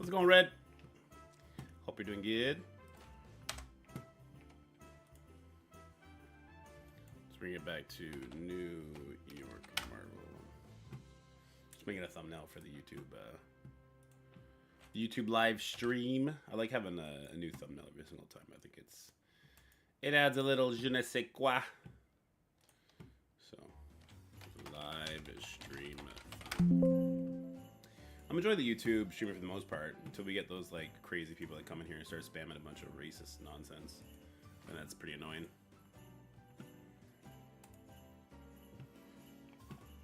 How's it going, Red? Hope you're doing good. Let's bring it back to New York Marvel. Just making a thumbnail for the YouTube live stream. I like having a new thumbnail every single time. I think it adds a little je ne sais quoi. So, live stream. I'm enjoying the YouTube streamer for the most part until we get those like crazy people that come in here and start spamming a bunch of racist nonsense, and that's pretty annoying.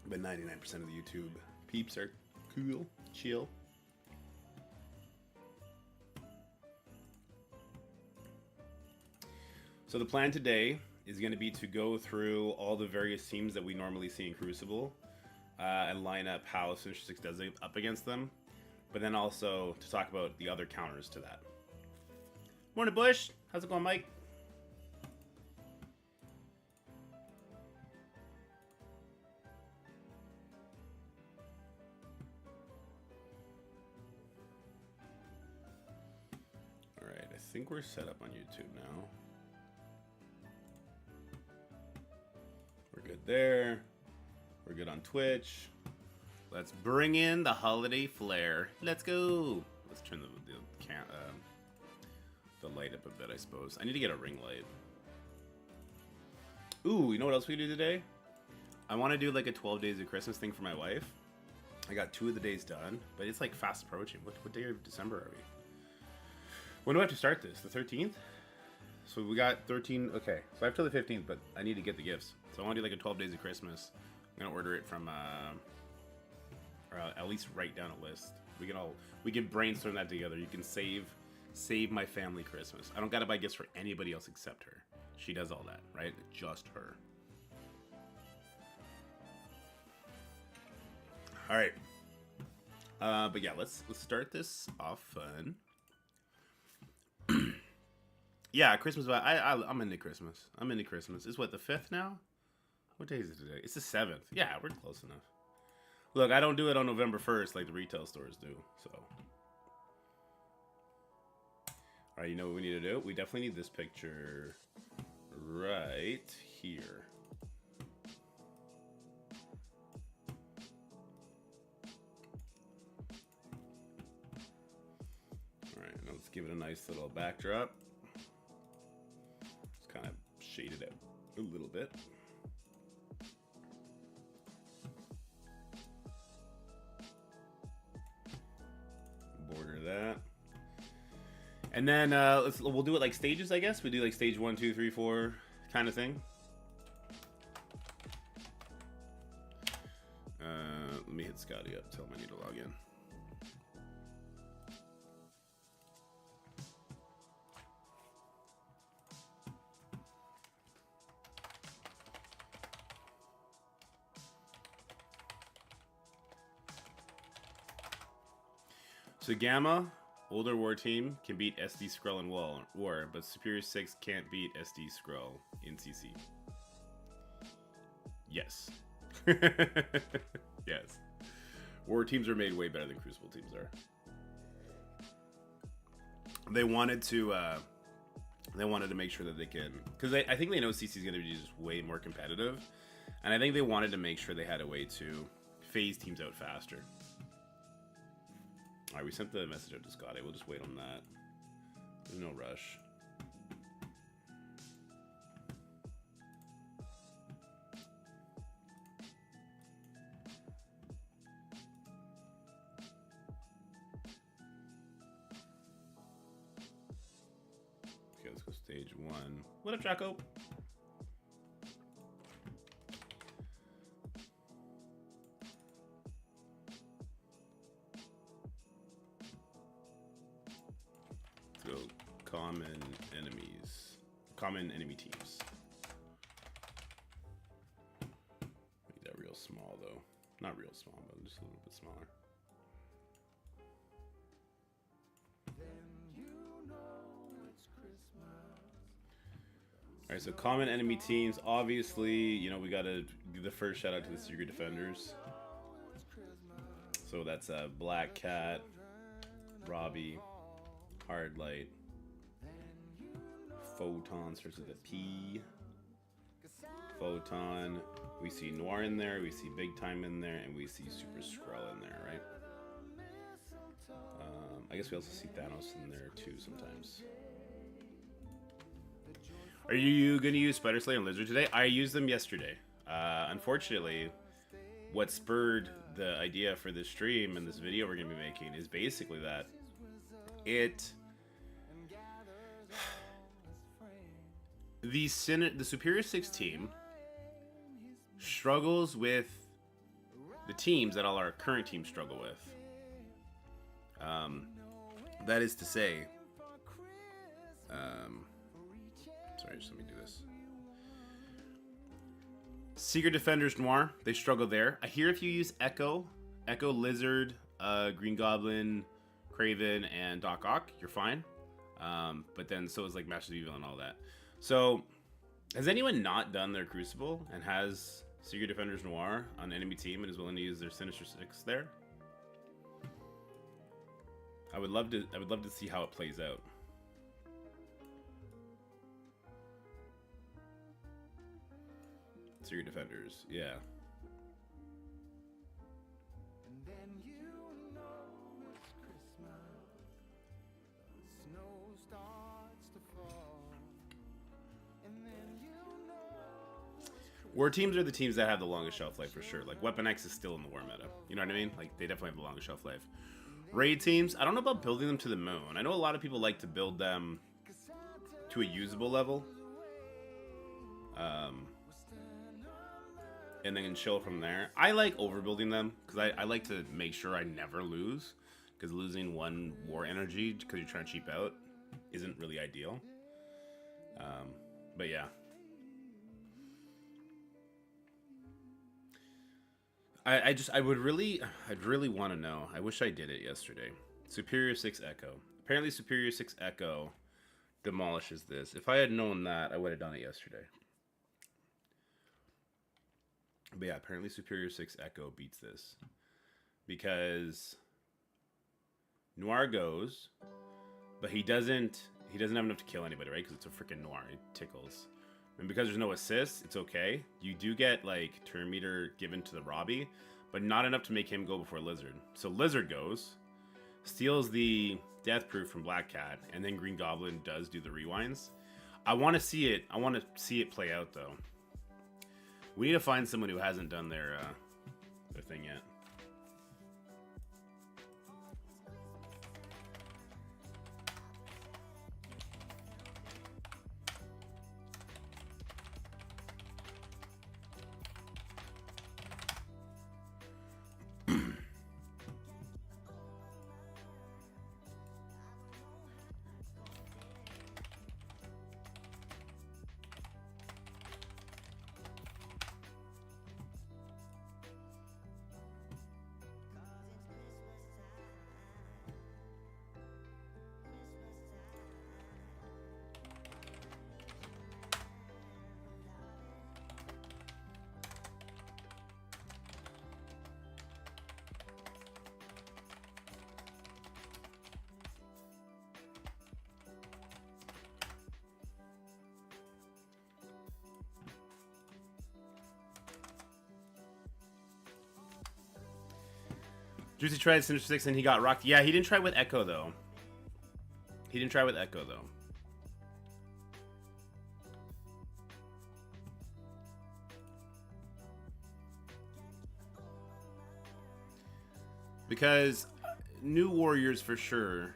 But 99% of the YouTube peeps are cool, chill. So the plan today is going to be to go through all the various teams that we normally see in Crucible and line up how Sinister Six does it up against them, but then also to talk about the other counters to that. Morning, Bush. How's it going, Mike? All right, I think we're set up on YouTube now. We're good there. We're good on Twitch. Let's bring in the holiday flair. Let's go. Let's turn the light up a bit, I suppose. I need to get a ring light. Ooh, you know what else we do today? I want to do like a 12 days of Christmas thing for my wife. I got 2 of the days done, but it's like fast approaching. What day of December are we? When do I have to start this? The 13th? So we got 13. Okay, so I have till the 15th, but I need to get the gifts. So I want to do like a 12 days of Christmas. I'm gonna order it from, or at least write down a list. We can brainstorm that together. You can save my family Christmas. I don't gotta buy gifts for anybody else except her. She does all that, right? Just her. All right. But yeah, let's start this off fun. Yeah, Christmas. I'm into Christmas. I'm into Christmas. It's what, the 5th now? What day is it today? It's the 7th. Yeah, we're close enough. Look, I don't do it on November 1st like the retail stores do, so. All right, you know what we need to do? We definitely need this picture right here. All right, now let's give it a nice little backdrop. Just kind of shade it out a little bit. Border that. And then we'll do it like stages, I guess. We do like stage 1, 2, 3, 4 kind of thing. Let me hit Scotty up, tell him I need to log in. So Gamma, older war team, can beat SD Skrull in war, but Superior 6 can't beat SD Skrull in CC. Yes. Yes. War teams are made way better than Crucible teams are. They wanted to make sure that they can, because I think they know CC is going to be just way more competitive, and I think they wanted to make sure they had a way to phase teams out faster. Alright, we sent the message out to Scotty. We'll just wait on that. There's no rush. Okay, let's go stage 1. What up, Jocko? Common enemy teams. Make that real small though. Not real small, but just a little bit smaller. Alright, so common enemy teams. Obviously, you know, we gotta give the first shout out to the Secret Defenders. So that's Black Cat, Robbie, Hard Light, Photon starts with a P. Photon. We see Noir in there, we see Big Time in there, and we see Super Skrull in there, right? I guess we also see Thanos in there too sometimes. Are you going to use Spider Slayer and Lizard today? I used them yesterday. Unfortunately, what spurred the idea for this stream and this video we're going to be making is basically that the Superior 6 team struggles with the teams that all our current teams struggle with. That is to say, sorry, just let me do this. Secret Defenders Noir, they struggle there. I hear if you use Echo, Lizard, Green Goblin, Kraven, and Doc Ock, you're fine. But then so is like Masters of Evil and all that. So, has anyone not done their Crucible and has Secret Defenders Noir on enemy team and is willing to use their Sinister Six there? I would love to see how it plays out. Secret Defenders, yeah. And then you know it's Christmas. Snow starts to fall. And then you know War teams are the teams that have the longest shelf life for sure. Like Weapon X is still in the war meta. You know what I mean? Like they definitely have the longest shelf life. Raid teams, I don't know about building them to the moon. I know a lot of people like to build them to a usable level. And then chill from there. I like overbuilding them because I like to make sure I never lose. Because losing one war energy because you're trying to cheap out isn't really ideal. But yeah. I'd really want to know. I wish I did it yesterday. Superior 6 Echo. Apparently Superior 6 Echo demolishes this. If I had known that, I would have done it yesterday. But yeah, apparently Superior 6 Echo beats this. Because Noir goes, but he doesn't have enough to kill anybody, right? Because it's a freaking Noir. It tickles. And because there's no assist, it's okay. You do get, like, turn meter given to the Robbie, but not enough to make him go before Lizard. So Lizard goes, steals the Death Proof from Black Cat, and then Green Goblin does do the rewinds. I want to see it. I want to see it play out, though. We need to find someone who hasn't done their thing yet. Juicy tried Sinister 6 and he got rocked. Yeah, he didn't try with Echo, though. Because New Warriors for sure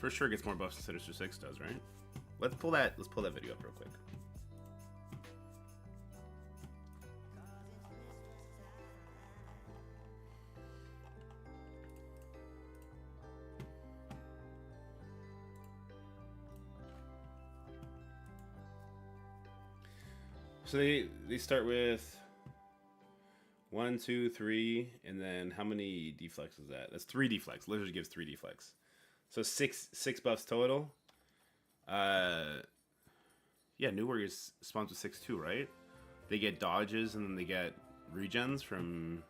gets more buffs than Sinister 6 does, right? Let's pull that video up real quick. So they start with 1, 2, 3, and then how many deflex is that? That's 3 deflex. Lizard gives 3 deflex. So six buffs total. Yeah, New Warriors spawns with 6 too, right? They get dodges and then they get regens from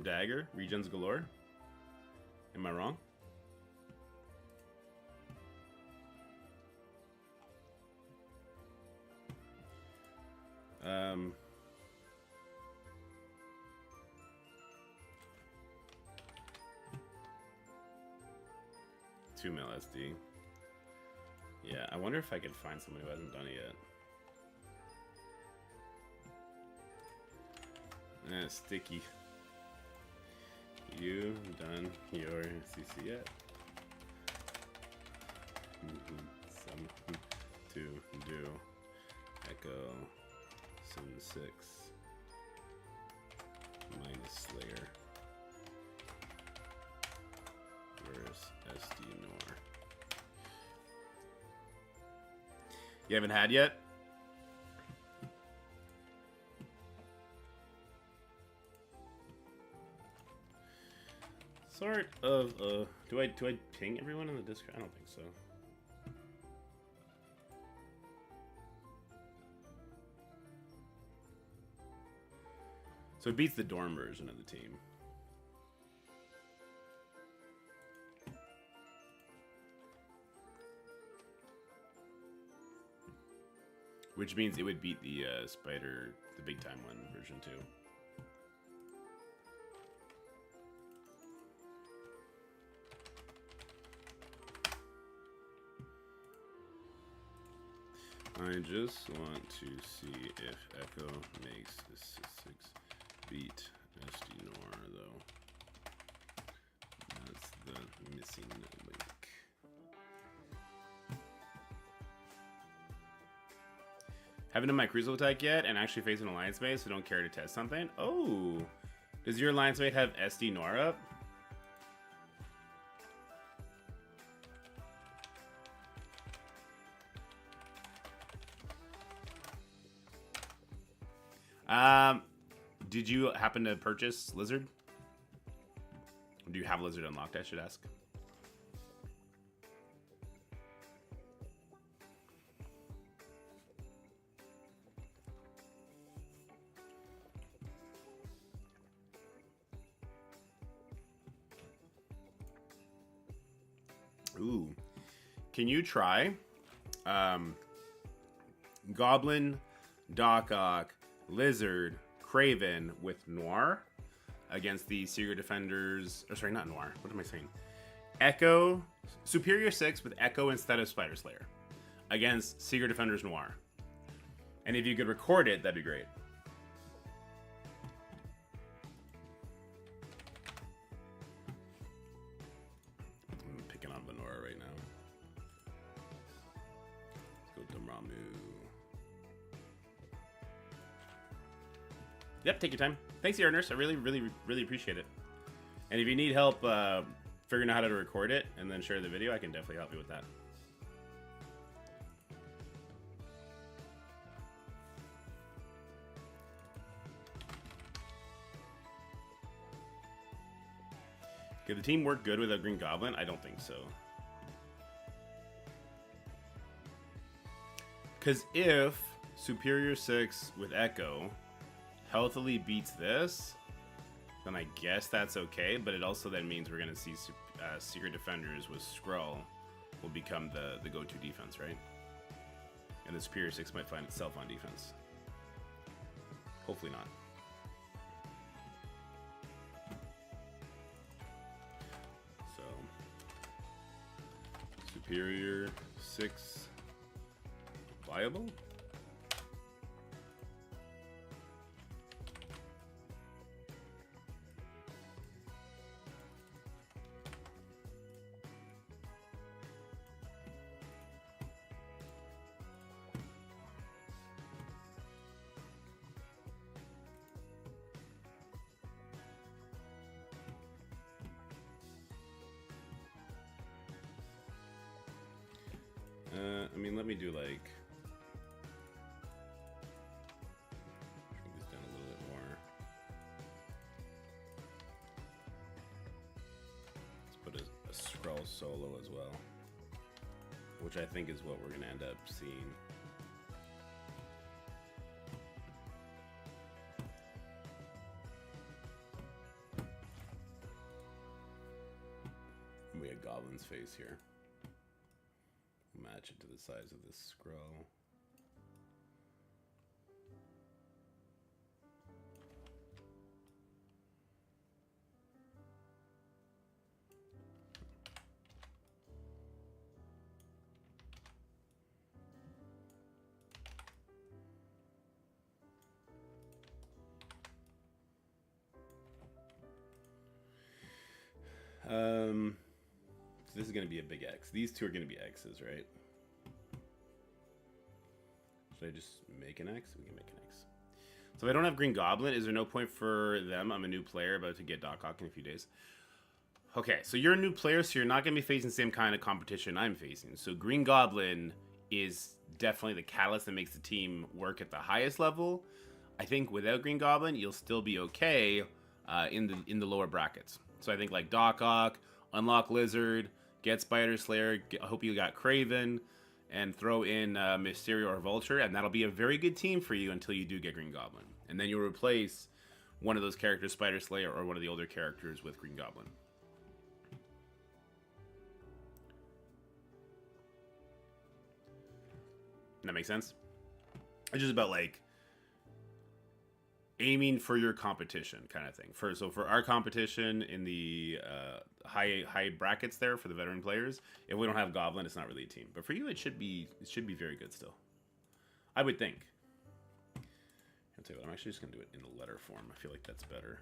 Dagger, regens galore. Am I wrong? Um, 2 mil SD. Yeah, I wonder if I could find someone who hasn't done it yet. Sticky. You done your CC yet? Some to do. Echo Sim 6 minus Slayer versus SD Nor. You haven't had yet? Sort of. Do I ping everyone in the Discord? I don't think so. So it beats the dorm version of the team. Which means it would beat the Spider, the big time one version too. I just want to see if Echo makes the 6 beat SD Nor though. That's the missing link. Haven't done my Crucible attack yet, and actually face an alliance mate, so don't care to test something. Oh, does your alliance mate have SD Nor up? Did you happen to purchase Lizard? Or do you have Lizard unlocked, I should ask? Ooh. Can you try Goblin, Dork Out, Lizard, Craven with Noir against the Secret Defenders, or sorry, not Noir, what am I saying? Echo, Superior 6 with Echo instead of Spider Slayer against Secret Defenders Noir. And if you could record it, that'd be great. I'm picking on Venora right now. Let's go to Ramu. Yep, take your time. Thanks, Nurse. I really appreciate it. And if you need help figuring out how to record it and then share the video, I can definitely help you with that. Could the team work good without Green Goblin? I don't think so. Because if Superior 6 with Echo healthily beats this, then I guess that's okay, but it also then means we're going to see Secret Defenders with Skrull will become the go-to defense, right? And the Superior 6 might find itself on defense. Hopefully not. So, Superior 6 viable? I mean, let me do like, shrink this down a little bit more. Let's put a Skrull solo as well, which I think is what we're gonna end up seeing. we had Goblin's face here. Match it to the size of this scroll. So this is going to be a big X. These two are going to be X's, right? Should I just make an X? We can make an X. So if I don't have Green Goblin, is there no point for them? I'm a new player about to get Dork Out in a few days. Okay, so you're a new player, so you're not going to be facing the same kind of competition I'm facing. So Green Goblin is definitely the catalyst that makes the team work at the highest level. I think without Green Goblin, you'll still be okay in the lower brackets. So I think like Dork Out, unlock Lizard, get Spider Slayer, I hope you got Craven, and throw in Mysterio or Vulture, and that'll be a very good team for you until you do get Green Goblin. And then you'll replace one of those characters, Spider Slayer, or one of the older characters with Green Goblin. That makes sense? It's just about like aiming for your competition kind of thing. So for our competition in the high brackets there for the veteran players, if we don't have Goblin, it's not really a team. But for you, it should be very good still. I would think. I'll tell you what, I'm actually just gonna do it in a letter form. I feel like that's better.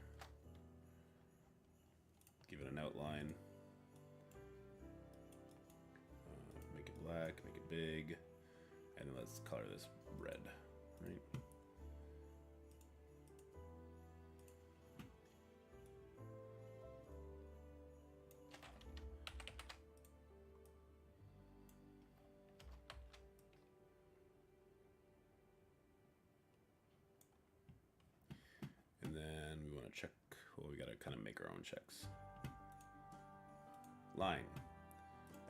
Give it an outline. Make it black, make it big, and then let's color this red, right? Check. Well, we gotta kind of make our own checks. Line.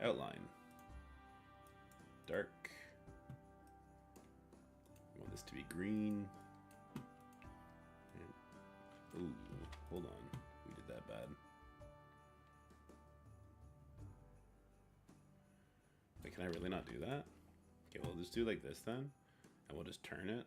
Outline. Dark. We want this to be green. Ooh, hold on. We did that bad. Wait, can I really not do that? Okay, we'll just do like this then. And we'll just turn it.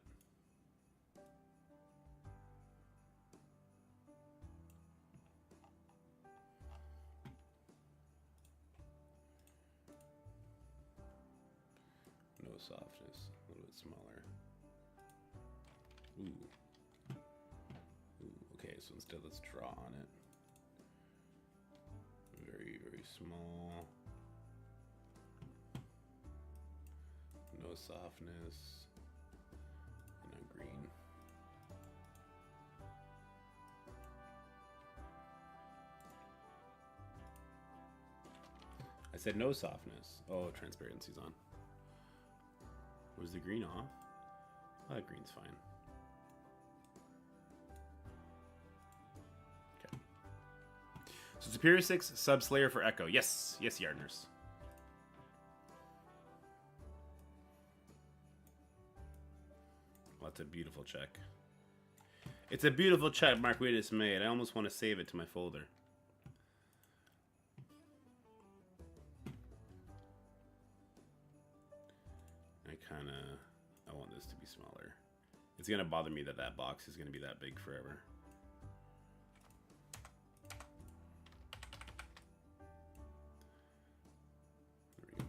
Softness, a little bit smaller. Ooh. Ooh. Okay, so instead let's draw on it. Very, very small. No softness. And no green. I said no softness. Oh, transparency's on. Was the green off? Oh, green's fine. Okay. So Superior 6, Sub-Slayer for Echo. Yes. Yes, Yardners. Well, that's a beautiful check. It's a beautiful check Mark we just made. I almost want to save it to my folder. I want this to be smaller. It's gonna bother me that that box is gonna be that big forever. There we go.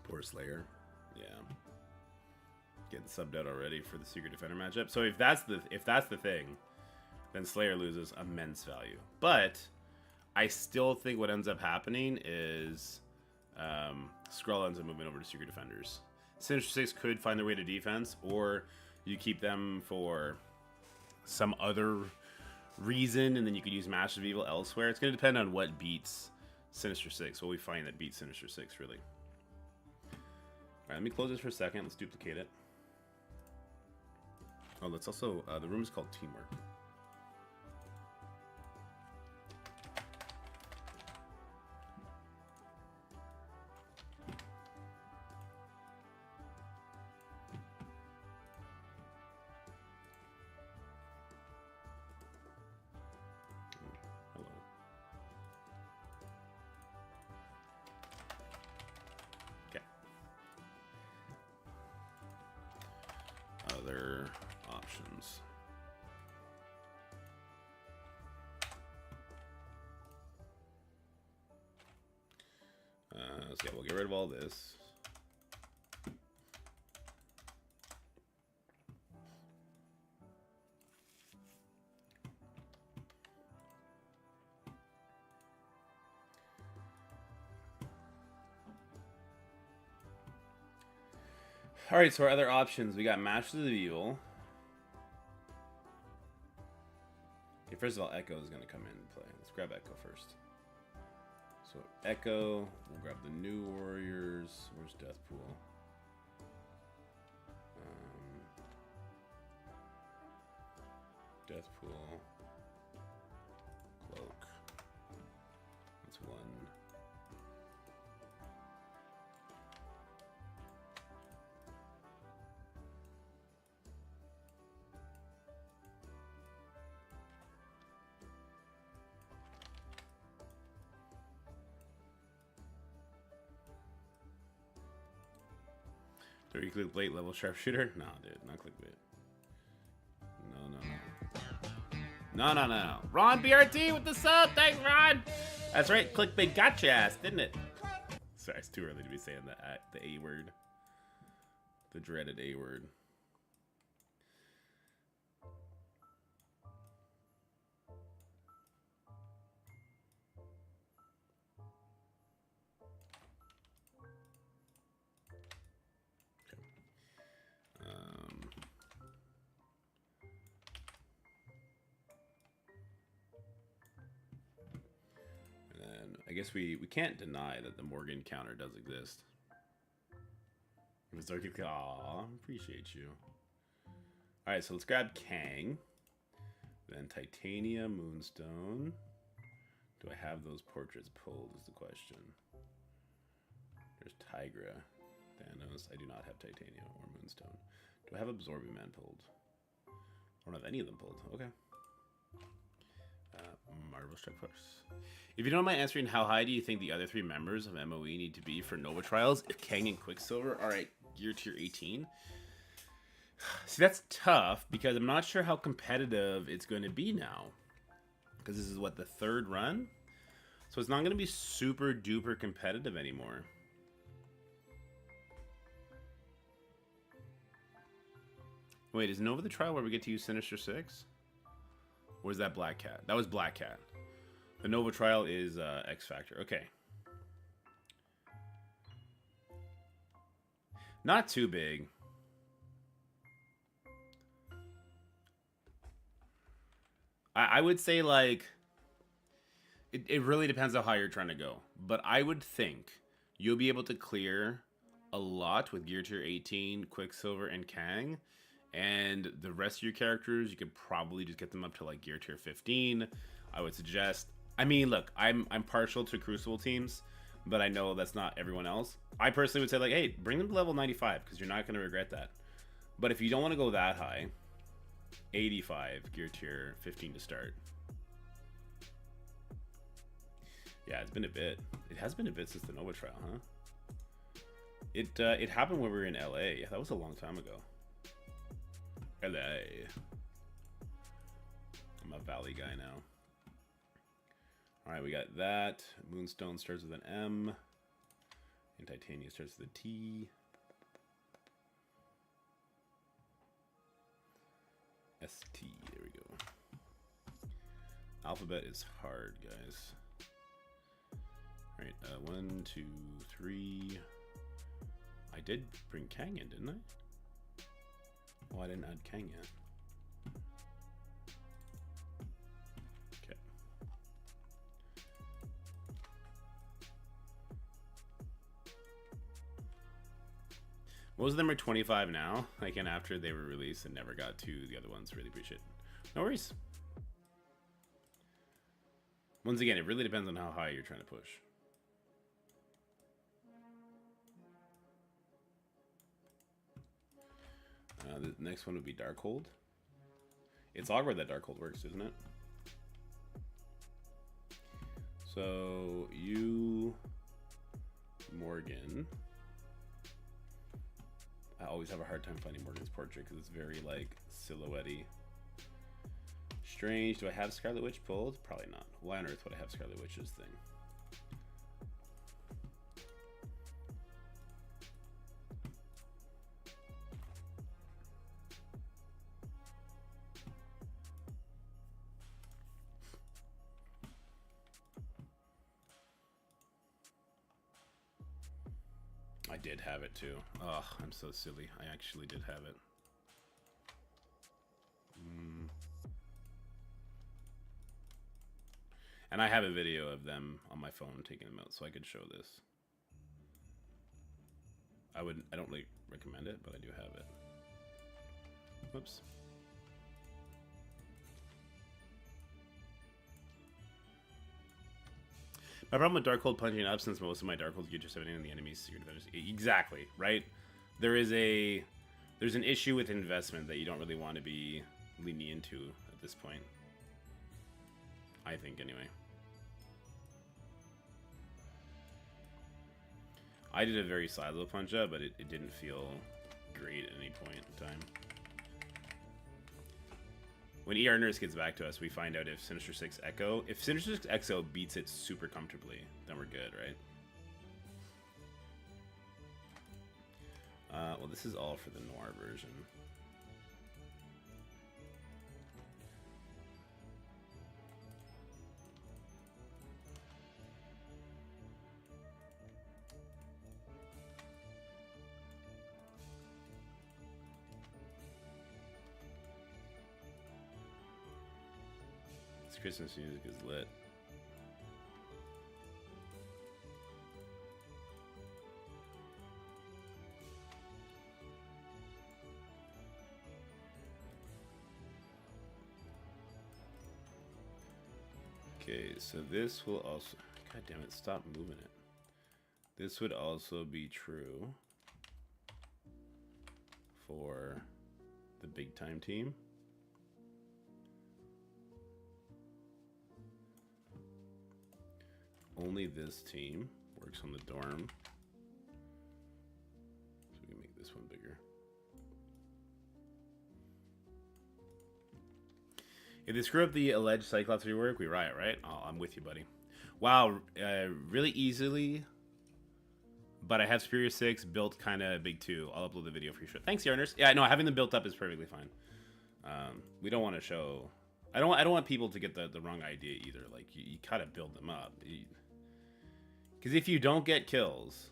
Poor Slayer. Yeah. Getting subbed out already for the Secret Defender matchup. So if that's the thing, then Slayer loses immense value. But I still think what ends up happening is Skrull ends up moving over to Secret Defenders. Sinister Six could find their way to defense, or you keep them for some other reason, and then you could use Master of Evil elsewhere. It's going to depend on what beats Sinister Six. What we find that beats Sinister Six, really. Alright, let me close this for a second. Let's duplicate it. Oh, let's also... the room is called Teamwork. options. So yeah, we'll get rid of all this. All right, so our other options, we got Masters of Evil. Okay, first of all, Echo is going to come in and play. Let's grab Echo first. So Echo, we'll grab the new Warriors. Where's Deathpool? Deathpool. Cloak. That's one. Do you clickbait level sharpshooter? No, dude, not clickbait. No. Ron BRT with the sub. Thanks, Ron. That's right. Clickbait got your ass, didn't it? Sorry, it's too early to be saying the A word. The dreaded A word. I guess we can't deny that the Morgan counter does exist. Aw, appreciate you. Alright, so let's grab Kang. Then Titania, Moonstone. Do I have those portraits pulled is the question. There's Tigra, Thanos. I do not have Titania or Moonstone. Do I have Absorbing Man pulled? I don't have any of them pulled. Okay. Marvel Strike Force. If you don't mind answering, how high do you think the other 3 members of MOE need to be for Nova Trials if Kang and Quicksilver are at gear tier 18? See, that's tough because I'm not sure how competitive it's going to be now. Because this is what, the 3rd run? So it's not going to be super duper competitive anymore. Wait, is Nova the trial where we get to use Sinister Six? Or is that Black Cat? That was Black Cat. The Nova trial is X Factor. Okay. Not too big. I would say, like, it really depends on how you're trying to go. But I would think you'll be able to clear a lot with Gear Tier 18, Quicksilver, and Kang. And the rest of your characters, you could probably just get them up to, like, Gear Tier 15. I would suggest... I mean, look, I'm partial to Crucible teams, but I know that's not everyone else. I personally would say, like, hey, bring them to level 95, because you're not going to regret that. But if you don't want to go that high, 85, Gear Tier 15 to start. Yeah, it's been a bit. It has been a bit since the Nova trial, huh? It happened when we were in LA. Yeah, that was a long time ago. LA. I'm a Valley guy now. Alright, we got that. Moonstone starts with an M. And Titania starts with a T. ST, there we go. Alphabet is hard, guys. Alright, 1, 2, 3. I did bring Kang in, didn't I? Oh, I didn't add Kang yet. Okay. Most of them are 25 now, like, and after they were released and never got to the other ones. Really appreciate it. No worries. Once again, it really depends on how high you're trying to push. The next one would be Darkhold. It's awkward that Darkhold works, isn't it? So, you, Morgan. I always have a hard time finding Morgan's portrait because it's very like silhouette-y. Strange. Do I have Scarlet Witch pulled? Probably not. Why on earth would I have Scarlet Witch's thing? I did have it too. Ugh, I'm so silly. I actually did have it. And I have a video of them on my phone taking them out, so I could show this. I don't really recommend it, but I do have it. Whoops. My problem with Darkhold punching up, since most of my Darkholds get just everything in the enemy's secret advantage. Exactly, right? There's an issue with investment that you don't really want to be leaning into at this point. I think, anyway. I did a very silo punch up, but it didn't feel great at any point in time. When ER Nurse gets back to us, we find out if Sinister 6 Echo... If Sinister 6 Echo beats it super comfortably, then we're good, right? Well, this is all for the Noir version. Christmas music is lit. Okay, so this will also... God damn it, stop moving it. This would also be true for the big time team. Only this team works on the dorm. So we can make this one bigger. If they screw up the alleged Cyclops rework, we riot, right? Oh, I'm with you, buddy. Wow, really easily. But I have Superior 6 built kind of big too. I'll upload the video for you. Thanks, Yarners. Yeah, no, having them built up is perfectly fine. We don't want to show... I don't want people to get the wrong idea either. Like, you gotta build them up. Because if you don't get kills,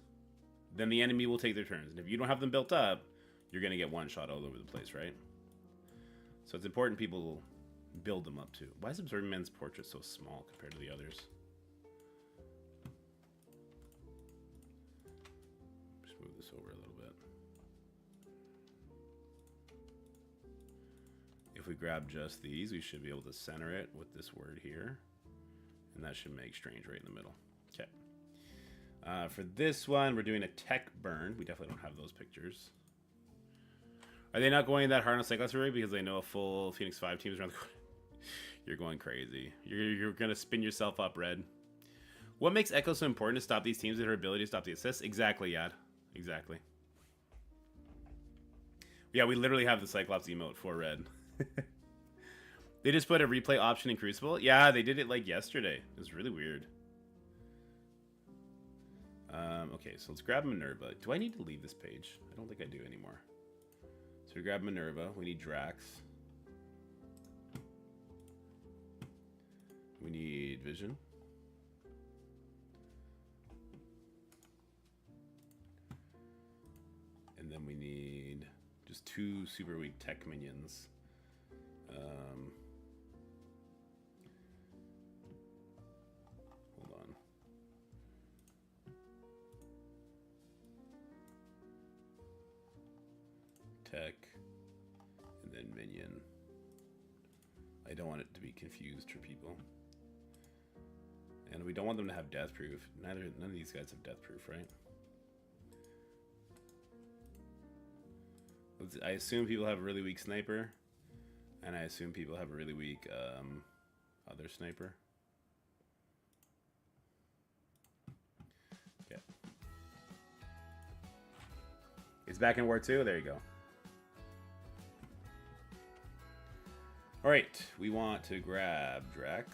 then the enemy will take their turns. And if you don't have them built up, you're going to get one shot all over the place, right? So it's important people build them up too. Why is Observing Man's portrait so small compared to the others? Just move this over a little bit. If we grab just these, we should be able to center it with this word here. And that should make Strange right in the middle. Okay. For this one, we're doing a tech burn. We definitely don't have those pictures. Are they not going that hard on Cyclops Fury because they know a full Phoenix 5 team is around the corner? You're going crazy. You're going to spin yourself up, Red. What makes Echo so important to stop these teams and her ability to stop the assists? Exactly, Yad. Exactly. Yeah, we literally have the Cyclops emote for Red. They just put a replay option in Crucible? Yeah, they did it like yesterday. It was really weird. Okay, so let's grab Minerva. Do I need to leave this page? I don't think I do anymore. So we grab Minerva. We need Drax. We need Vision. And then we need just 2 super weak tech minions. Hold on. Tech, and then minion. I don't want it to be confused for people. And we don't want them to have death proof. None of these guys have death proof, right? I assume people have a really weak sniper. And I assume people have a really weak other sniper. Okay. It's back in War 2? There you go. Alright, we want to grab Drex.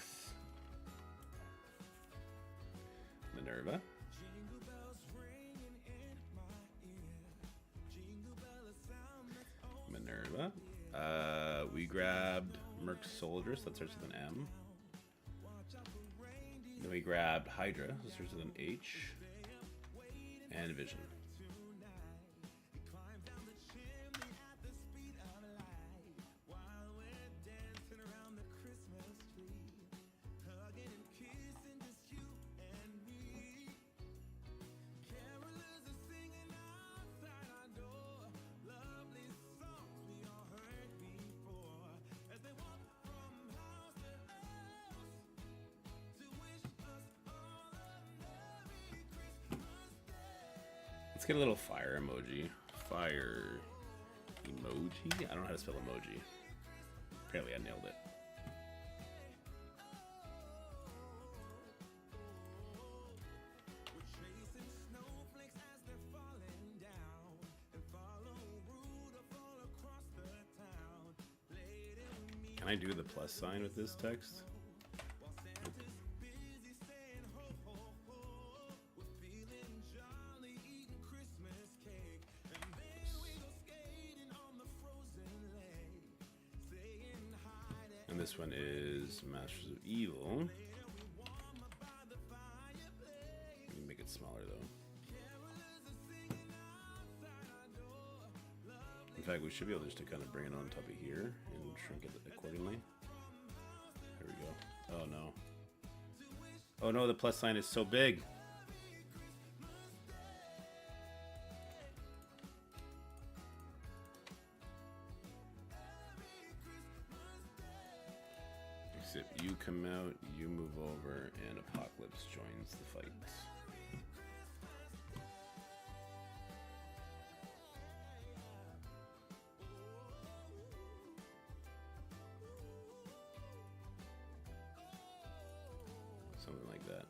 Minerva. Minerva. We grabbed Merc Soldier, so that starts with an M. Then we grabbed Hydra, so that starts with an H. And Vision. Let's get a little fire emoji. Fire emoji? I don't know how to spell emoji. Apparently I nailed it. Can I do the plus sign with this text? And this one is Masters of Evil. You can make it smaller though. In fact, we should be able just to kind of bring it on top of here and shrink it accordingly. There we go. Oh no. Oh no, the plus sign is so big. You come out, you move over, and Apocalypse joins the fight. Something like that.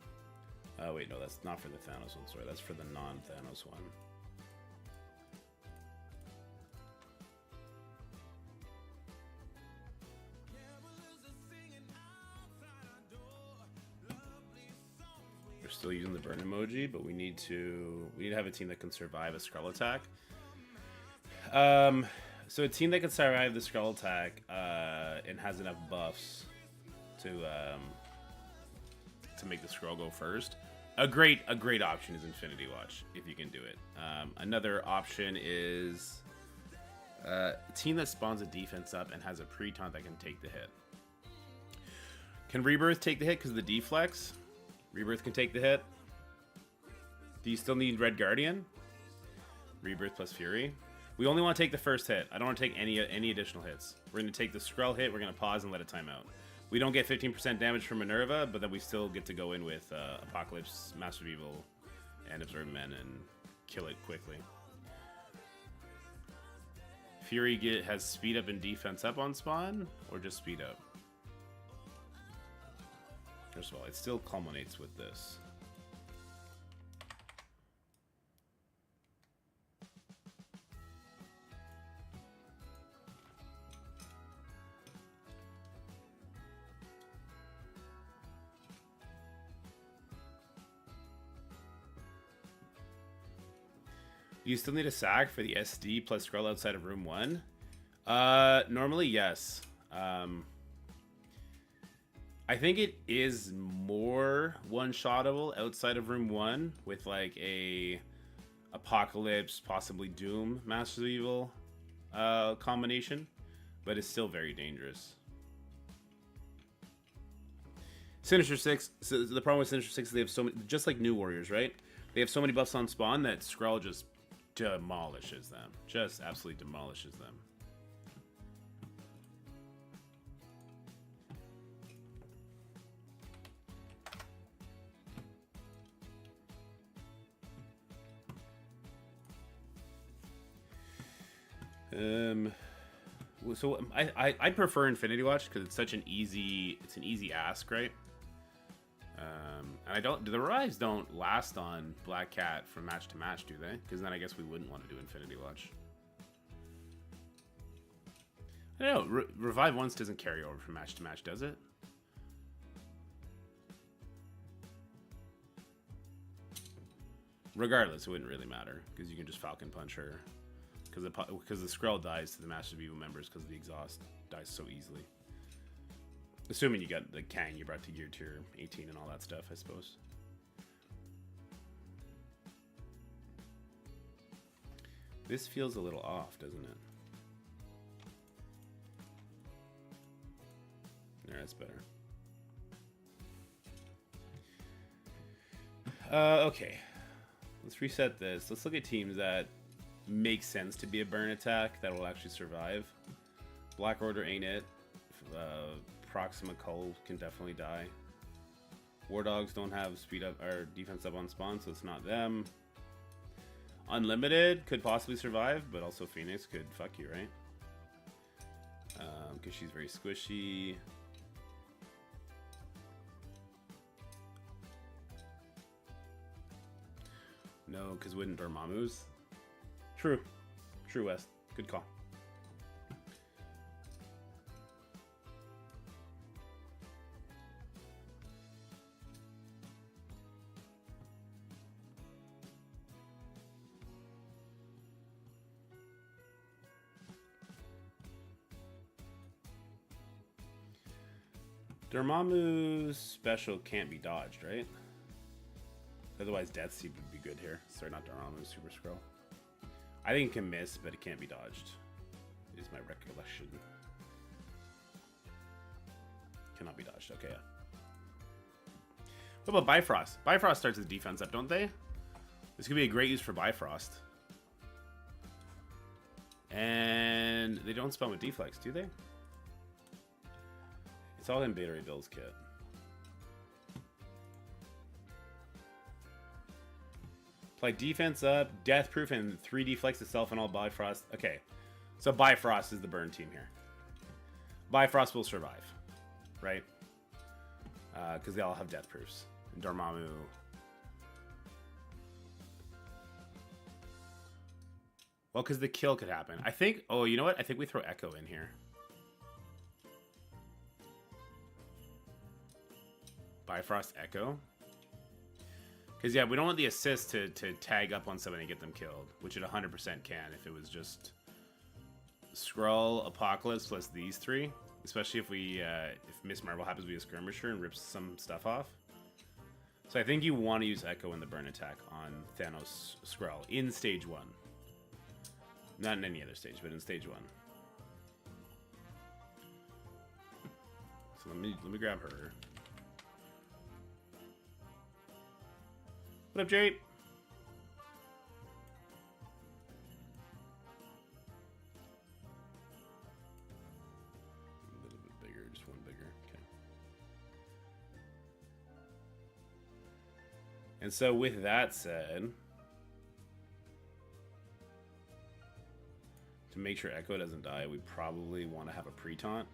Oh wait, no, that's not for the Thanos one, sorry, that's for the non-Thanos one. Still using the burn emoji, but we need to have a team that can survive a Skrull attack. So a team that can survive the Skrull attack and has enough buffs to make the Skrull go first. A great option is Infinity Watch if you can do it. Another option is a team that spawns a defense up and has a pre-taunt that can take the hit. Can Rebirth take the hit because of the deflex? Rebirth can take the hit. Do you still need Red Guardian? Rebirth plus Fury. We only want to take the first hit. I don't want to take any additional hits. We're going to take the Skrull hit. We're going to pause and let it time out. We don't get 15% damage from Minerva, but then we still get to go in with Apocalypse, Master of Evil, and Absorb Men and kill it quickly. Fury has speed up and defense up on spawn, or just speed up? First of all, it still culminates with this. You still need a sack for the SD plus Skrull outside of room 1? Normally, yes. I think it is more one-shottable outside of room 1 with like a Apocalypse, possibly Doom, Masters of Evil combination, but it's still very dangerous. Sinister Six. So the problem with Sinister Six is they have so many, just like New Warriors, right? They have so many buffs on spawn that Skrull just demolishes them. Just absolutely demolishes them. So I prefer Infinity Watch because it's such an easy ask, right? And I don't. The revives don't last on Black Cat from match to match, do they? Because then I guess we wouldn't want to do Infinity Watch. I don't know. Revive once doesn't carry over from match to match, does it? Regardless, it wouldn't really matter because you can just Falcon Punch her. Because the Skrull dies to the Master of Evil members because the exhaust dies so easily. Assuming you got the Kang you brought to gear tier 18 and all that stuff, I suppose. This feels a little off, doesn't it? There, that's better. Okay. Let's reset this. Let's look at teams that make sense to be a burn attack that will actually survive. Black Order ain't it. Proxima Cull can definitely die. War Dogs don't have speed up or defense up on spawn, so it's not them. Unlimited could possibly survive, but also Phoenix could fuck you, right? Because she's very squishy. No, because wouldn't Dormammu's? True. True, West. Good call. Dormammu's special can't be dodged, right? Otherwise, Death Seed would be good here. Sorry, not Dormammu, Super Skrull. I think it can miss, but it can't be dodged. Is my recollection. Cannot be dodged. Okay, yeah. What about Bifrost? Bifrost starts his defense up, don't they? This could be a great use for Bifrost. And they don't spawn with Deflex, do they? It's all in Beta Ray Bill's kit. Play defense up, death proof, and 3 deflex itself and all Bifrost. Okay, so Bifrost is the burn team here. Bifrost will survive, right? Because they all have death proofs. And Dormammu. Well, because the kill could happen. I think. Oh, you know what? I think we throw Echo in here. Bifrost Echo. Because, yeah, we don't want the assist to tag up on somebody and get them killed, which it 100% can if it was just Skrull, Apocalypse plus these 3. Especially if if Miss Marvel happens to be a skirmisher and rips some stuff off. So I think you want to use Echo in the burn attack on Thanos Skrull in stage 1. Not in any other stage, but in stage 1. So let me grab her. What up, Jerry? A little bit bigger, just one bigger. Okay. And so with that said, to make sure Echo doesn't die, we probably want to have a pre-taunt.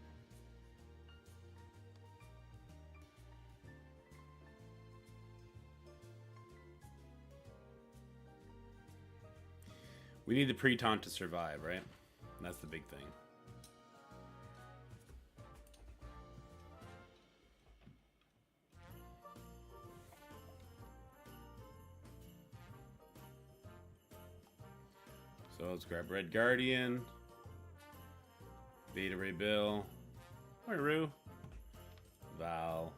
We need the pre-taunt to survive, right? That's the big thing. So let's grab Red Guardian, Beta Ray Bill, or Rue, Val,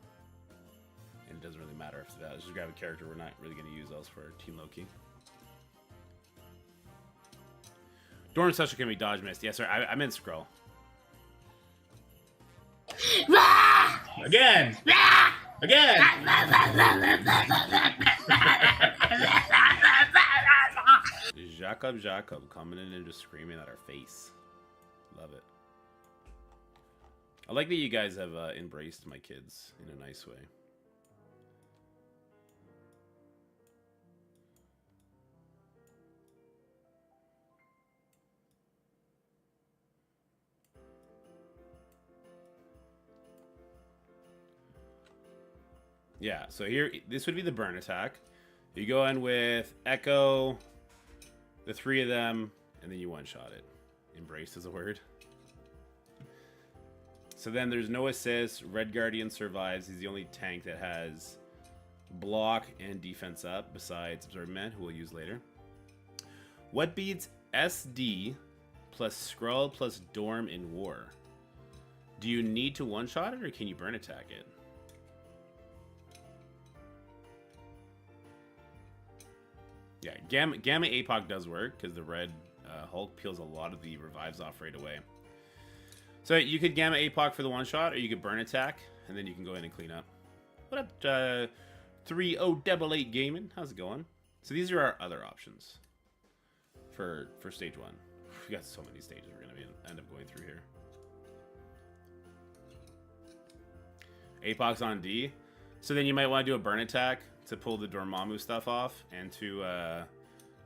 and it doesn't really matter after that. Let's just grab a character we're not really going to use elsewhere, Team Loki. Dorn Such can be dodge missed. Yes, sir. I meant Skrull. Again! Again! Jacob coming in and just screaming at our face. Love it. I like that you guys have embraced my kids in a nice way. Yeah, so here, this would be the burn attack. You go in with Echo, the 3 of them, and then you one-shot it. Embraced is a word. So then there's no assist. Red Guardian survives. He's the only tank that has block and defense up, besides Absorbing Man, who we'll use later. What beats SD plus Skrull plus Dorm in War? Do you need to one-shot it, or can you burn attack it? Yeah, Gamma APOC does work, because the red Hulk peels a lot of the revives off right away. So you could Gamma APOC for the one-shot, or you could burn attack, and then you can go in and clean up. What up, 3088 Gaming? How's it going? So these are our other options for stage 1. We got so many stages we're going to end up going through here. APOC's on D. So then you might want to do a burn attack to pull the Dormammu stuff off, and to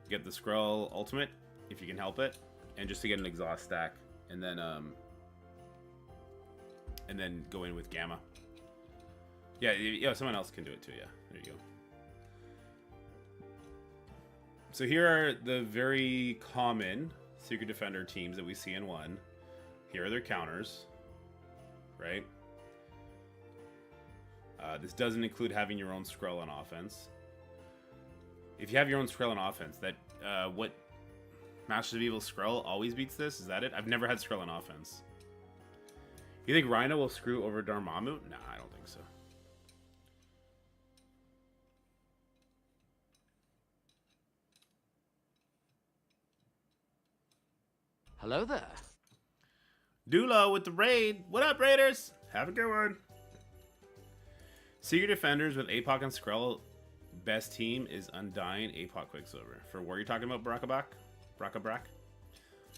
get the Skrull ultimate, if you can help it, and just to get an exhaust stack, and then go in with Gamma. Yeah, someone else can do it too, yeah. There you go. So here are the very common Secret Defender teams that we see in 1. Here are their counters, right? This doesn't include having your own Skrull on offense. If you have your own Skrull on offense, that what Masters of Evil Skrull always beats this? Is that it? I've never had Skrull on offense. You think Rhino will screw over Dormammu? Nah, I don't think so. Hello there. Dulo with the raid. What up, Raiders? Have a good one. Secret Defenders with APOC and Skrull. Best team is Undying, APOC, Quicksilver. For what you're talking about, Brackabrack?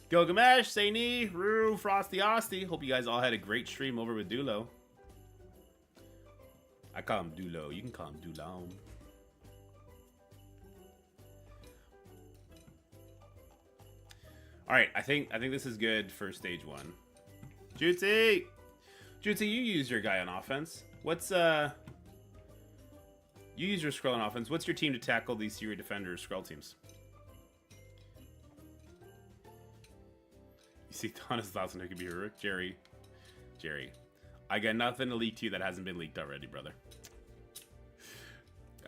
Gilgamesh, Saini, Rue, Frosty, Osty. Hope you guys all had a great stream over with Dulo. I call him Dulo. You can call him Dulon. All right, I think this is good for stage 1. Jutsi, you use your guy on offense. What's you use your Skrull on offense. What's your team to tackle these Secret Defenders Skrull teams? You see Donna's thoughts on who could be heroic? Jerry. I got nothing to leak to you that hasn't been leaked already, brother.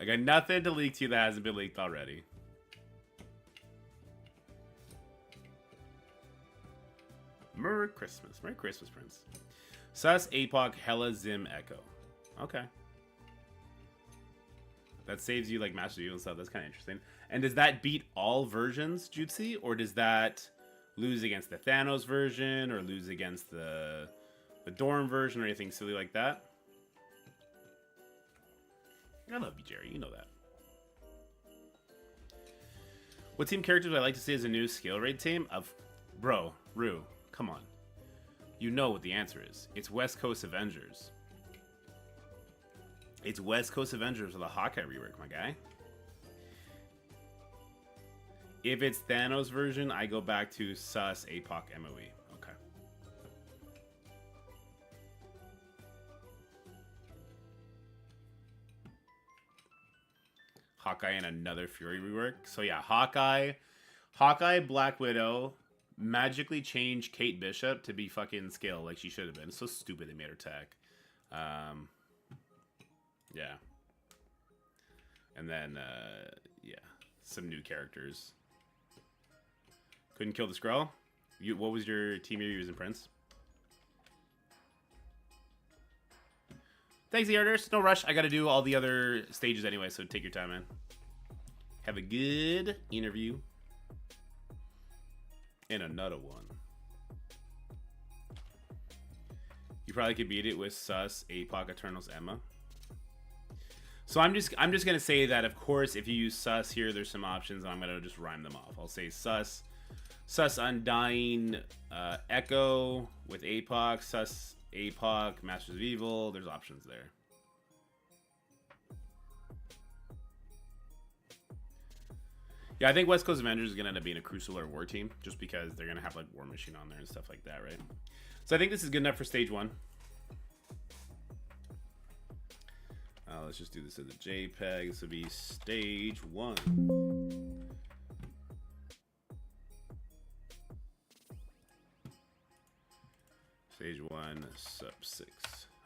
I got nothing to leak to you that hasn't been leaked already. Merry Christmas, Prince. Sus, APOC, Hella, Zim, Echo. Okay. That saves you like Master Evil and stuff. That's kind of interesting. And does that beat all versions, Jutsi? Or does that lose against the Thanos version, or lose against the Dorm version, or anything silly like that? I love you, Jerry. You know that. What team characters would I like to see as a new skill raid team? Bro, Rue, come on. You know what the answer is. It's West Coast Avengers. It's West Coast Avengers with a Hawkeye rework, my guy. If it's Thanos version, I go back to Sus, APOC, MOE. Okay. Hawkeye and another Fury rework. So yeah, Hawkeye, Black Widow, magically changed Kate Bishop to be fucking Skill like she should have been. It's so stupid they made her tech. Yeah. And then, yeah, some new characters. Couldn't kill the Skrull? What was your team you're using, Prince? Thanks, the artist. No rush. I got to do all the other stages anyway, so take your time, man. Have a good interview. And another one. You probably could beat it with Sus, APOC, Eternals, Emma. So I'm just gonna say that, of course, if you use Sus here, there's some options, and I'm gonna just rhyme them off. I'll say Sus, Undying, Echo with APOC, Sus, APOC, Masters of Evil. There's options there. Yeah, I think West Coast Avengers is gonna end up being a Crucible or War team, just because they're gonna have like War Machine on there and stuff like that, right? So I think this is good enough for stage 1. Let's just do this as a JPEG. This would be stage 1. Stage 1, sub 6.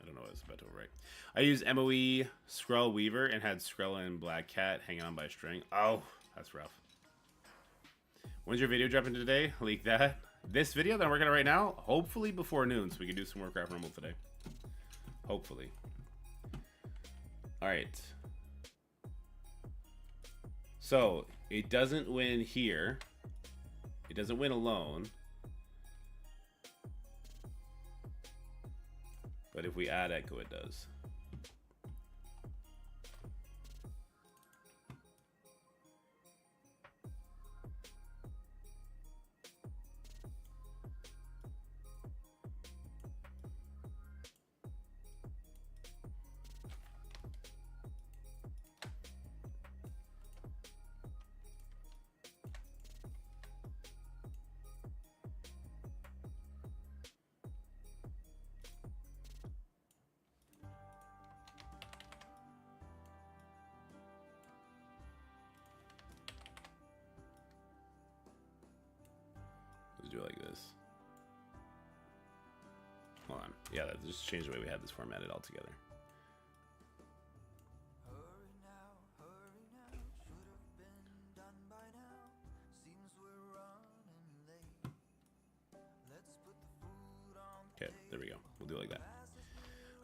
I don't know what I was about to write. I used MOE Skrull Weaver and had Skrull and Black Cat hanging on by a string. Oh, that's rough. When's your video dropping today? Leak that. This video that I'm working on right now, hopefully before noon, so we can do some Warcraft Rumble today. Hopefully. Alright. So, it doesn't win here. It doesn't win alone. But if we add Echo, it does. Do it like this. Hold on. Yeah, that just changed the way we had this formatted altogether. Okay, there we go. We'll do it like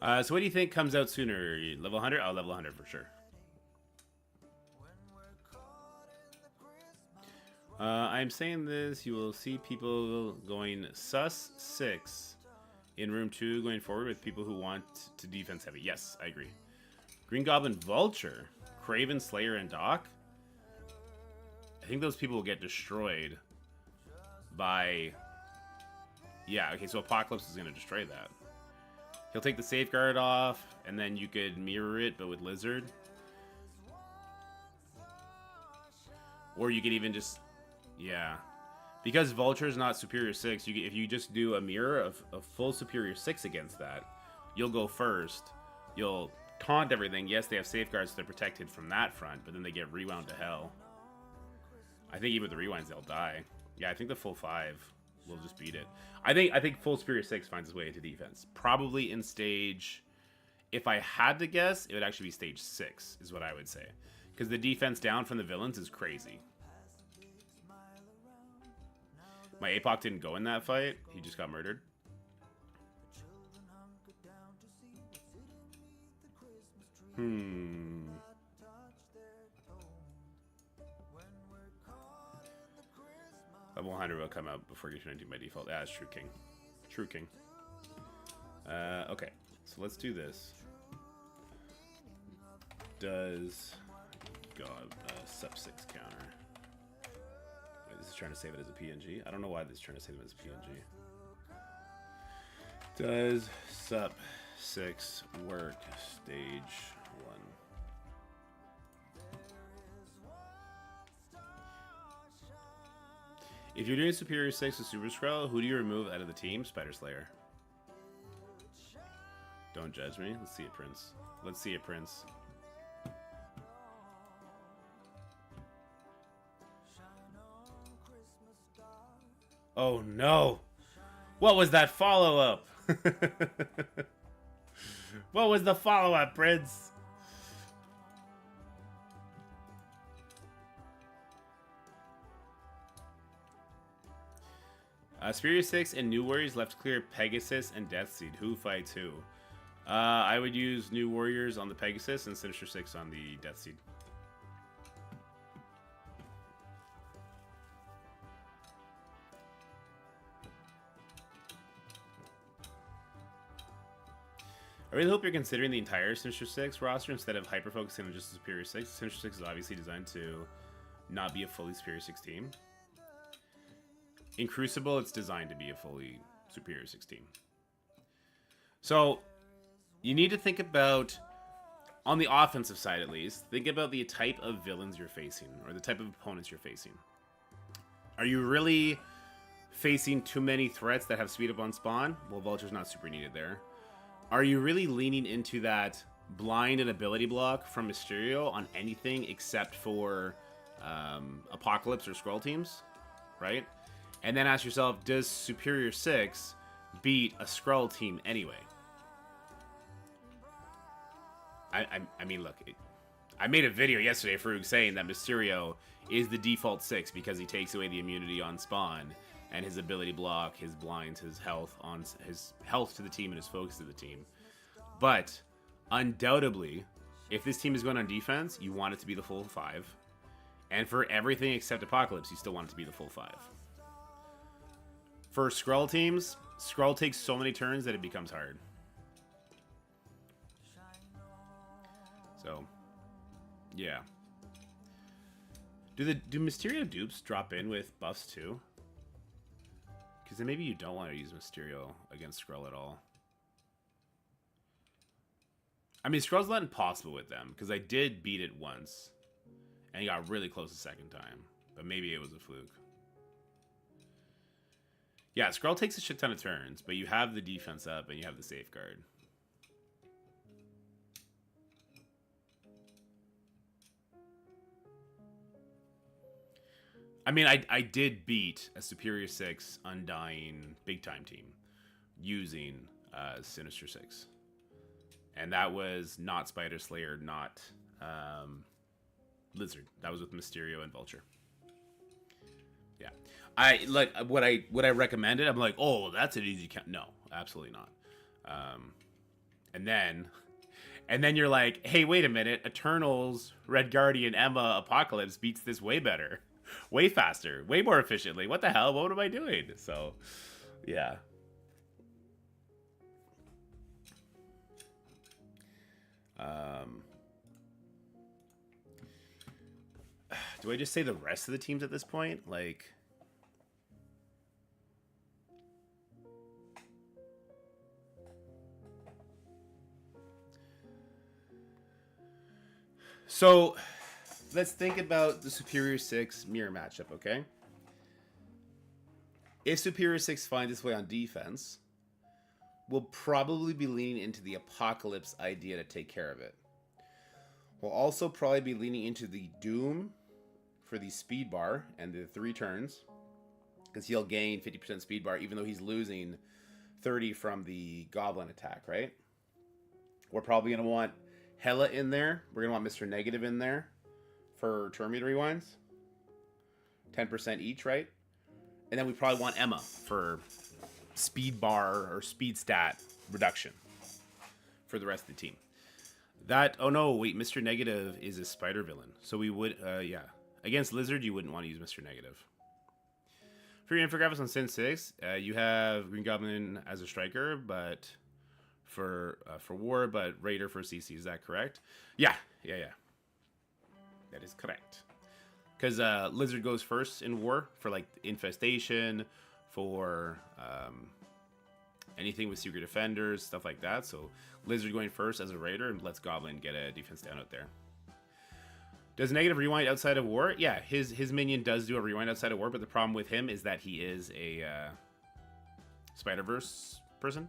that. So what do you think comes out sooner? Level 100? Oh, level 100 for sure. I'm saying this, you will see people going sus 6 in room 2 going forward with people who want to defense heavy. Yes, I agree. Green Goblin Vulture, Craven Slayer, and Doc. I think those people will get destroyed by... Yeah, okay, so Apocalypse is going to destroy that. He'll take the Safeguard off, and then you could mirror it, but with Lizard. Or you could even just... Yeah, because Vulture is not Superior 6, if you just do a mirror of full Superior 6 against that, you'll go first. You'll taunt everything. Yes, they have safeguards, so they're protected from that front, but then they get rewound to hell. I think even with the rewinds, they'll die. Yeah, I think the full 5 will just beat it. I think full Superior 6 finds its way into defense. Probably in stage... If I had to guess, it would actually be stage 6, is what I would say. Because the defense down from the villains is crazy. My APOC didn't go in that fight. He just got murdered. Level 100 will come out before you turn into by default. Ah, it's True King. True King. Okay, so let's do this. Does God sub 6 counter? This is trying to save it as a PNG. I don't know why this is trying to save it as a PNG. Does sup 6 work? Stage 1. If you're doing Superior 6 with Super Skrull, who do you remove out of the team? Spider Slayer. Don't judge me. Let's see it, Prince. Let's see it, Prince. Oh no! What was that follow-up? What was the follow-up, Prince? Superior 6 and New Warriors left clear Pegasus and Deathseed. Who fights who? I would use New Warriors on the Pegasus and Sinister 6 on the Deathseed. I really hope you're considering the entire Sinister 6 roster instead of hyper-focusing on just the Superior 6. Sinister 6 is obviously designed to not be a fully Superior 6 team. In Crucible, it's designed to be a fully Superior 6 team. So, you need to think about, on the offensive side at least, think about the type of villains you're facing, or the type of opponents you're facing. Are you really facing too many threats that have speed up on spawn? Well, Vulture's not super needed there. Are you really leaning into that blind and ability block from Mysterio on anything except for Apocalypse or Skrull teams, right? And then ask yourself, does Superior 6 beat a Skrull team anyway? I mean, look, I made a video yesterday, Farouk, saying that Mysterio is the default 6 because he takes away the immunity on spawn and his ability block, his blinds, his health to the team and his focus to the team. But undoubtedly, if this team is going on defense, you want it to be the full 5. And for everything except Apocalypse, you still want it to be the full 5. For Skrull teams, Skrull takes so many turns that it becomes hard. So, yeah. Do Mysterio dupes drop in with buffs too? Because then maybe you don't want to use Mysterio against Skrull at all. I mean, Skrull's not impossible with them, because I did beat it once, and he got really close the second time. But maybe it was a fluke. Yeah, Skrull takes a shit ton of turns, but you have the defense up, and you have the safeguard. I mean, I did beat a Superior 6 Undying big-time team using Sinister 6. And that was not Spider Slayer, not Lizard. That was with Mysterio and Vulture. Yeah. I like what I recommended. I'm like, oh, that's an easy count. No, absolutely not. And then you're like, hey, wait a minute. Eternals, Red Guardian, Emma, Apocalypse beats this way better. Way faster, way more efficiently. What the hell? What am I doing? So, yeah. Do I just say the rest of the teams at this point? Like, so let's think about the Superior 6 mirror matchup, okay? If Superior 6 finds its way on defense, we'll probably be leaning into the Apocalypse idea to take care of it. We'll also probably be leaning into the Doom for the speed bar and the 3 turns, because he'll gain 50% speed bar even though he's losing 30 from the Goblin attack, right? We're probably going to want Hela in there. We're going to want Mr. Negative in there for turn meter rewinds. 10% each, right? And then we probably want Emma for speed bar or speed stat reduction for the rest of the team. Oh no, wait, Mr. Negative is a spider villain. So we would, yeah. Against Lizard, you wouldn't want to use Mr. Negative. For your infographics on Sin 6, you have Green Goblin as a striker, but for War, but Raider for CC. Is that correct? Yeah. That is correct. Because Lizard goes first in War for like Infestation, for anything with Secret Defenders, stuff like that. So Lizard going first as a Raider and lets Goblin get a defense down out there. Does Negative rewind outside of War? Yeah, his minion does do a rewind outside of War, but the problem with him is that he is a Spider-Verse person.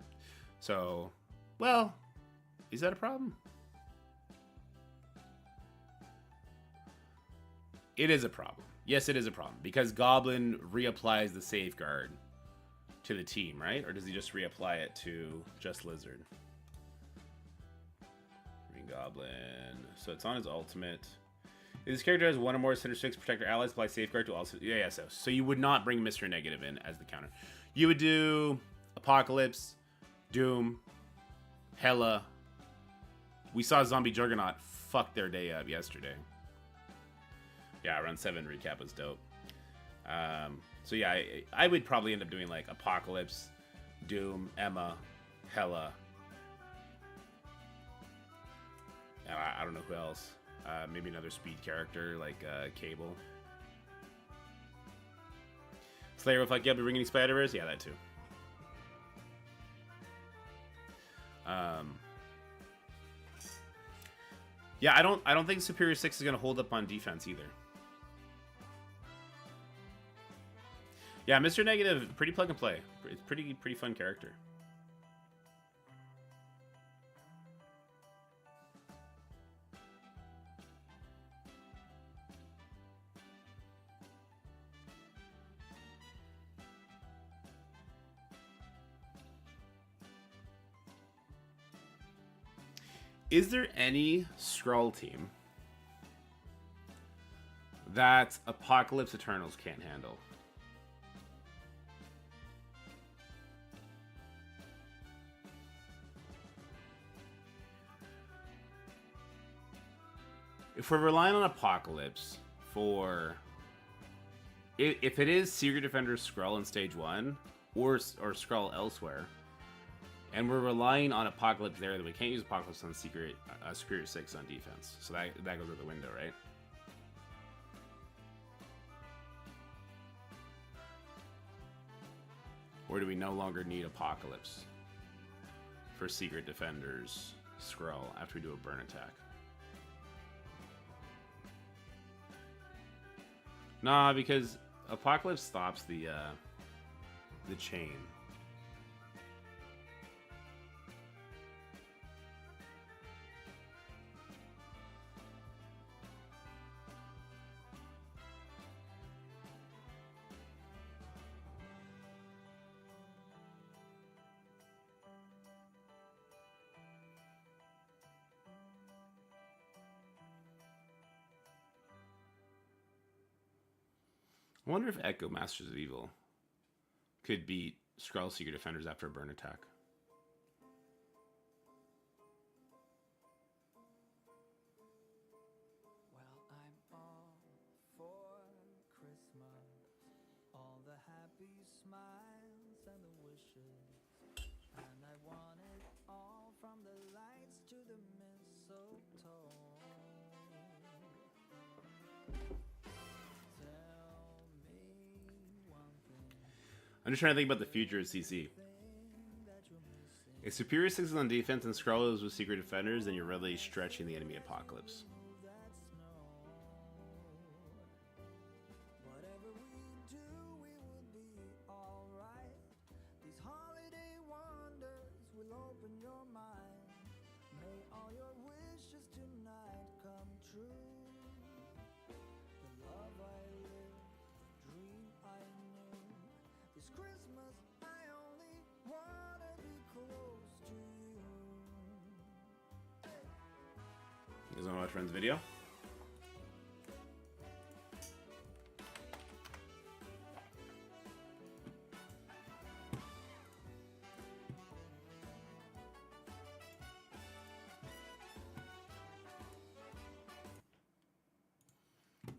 So, well, is that a problem? It is a problem. Yes, it is a problem. Because Goblin reapplies the safeguard to the team, right? Or does he just reapply it to just Lizard? Green Goblin. So it's on his ultimate. If this character has one or more Sinister 6 protector allies, apply safeguard to also. Yeah, so you would not bring Mr. Negative in as the counter. You would do Apocalypse, Doom, Hela. We saw Zombie Juggernaut fuck their day up yesterday. Yeah, round 7 recap was dope. So yeah, I would probably end up doing like Apocalypse, Doom, Emma, Hela. And I don't know who else. Maybe another speed character like Cable. Slayer with like, yeah, be ringing Spider-Verse? Yeah, that too. Yeah, I don't think Superior 6 is gonna hold up on defense either. Yeah, Mr. Negative, pretty plug and play. It's pretty fun character. Is there any Skrull team that Apocalypse Eternals can't handle? If we're relying on Apocalypse for... If it is Secret Defenders Skrull in Stage 1, or Skrull elsewhere, and we're relying on Apocalypse there, then we can't use Apocalypse on Secret Superior 6 on defense. So that goes out the window, right? Or do we no longer need Apocalypse for Secret Defenders Skrull after we do a burn attack? Nah, because Apocalypse stops the chain. I wonder if Echo Masters of Evil could beat Skrull Secret Defenders after a burn attack. Well, I'm all for Christmas, all the happy smiles and the wishes, and I want it all from the lights to the mistletoe. I'm just trying to think about the future of CC. If Superior 6 is on defense and Skrull is with Secret Defenders, then you're really stretching the enemy Apocalypse. You guys want to watch Ren's video?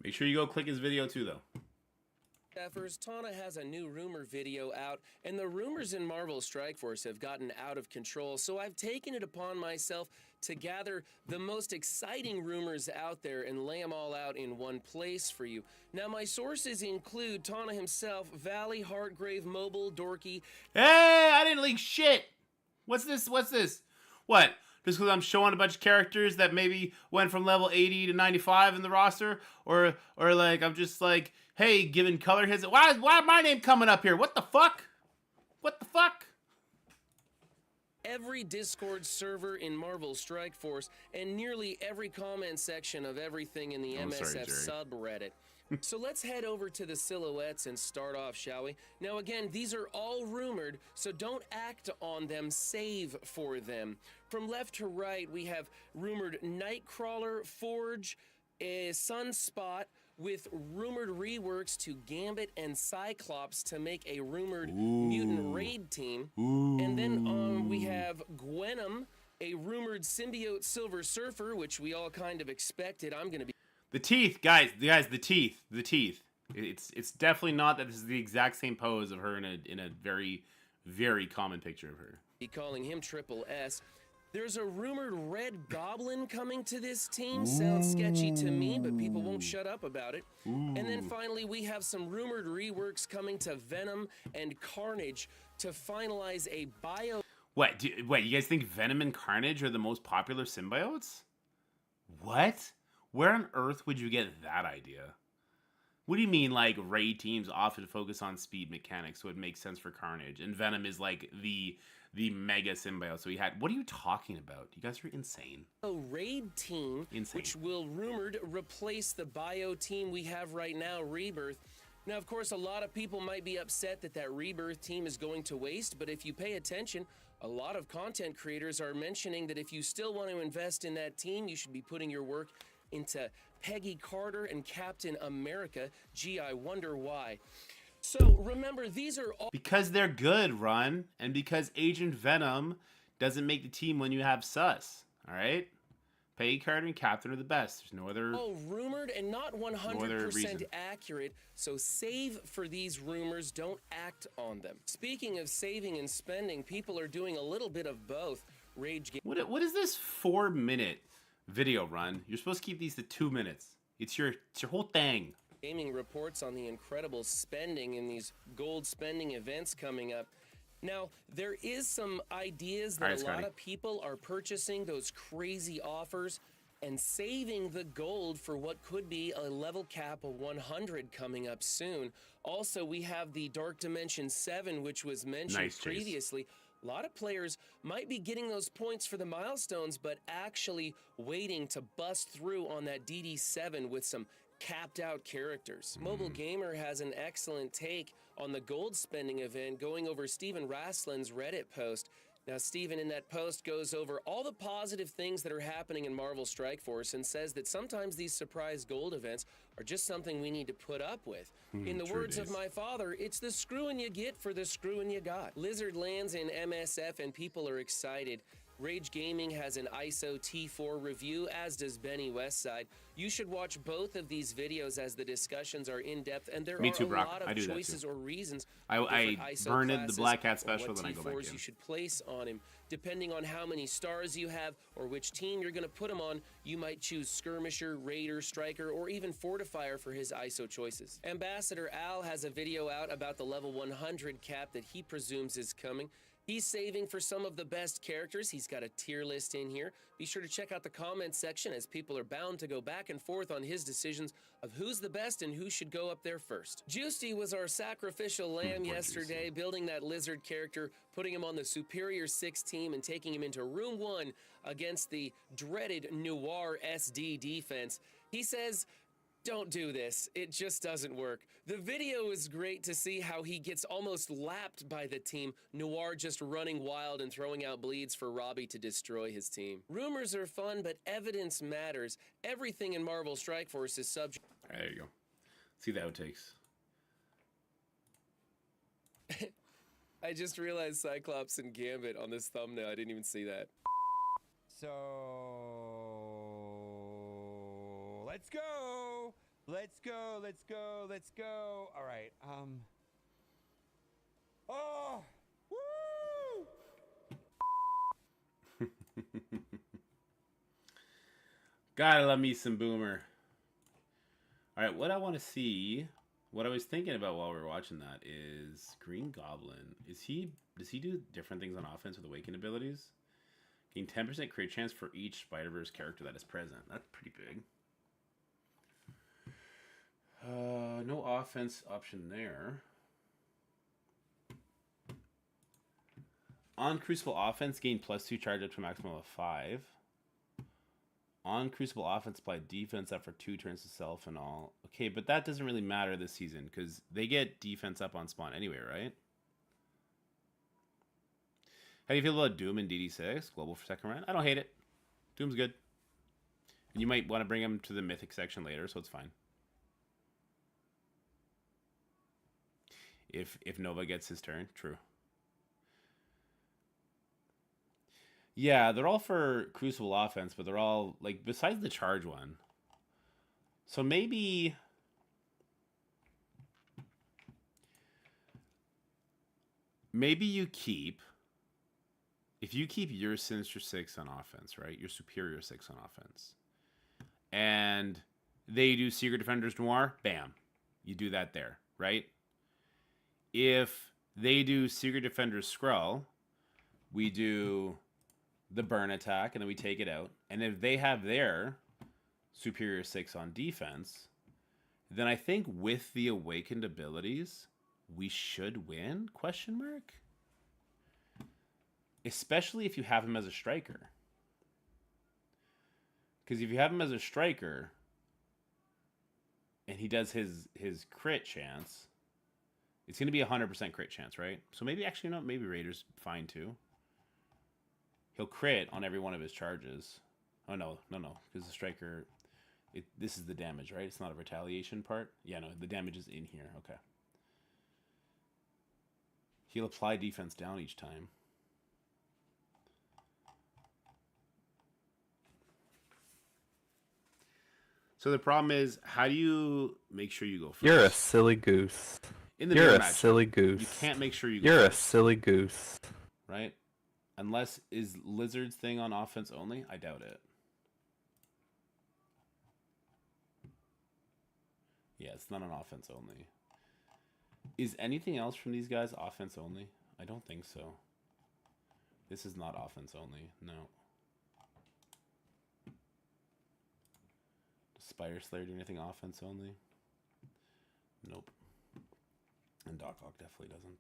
Make sure you go click his video too, though. Tana has a new rumor video out, and the rumors in Marvel Strike Force have gotten out of control, so I've taken it upon myself to gather the most exciting rumors out there and lay them all out in one place for you. Now, my sources include Tana himself, Valley, Heartgrave, Mobile, Dorky. Hey, I didn't leak shit! What's this? What's this? What? Just because I'm showing a bunch of characters that maybe went from level 80 to 95 in the roster? Or like, I'm just like, hey, giving color hits. Why is my name coming up here? What the fuck? What the fuck? Every Discord server in Marvel Strike Force, and nearly every comment section of everything in the MSF subreddit. So let's head over to the silhouettes and start off, shall we? Now again, these are all rumored, so don't act on them, save for them. From left to right, we have rumored Nightcrawler, Forge, Sunspot, with rumored reworks to Gambit and Cyclops to make a rumored mutant raid team. And then we have Gwenom, a rumored symbiote Silver Surfer, which we all kind of expected. I'm going to be... The teeth, guys, the teeth. It's definitely not that this is the exact same pose of her in a very, very common picture of her. Be calling him Triple S. There's a rumored Red Goblin coming to this team. Sounds sketchy to me, but people won't shut up about it. And then finally, we have some rumored reworks coming to Venom and Carnage to finalize a bio... What, you guys think Venom and Carnage are the most popular symbiotes? What? Where on earth would you get that idea? What do you mean, like, raid teams often focus on speed mechanics, so it makes sense for Carnage, and Venom is, like, the mega symbiote, so he had... What are you talking about? You guys are insane. A raid team, which will rumored replace the bio team we have right now, Rebirth. Now, of course, a lot of people might be upset that that Rebirth team is going to waste, but if you pay attention, A lot of content creators are mentioning that if you still want to invest in that team, you should be putting your work into Peggy Carter and Captain America. Gee, I wonder why. So remember, these are all Because they're good, Run, and because Agent Venom doesn't make the team when you have Sus. All right? Peggy Carter and Captain are the best. There's no other. all rumored and not 100% reason. accurate, so save for these rumors, don't act on them. Speaking of saving and spending, people are doing a little bit of both. Rage What is this 4-minute video, Run? You're supposed to keep these to 2 minutes. It's your whole thing. Gaming reports on the incredible spending in these gold spending events coming up. Now, there is some ideas that a lot of people are purchasing those crazy offers and saving the gold for what could be a level cap of 100 coming up soon. Also, we have the Dark Dimension 7, which was mentioned previously. A lot of players might be getting those points for the milestones, but actually waiting to bust through on that DD7 with some capped out characters. Mobile Gamer has an excellent take on the gold spending event, going over Steven Raslin's Reddit post. Now, Steven in that post goes over all the positive things that are happening in Marvel Strike Force and says that sometimes these surprise gold events are just something we need to put up with. In the words of my father, it's the screwing you get for the screwing you got. Lizard lands in MSF and people are excited. Rage Gaming has an ISO T4 review, as does Benny Westside. You should watch both of these videos as the discussions are in-depth, and there are a lot of choices or reasons. I burned the Black Cat special, then I go back in. You should place on him. Depending on how many stars you have or which team you're going to put him on, you might choose Skirmisher, Raider, Striker, or even Fortifier for his ISO choices. Ambassador Al has a video out about the level 100 cap that he presumes is coming. He's saving for some of the best characters. He's got a tier list in here. Be sure to check out the comments section, as people are bound to go back and forth on his decisions of who's the best and who should go up there first. Juicy was our sacrificial lamb yesterday, building that lizard character, putting him on the Superior 6 team and taking him into Room 1 against the dreaded Noir SD defense. He says, don't do this. It just doesn't work. The video is great to see how he gets almost lapped by the team. Noir just running wild and throwing out bleeds for Robbie to destroy his team. Rumors are fun, but evidence matters. Everything in Marvel Strike Force is subject. All right, there you go. See the outtakes. I just realized Cyclops and Gambit on this thumbnail. I didn't even see that. So let's go. Let's go. Let's go. Let's go. All right. Oh. Woo! Gotta love me some Boomer. All right, what I want to see, what I was thinking about while we were watching that is Green Goblin. Does he do different things on offense with awakened abilities? Gain 10% crit chance for each Spider-Verse character that is present. That's pretty big. No offense option there. On Crucible offense, gain +2 charge up to a maximum of 5. On Crucible offense, apply defense up for 2 turns to self and all. Okay, but that doesn't really matter this season because they get defense up on spawn anyway, right? How do you feel about Doom in DD6? Global for second round? I don't hate it. Doom's good. And you might want to bring him to the Mythic section later, so it's fine. If Nova gets his turn, true. Yeah, they're all for Crucible offense, but they're all, like, besides the charge one. So maybe... Maybe you keep... If you keep your Sinister 6 on offense, right? Your Superior 6 on offense. And they do Secret Defenders Noir, bam. You do that there, right? If they do Secret Defenders Skrull, we do the burn attack and then we take it out. And if they have their Superior 6 on defense, then I think with the awakened abilities, we should win, question mark? Especially if you have him as a striker. Because if you have him as a striker and he does his crit chance, it's going to be 100% crit chance, right? So maybe actually not. Maybe Raider's fine too. He'll crit on every one of his charges. Oh, no, because the striker... this is the damage, right? It's not a retaliation part? Yeah, no, the damage is in here. Okay. He'll apply defense down each time. So the problem is, how do you make sure you go first? You're a silly goose. In the You're mirror a matchup, silly goose. You can't make sure you go You're first, a silly goose. right? Unless, is Lizard's thing on offense only? I doubt it. Yeah, it's not on offense only. Is anything else from these guys offense only? I don't think so. This is not offense only. No. Does Spider Slayer do anything offense only? Nope. And Dork Out definitely doesn't.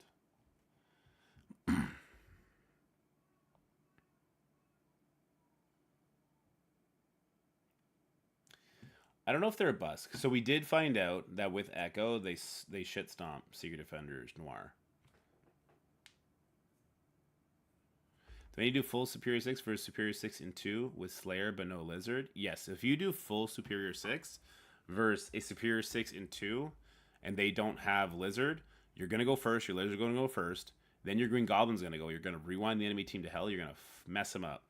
I don't know if they're a bust. So we did find out that with Echo, they shit stomp Secret Defenders Noir. Do they do full Superior 6 versus Superior 6 in 2 with Slayer but no Lizard? Yes. If you do full Superior 6 versus a Superior 6 in 2 and they don't have Lizard, you're going to go first. Your Lizard's going to go first. Then your Green Goblin's going to go. You're going to rewind the enemy team to hell. You're going to mess them up.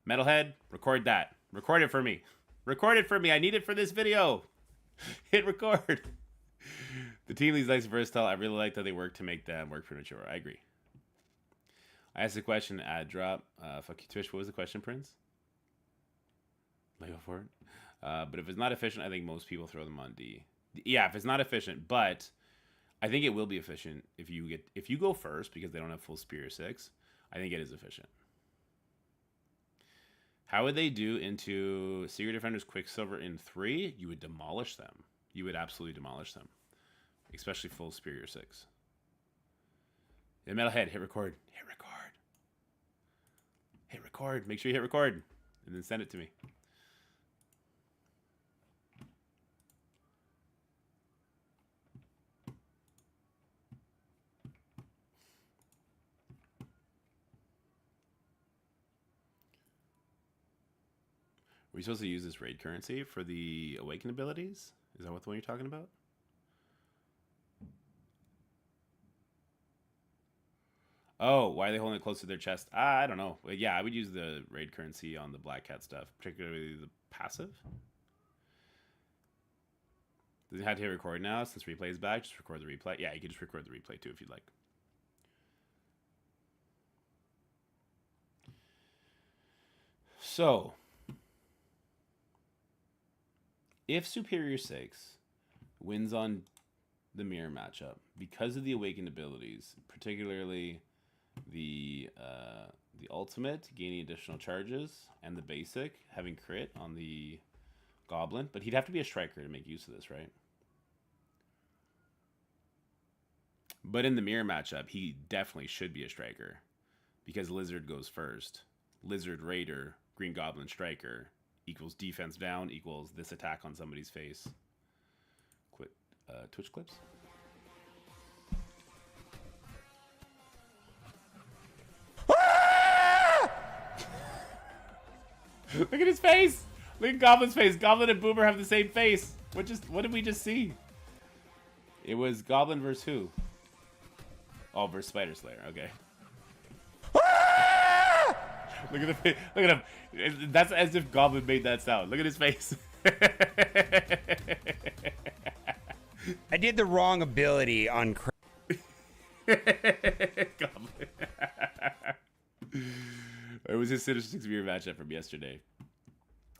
Metalhead, record that. Record it for me. Record it for me. I need it for this video. Hit record. The team leads nice and versatile. I really like that they work to make them work premature. I agree. I asked a question, ad drop. Fuck you, Twitch. What was the question, Prince? Let me go for it. But if it's not efficient, I think most people throw them on D. Yeah, if it's not efficient, but I think it will be efficient if you go first because they don't have full Superior 6. I think it is efficient. How would they do into Secret Defenders Quicksilver in 3? You would demolish them. You would absolutely demolish them. Especially full Superior 6. Yeah, Metalhead, hit record. Hit record. Hit record. Make sure you hit record. And then send it to me. Are we supposed to use this raid currency for the awakened abilities? Is that what the one you're talking about? Oh, why are they holding it close to their chest? I don't know. Yeah, I would use the raid currency on the Black Cat stuff, particularly the passive. Does it have to hit record now since replay is back? Just record the replay. Yeah, you can just record the replay too if you'd like. So, if Superior 6 wins on the mirror matchup because of the awakened abilities, particularly the ultimate gaining additional charges and the basic having crit on the goblin, but he'd have to be a striker to make use of this, right? But in the mirror matchup, he definitely should be a striker because Lizard goes first. Lizard Raider, Green Goblin Striker equals defense down equals this attack on somebody's face. Quit Twitch clips. Look at his face! Look at Goblin's face. Goblin and Boomer have the same face. What did we just see? It was Goblin versus who? Oh, versus Spider Slayer. Okay. Look at the face. Look at him. That's as if Goblin made that sound. Look at his face. I did the wrong ability on. Goblin. It was his Sinister 6 mirror matchup from yesterday.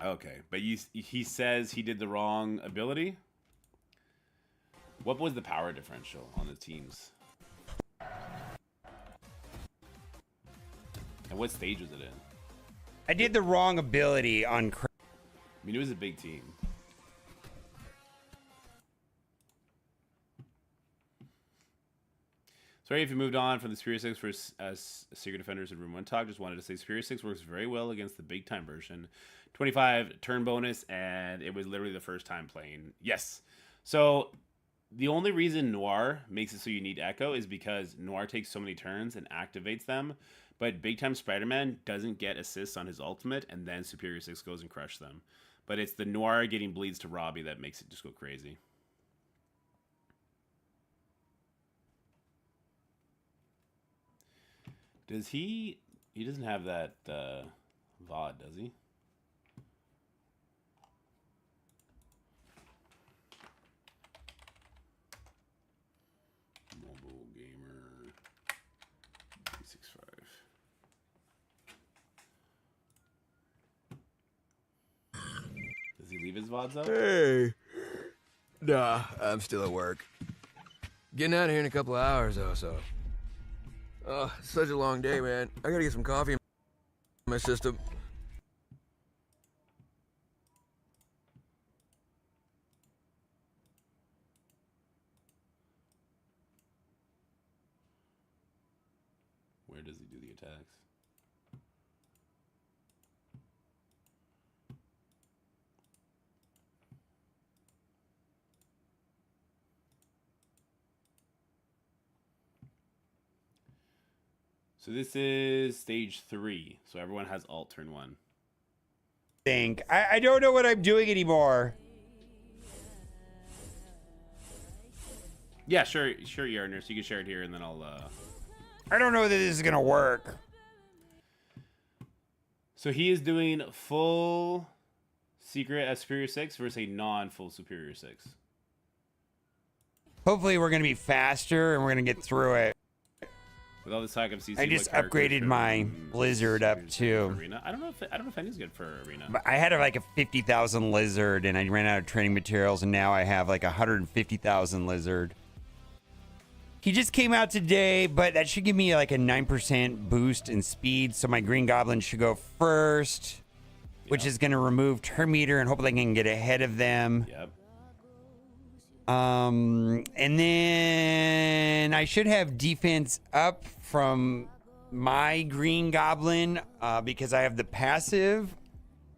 Okay, but he says he did the wrong ability. What was the power differential on the teams? And what stage was it in? I did the wrong ability on. I mean, it was a big team. Sorry if you moved on from the Superior 6 for Secret Defenders in Room 1 talk. Just wanted to say Superior 6 works very well against the big time version. 25 turn bonus, and it was literally the first time playing. Yes. So the only reason Noir makes it so you need Echo is because Noir takes so many turns and activates them But Big Time Spider-Man doesn't get assists on his ultimate, and then Superior 6 goes and crush them. But it's the Noir getting bleeds to Robbie that makes it just go crazy. Does he... He doesn't have that VOD, does he? Mobile Gamer 365. Does he leave his VODs up? Hey. Nah, I'm still at work. Getting out of here in a couple of hours or so. Oh, such a long day, man. I gotta get some coffee in my system. Where does he do the attacks? So this is stage 3. So everyone has alt turn 1. I don't know what I'm doing anymore. Yeah, sure, Yarner. So you can share it here, and then I'll. I don't know that this is gonna work. So he is doing full secret at Superior 6 versus a non-full Superior 6. Hopefully we're gonna be faster and we're gonna get through it. With all this talk of CC, I just upgraded my Blizzard up too. Arena. I don't know if any's good for Arena. But I had like a 50,000 Lizard and I ran out of training materials and now I have like 150,000 Lizard. He just came out today, but that should give me like a 9% boost in speed. So my Green Goblin should go first, which is going to remove Turn Meter and hopefully I can get ahead of them. Yep. And then I should have defense up from my Green Goblin because I have the passive.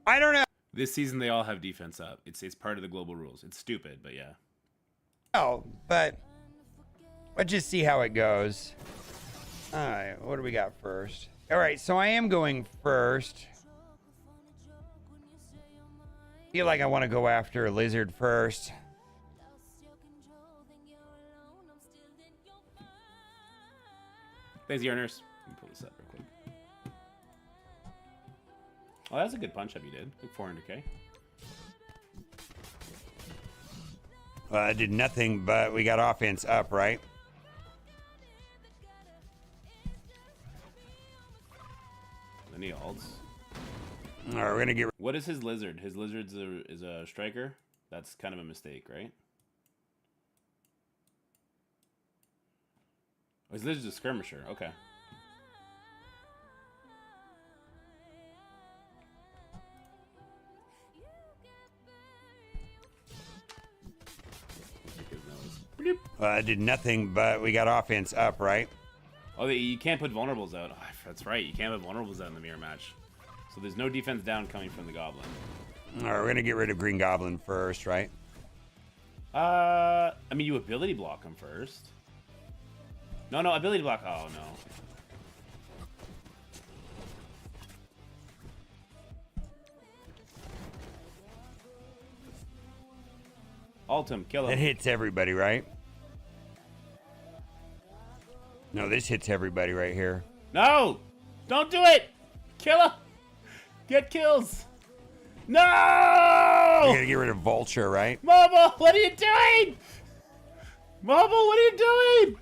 I don't know. This season they all have defense up. It's part of the global rules. It's stupid, but yeah. Oh, but let's just see how it goes. All right, what do we got first? All right, so I am going first. Feel like I want to go after a Lizard first. Thanks, Yarners. Let me pull this up real quick. Oh, that's a good punch up you did. Like 400k. Well, I did nothing, but we got offense up, right? Any alts? All right, we're gonna get. What is his Lizard? His Lizard's is a striker? That's kind of a mistake, right? Oh, his Lizard's a skirmisher. Okay. Well, I did nothing, but we got offense up, right? Oh, you can't put vulnerables out. Oh, that's right. You can't put vulnerables out in the mirror match. So there's no defense down coming from the Goblin. All right, we're gonna get rid of Green Goblin first, right? I mean, you ability block him first. No, ability block. Oh, no. Ult him, kill him. That hits everybody, right? No, this hits everybody right here. No! Don't do it! Kill him! Get kills! No! You gotta get rid of Vulture, right? Mobile, what are you doing? Mobile, what are you doing?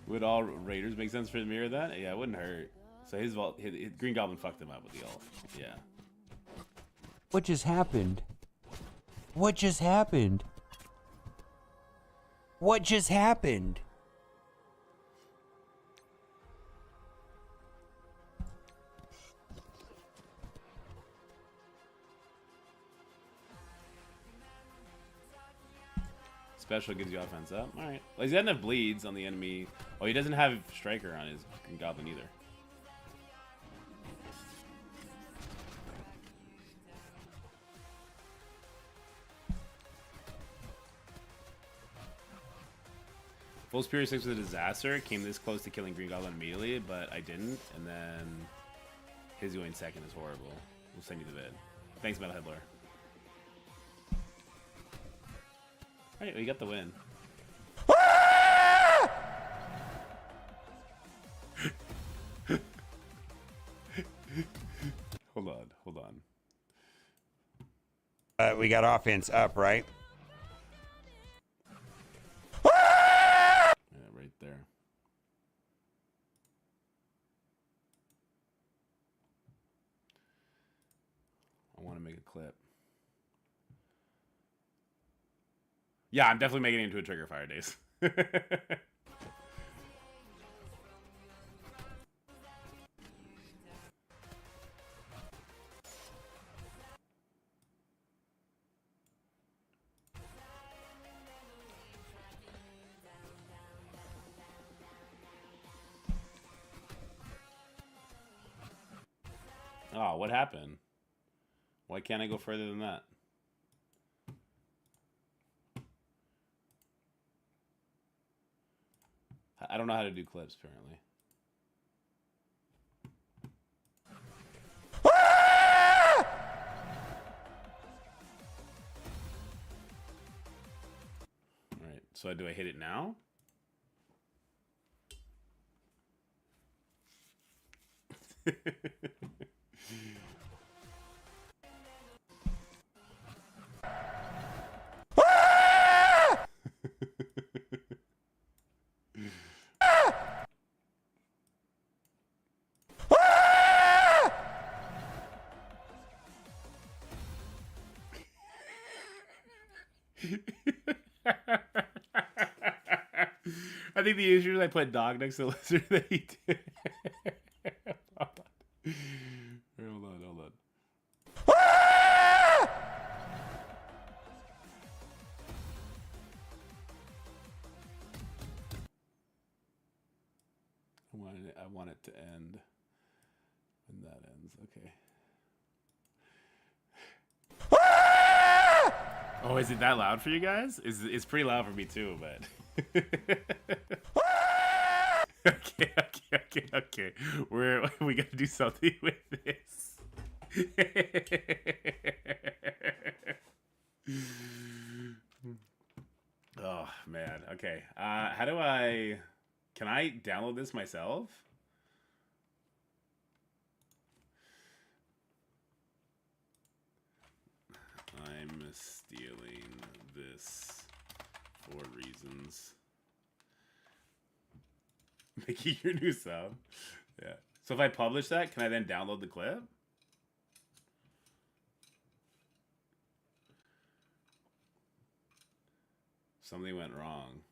Would all Raiders make sense for the mirror then? Yeah, it wouldn't hurt. So his Green Goblin fucked him up with the ult. Yeah. What just happened? What just happened? What just happened? Special gives you offense up. Alright. Well, he doesn't have bleeds on the enemy. Oh, he doesn't have Striker on his Green Goblin either. Full Spirit 6 was a disaster. Came this close to killing Green Goblin immediately, but I didn't. And then his going second is horrible. We'll send you the vid. Thanks, Metalhead Lore. Alright, we got the win. Hold on. We got offense up, right? Yeah, right there. I want to make a clip. Yeah, I'm definitely making it into a Trigger Fire Days. Oh, what happened? Why can't I go further than that? I don't know how to do clips, apparently. Alright, so do I hit it now? I think the issue is I put dog next to the lizard that he did. Hold on. I want it to end when that ends. Okay. Oh, is it that loud for you guys? It's pretty loud for me too, but okay. We gotta do something with this. Oh man. Okay. How do I? Can I download this myself? I'm stealing this for reasons. Making your new sound. Yeah. So if I publish that, can I then download the clip? Something went wrong.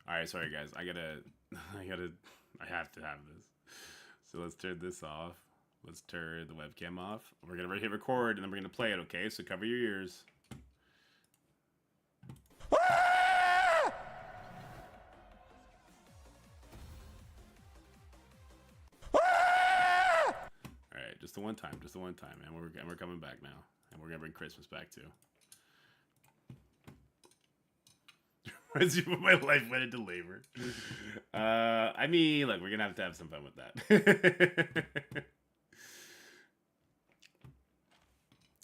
Alright, sorry guys. I have to have this. So let's turn this off. Let's turn the webcam off. We're gonna hit record and then we're gonna play it, okay? So cover your ears. Alright, just the one time, and we're coming back now. And we're gonna bring Christmas back too. Reminds you of my life went into labor. I mean, look, we're gonna have to have some fun with that.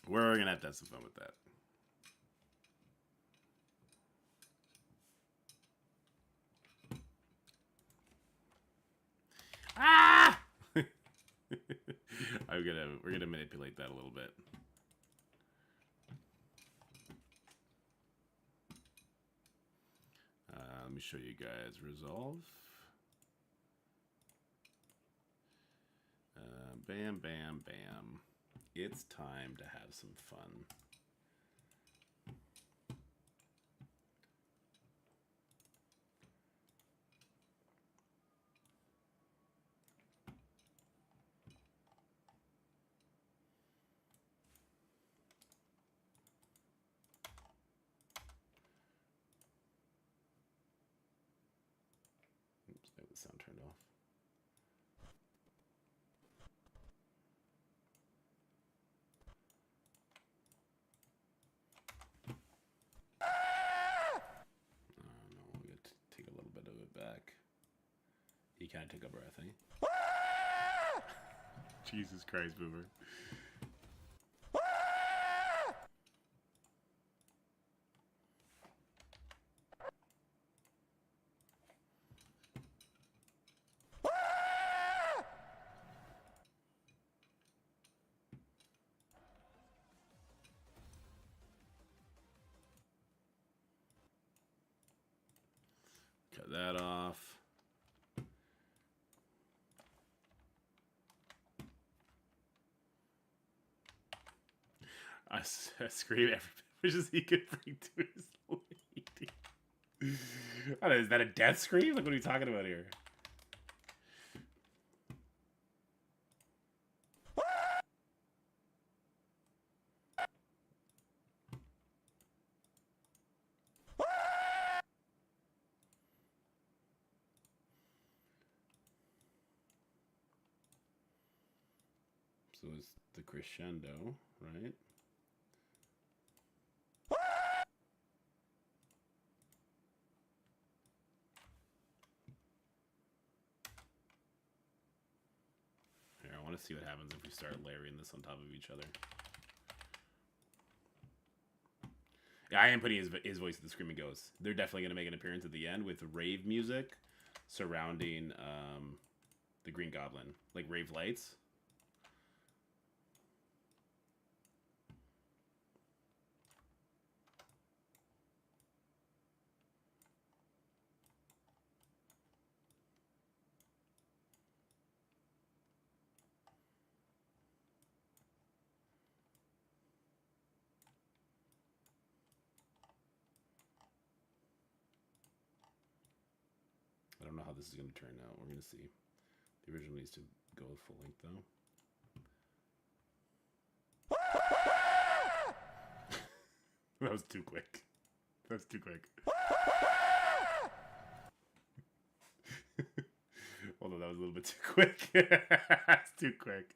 We're gonna have to have some fun with that. Ah! We're gonna manipulate that a little bit. Let me show you guys resolve. Bam, bam, bam. It's time to have some fun. Oops, I have the sound turned off. No, we got to back. He can't take a breath, eh? Jesus Christ, Boomer. Cut that off. I scream every bit as he could bring to his lady. I don't know, is that a death scream? Like, what are you talking about here? So it's the crescendo, right? Here, I want to see what happens if we start layering this on top of each other. Yeah, I am putting his voice at the Screaming Ghost. They're definitely going to make an appearance at the end with rave music surrounding the Green Goblin. Like rave lights. I don't know how this is going to turn out. We're going to see. The original needs to go full length, though. That was too quick. That was too quick. Although that was a little bit too quick. That's too quick.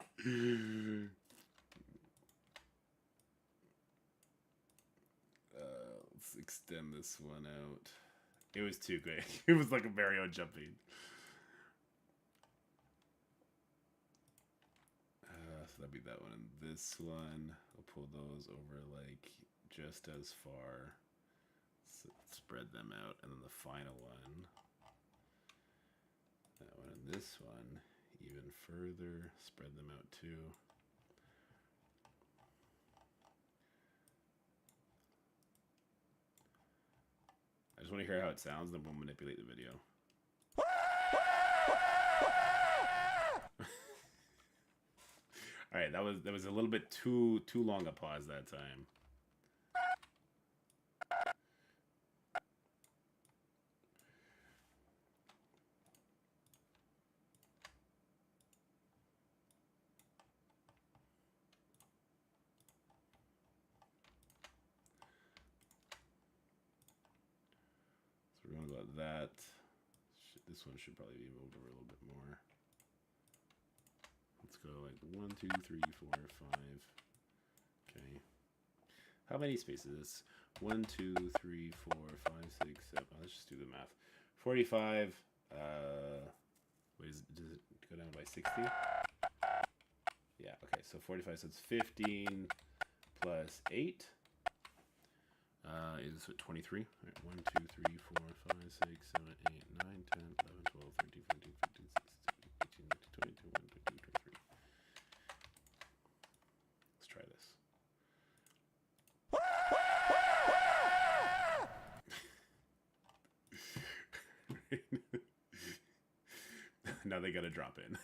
Let's extend this one out. It was too quick. It was like a Mario jumping. So that'd be that one and this one. I'll pull those over like just as far. Spread them out, and then the final one. That one and this one even further. Spread them out too. I just want to hear how it sounds, then we'll manipulate the video. All right, that was a little bit too long a pause that time. So we're gonna go with that. This one should probably be moved over a little bit more. Let's go like 1, 2, 3, 4, 5. Okay. How many spaces is this? 1, 2, 3, 4, 5, 6, 7. Let's just do the math. 45. Wait, does it go down by 60? Yeah, okay. So 45, so it's 15 plus 8. Is what, 23? All right, 1, 2, 3, 4, 5, 6, 7, 8, 9, 10, 11, 12, 13, 14, 15, 16, 17, 18, 19, 20, 21, 22, 23. Let's try this. Now they gotta drop in.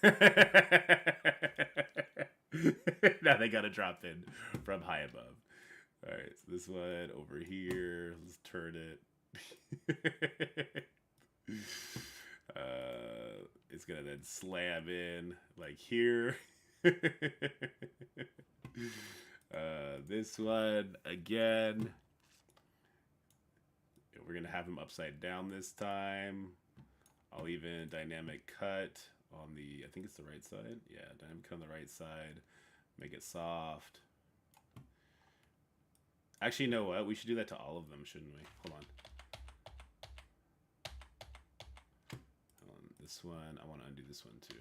Now they gotta drop in from high above. All right, so this one over here. Let's turn it. It's gonna then slam in like here. This one again. We're gonna have him upside down this time. I'll even dynamic cut on the, I think it's the right side. Yeah, dynamic cut on the right side. Make it soft. Actually, you know what? We should do that to all of them, shouldn't we? Hold on. this one, I want to undo this one too.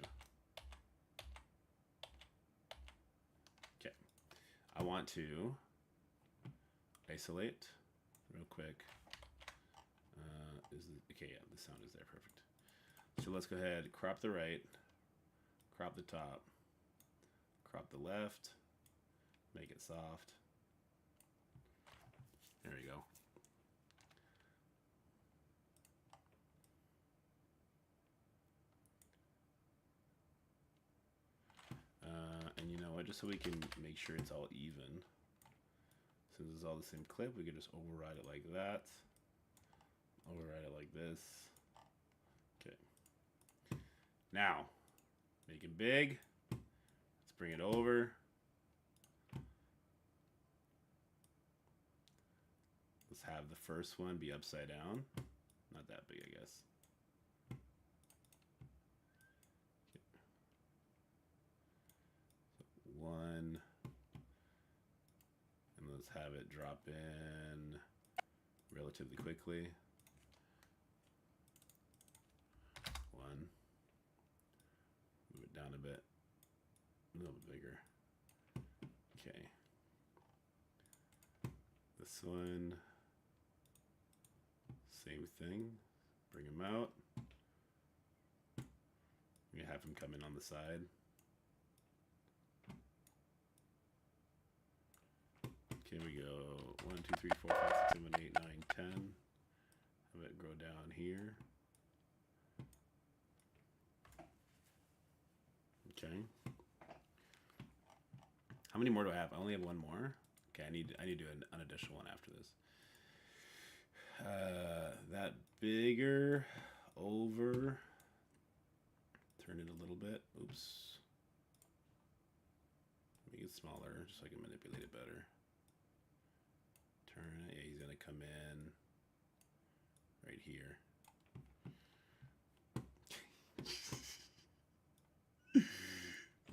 Okay. I want to isolate real quick. Okay, yeah, the sound is there, perfect. So let's go ahead, crop the right, crop the top, crop the left, make it soft. There we go. And you know what, just so we can make sure it's all even, since it's all the same clip, we can just override it like that. Override it like this. Okay. Now, make it big. Let's bring it over. Let's have the first one be upside down. Not that big, I guess. Okay. So 1. And let's have it drop in relatively quickly. 1. Move it down a bit. A little bit bigger. Okay. This one. Same thing. Bring him out. We have him come in on the side. Okay, we go 1, 2, 3, 4, 5, 6, 7, 8, 9, 10. Have it go down here. Okay. How many more do I have? I only have one more. Okay, I need to do an additional one after this. That bigger over. Turn it a little bit. Oops. Make it smaller just so I can manipulate it better. Turn it. Yeah, he's gonna come in right here.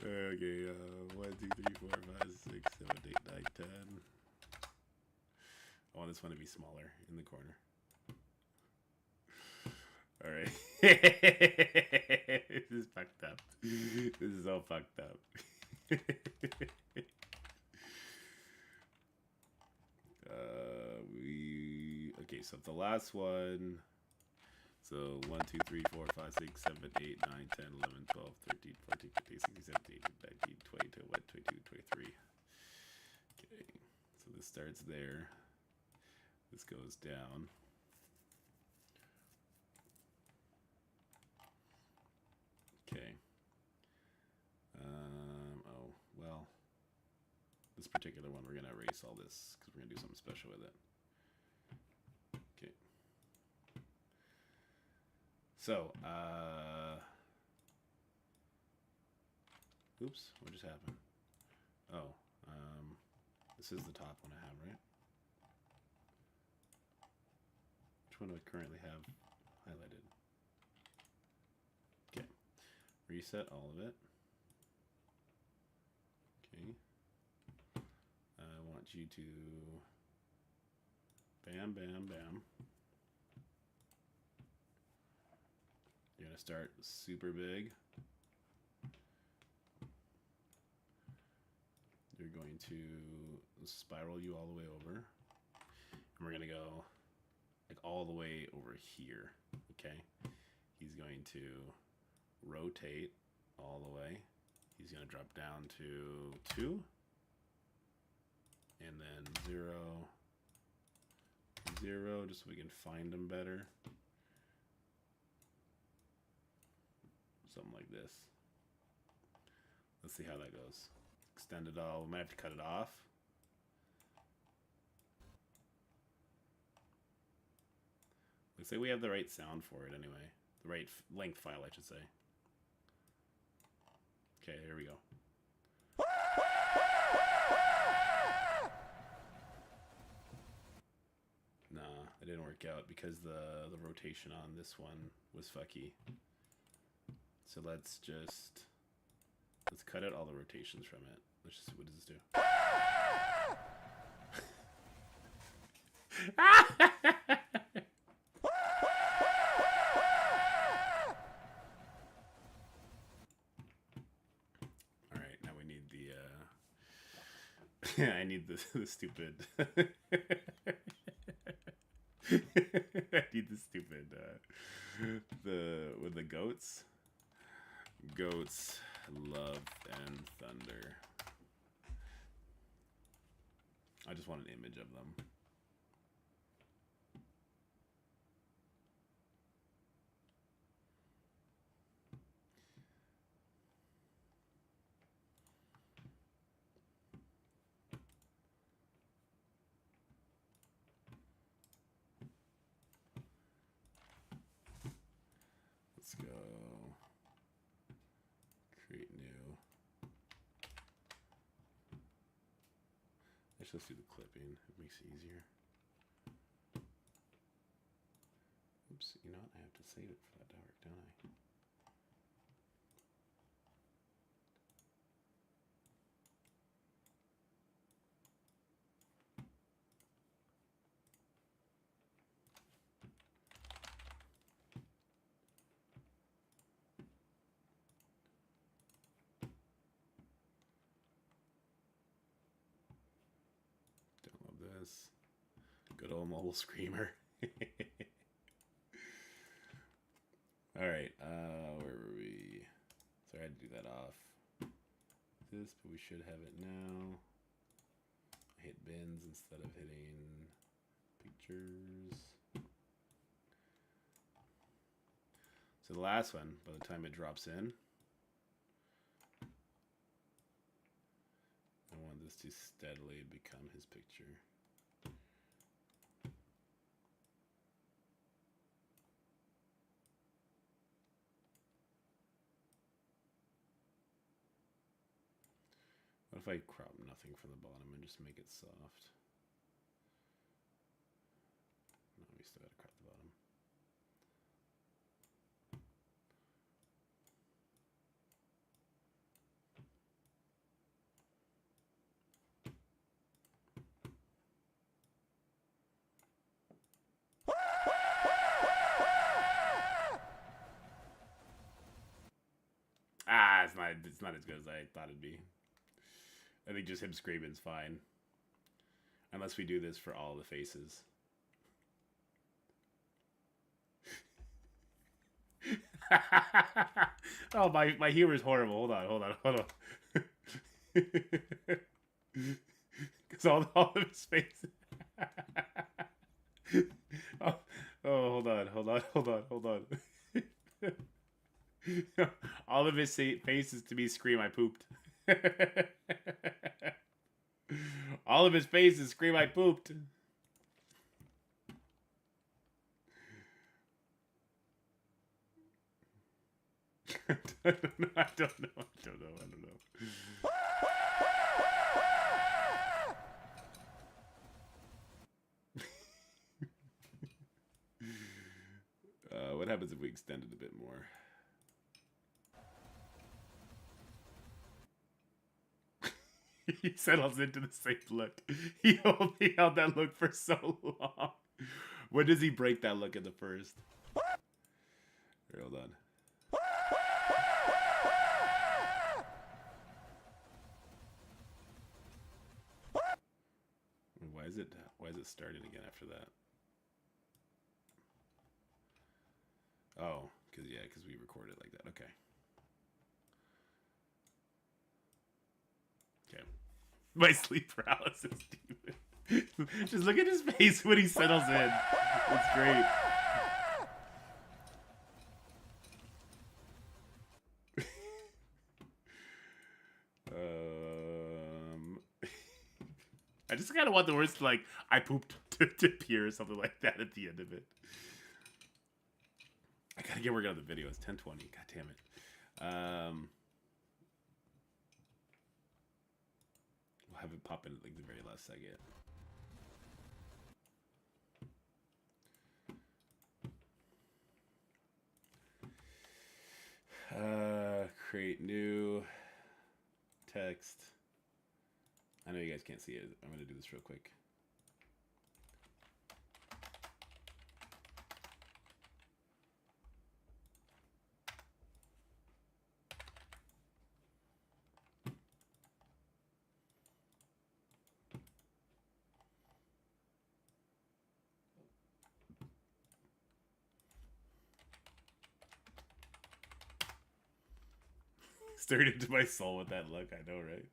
Okay, 1, 2, 3, 4, 5, 6, 7, 8, 9, 10. I want this one to be smaller in the corner. Alright. This is fucked up. This is all fucked up. Okay, so the last one. So 1, 2, 3, 4, 5, 6, 7, 8, 9, 10, 11, 12, 13, 14, 15, 16, 17, 18, 19, 20, 21, 22, 23. Okay, so this starts there. This goes down. Okay. Oh, well. This particular one, we're going to erase all this because we're going to do something special with it. Okay. So, oops, what just happened? Oh, this is the top one I have, right? Which one do I currently have highlighted? Okay. Reset all of it. Okay. I want you to bam, bam, bam. You're gonna start super big. You're going to spiral you all the way over. And we're gonna go like all the way over here, okay? He's going to rotate all the way. He's gonna drop down to 2. And then 0, 0, just so we can find him better. Something like this. Let's see how that goes. Extend it all. We might have to cut it off. Looks like we have the right sound for it anyway. The right length file, I should say. Okay, here we go. Nah, it didn't work out because the rotation on this one was fucky. So let's cut out all the rotations from it. Let's just see, what does this do? I need the stupid. I need the stupid. With the goats. Goats, love, and thunder. I just want an image of them. Let's go. Create new. Let's just do the clipping. It makes it easier. Oops, you know what? I have to save it for that dark, don't I? Download this. Good old mobile screamer. Alright, where were we? Sorry, I had to do that off. This, but we should have it now. I hit bins instead of hitting pictures. So the last one, by the time it drops in, I want this to steadily become his picture. What if I crop nothing from the bottom and just make it soft? No, we still gotta crop the bottom. Ah, it's not as good as I thought it'd be. I think just him screaming's fine. Unless we do this for all the faces. Oh, my humor's horrible. Hold on. Because all of his faces. Oh, hold on. All of his faces to me scream, I pooped. All of his faces scream, I pooped. I don't know. What happens if we extend it a bit more? He settles into the same look. He only held that look for so long. When does he break that look in the first? Here, hold on. Why is it starting again after that? Oh, because we recorded it like that. Okay. Okay. My sleep paralysis demon. Just look at his face when he settles in. It's great. I just kind of want the words to, like, I pooped to appear or something like that at the end of it. I gotta get working on the video. It's 10:20. God damn it. We'll have it pop in at like the very last second. Create new text. I know you guys can't see it. I'm gonna do this real quick. Stirred into my soul with that look. I know, right?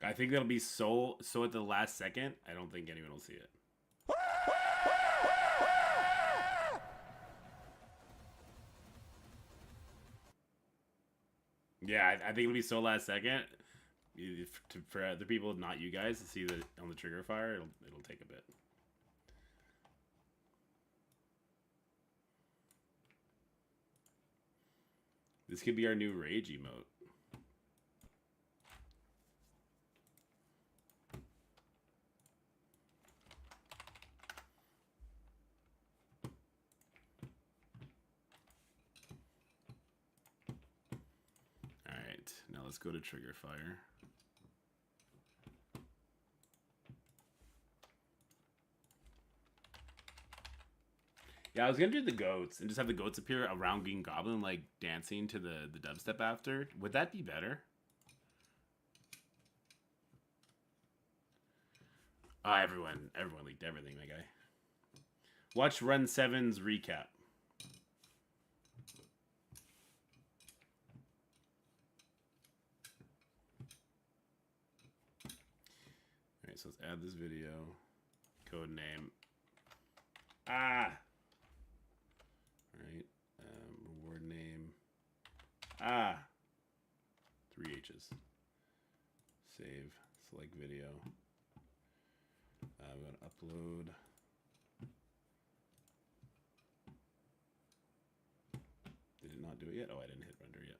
I think it'll be so at the last second. I don't think anyone will see it. Yeah, I think it'll be so last second. For other people, not you guys, to see that on the trigger fire, it'll take a bit. This could be our new rage emote. Alright, now let's go to trigger fire. Yeah, I was gonna do the goats and just have the goats appear around Green Goblin, like dancing to the dubstep after. Would that be better? Everyone leaked everything, my guy. Watch Run 7's recap. Alright, so let's add this video. Code name. Alright. Reward name. 3 H's. Save. Select video. I'm going to upload. Did it not do it yet? Oh, I didn't hit render yet.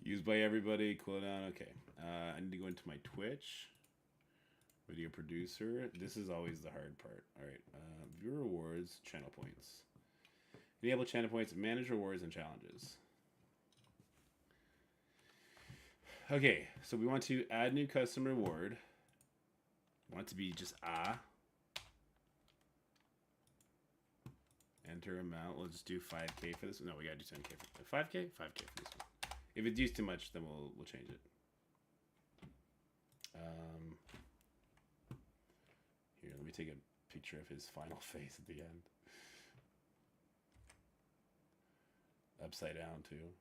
Used by everybody, cooldown, okay. I need to go into my Twitch. Video producer. This is always the hard part. Alright, viewer rewards, channel points. Enable channel points, manage rewards and challenges. Okay, so we want to add new custom reward. We want it to be just Enter amount. We'll just do 5K for this. No, we gotta do 10K for 5K? 5K for this one. If it's used too much, then we'll change it. Here, let me take a picture of his final face at the end. Upside down, too.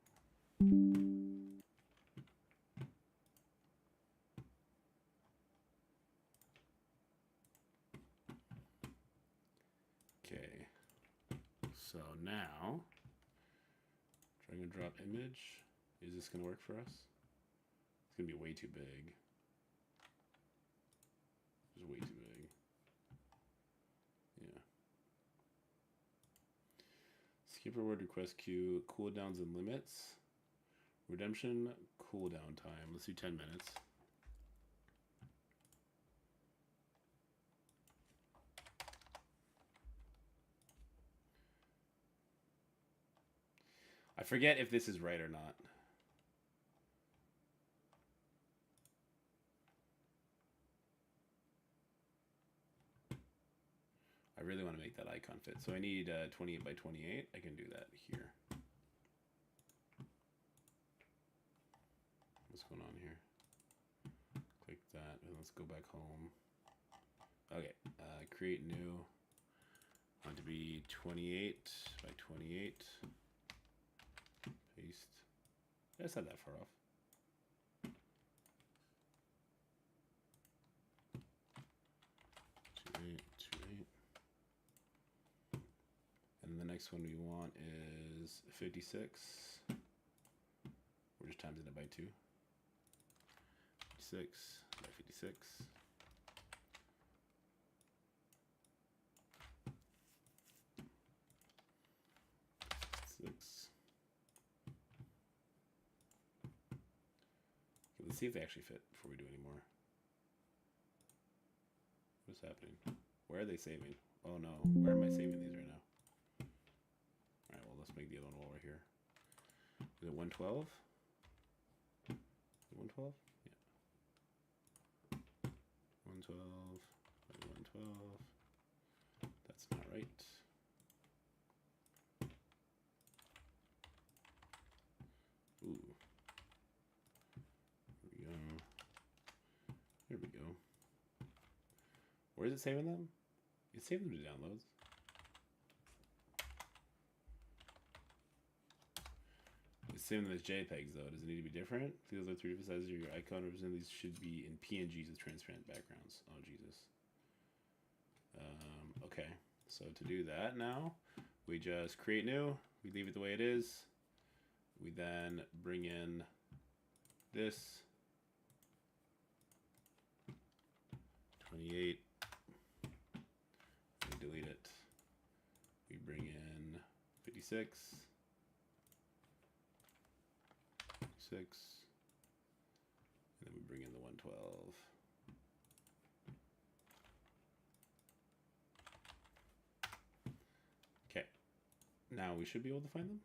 Okay. So now, drag and drop image. Is this going to work for us? It's going to be way too big. It's way too big. Yeah. Skip reward request queue. Cooldowns and limits. Redemption cooldown time. Let's do 10 minutes. I forget if this is right or not. I really want to make that icon fit. So I need 28 by 28. I can do that here. What's going on here? Click that, and let's go back home. Okay, create new. I want it to be 28 by 28. Paste. That's not that far off. Two eight. And then the next one we want is 56. We're just timesing it by 2. 56 by 56. Okay, let's see if they actually fit before we do any more. What's happening? Where are they saving? Oh no, where am I saving these right now? Alright, well, let's make the other one while we're here. Is it 112? 112? Yeah. 112 by 112. That's not right. Ooh. Here we go. Here we go. Where is it saving them? It's saving them to downloads. It's saving them as JPEGs though. Does it need to be different? These are 3 different sizes of your icon represent. These should be in PNGs with transparent backgrounds. Oh Jesus. Okay, so to do that now, we just create new. We leave it the way it is. We then bring in this 28. We delete it. We bring in 56. 56. And then we bring in the 112. Okay. Now we should be able to find them.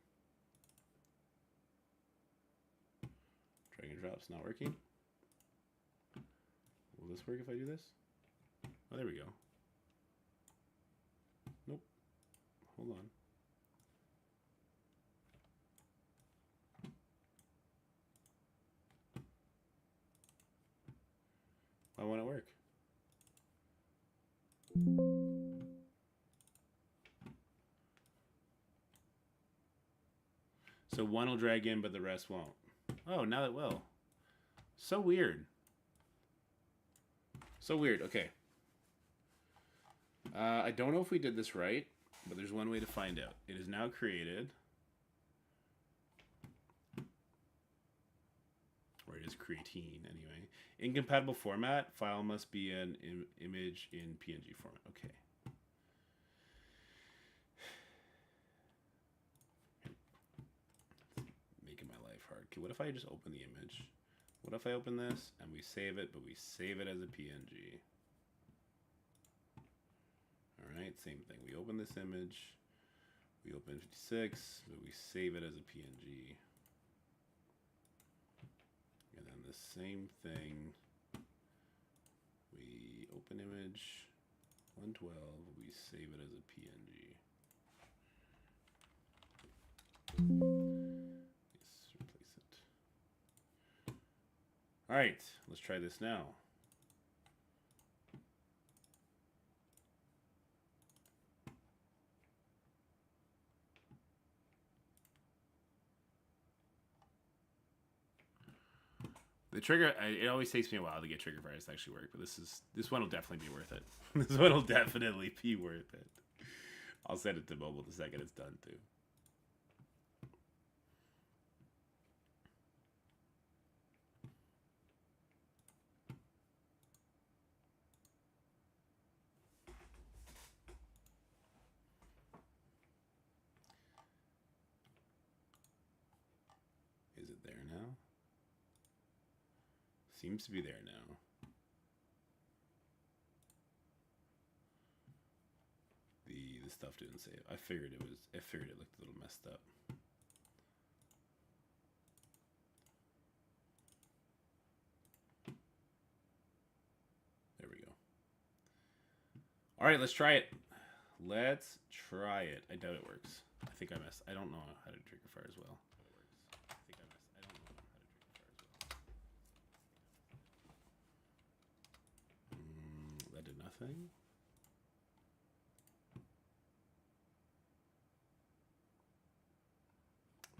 Drag and drop's not working. Will this work if I do this? Oh, there we go. Nope. Hold on. Why won't it work? So one will drag in, but the rest won't. Oh, now it will. So weird. So weird. Okay. I don't know if we did this right, but there's one way to find out. It is now created. Or it is creatine, anyway. Incompatible format. File must be an image in PNG format. Okay. Making my life hard. Okay, what if I just open the image? What if I open this and we save it, but we save it as a PNG? Alright, same thing. We open this image, we open 56, but we save it as a PNG. And then the same thing, we open image 112, we save it as a PNG. Let's replace it. Alright, let's try this now. The trigger, it always takes me a while to get trigger fires to actually work, but this one will definitely be worth it. This one will definitely be worth it. I'll send it to mobile the second it's done too. Is it there now? Seems to be there now. The stuff didn't save. I figured it looked a little messed up. There we go. All right, let's try it. Let's try it. I doubt it works. I think I messed. I don't know how to trigger fire as well. nothing.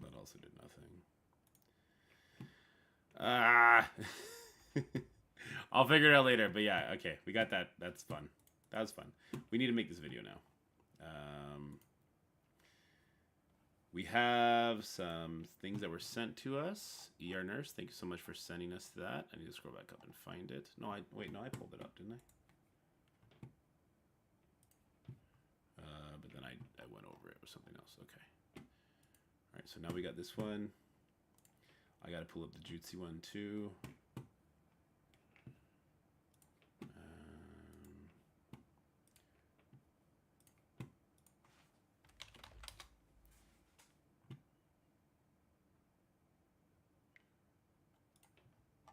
That also did nothing. Ah! I'll figure it out later, but yeah, okay. We got that. That's fun. That was fun. We need to make this video now. We have some things that were sent to us. ER Nurse, thank you so much for sending us that. I need to scroll back up and find it. No, I pulled it up, didn't I? But then I went over it with something else. Okay. All right, so now we got this one. I got to pull up the Jutsu one too.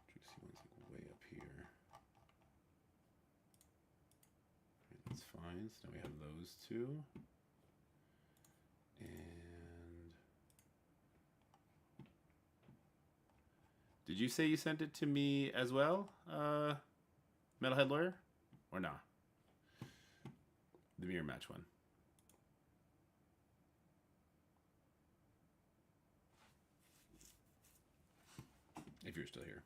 Jutsu one's like way up here. Right, that's fine. So now we have those two. And did you say you sent it to me as well, Metalhead Lawyer? Or nah? The mirror match one. If you're still here.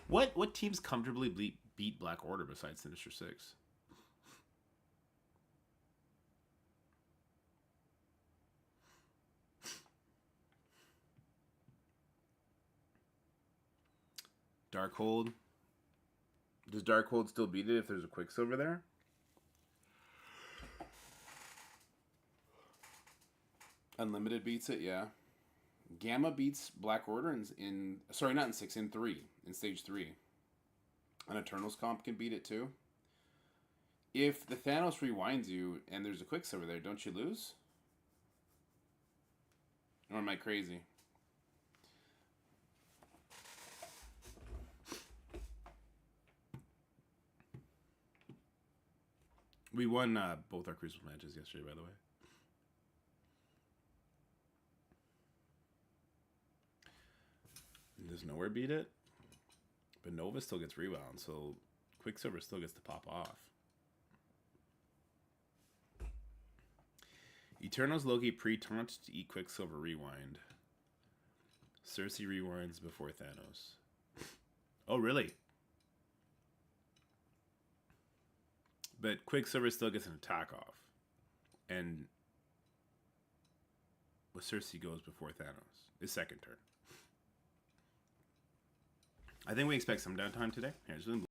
What teams comfortably beat Black Order besides Sinister Six? Darkhold. Does Darkhold still beat it if there's a Quicksilver there? Unlimited beats it, yeah. Gamma beats Black Order in sorry, not in 6, in 3, in stage 3. An Eternals comp can beat it too. If the Thanos rewinds you and there's a Quicksilver there, don't you lose? Or am I crazy? We won both our Crucible matches yesterday, by the way. Does Nowhere beat it? But Nova still gets rewound, so Quicksilver still gets to pop off. Eternals Loki pre-taunt to eat Quicksilver rewind. Cersei rewinds before Thanos. Oh, really? But Quicksilver still gets an attack off. And with Cersei goes before Thanos. His second turn. I think we expect some downtime today. Here's the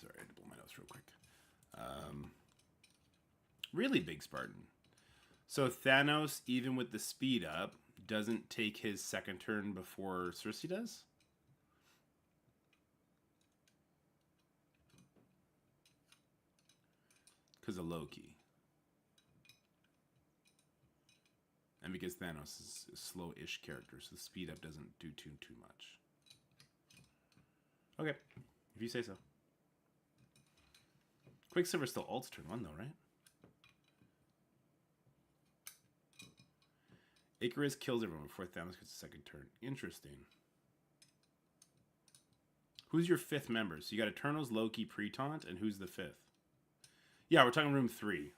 sorry, I had to blow my nose real quick. Really big Spartan. So Thanos, even with the speed up, doesn't take his second turn before Cersei does? Because of Loki. And because Thanos is a slow-ish character, so the speed up doesn't do too much. Okay, if you say so. Quicksilver still ults turn 1 though, right? Icarus kills everyone before Thanos gets a second turn. Interesting. Who's your 5th member? So you got Eternals, Loki, pre-taunt, and who's the 5th? Yeah, we're talking room 3.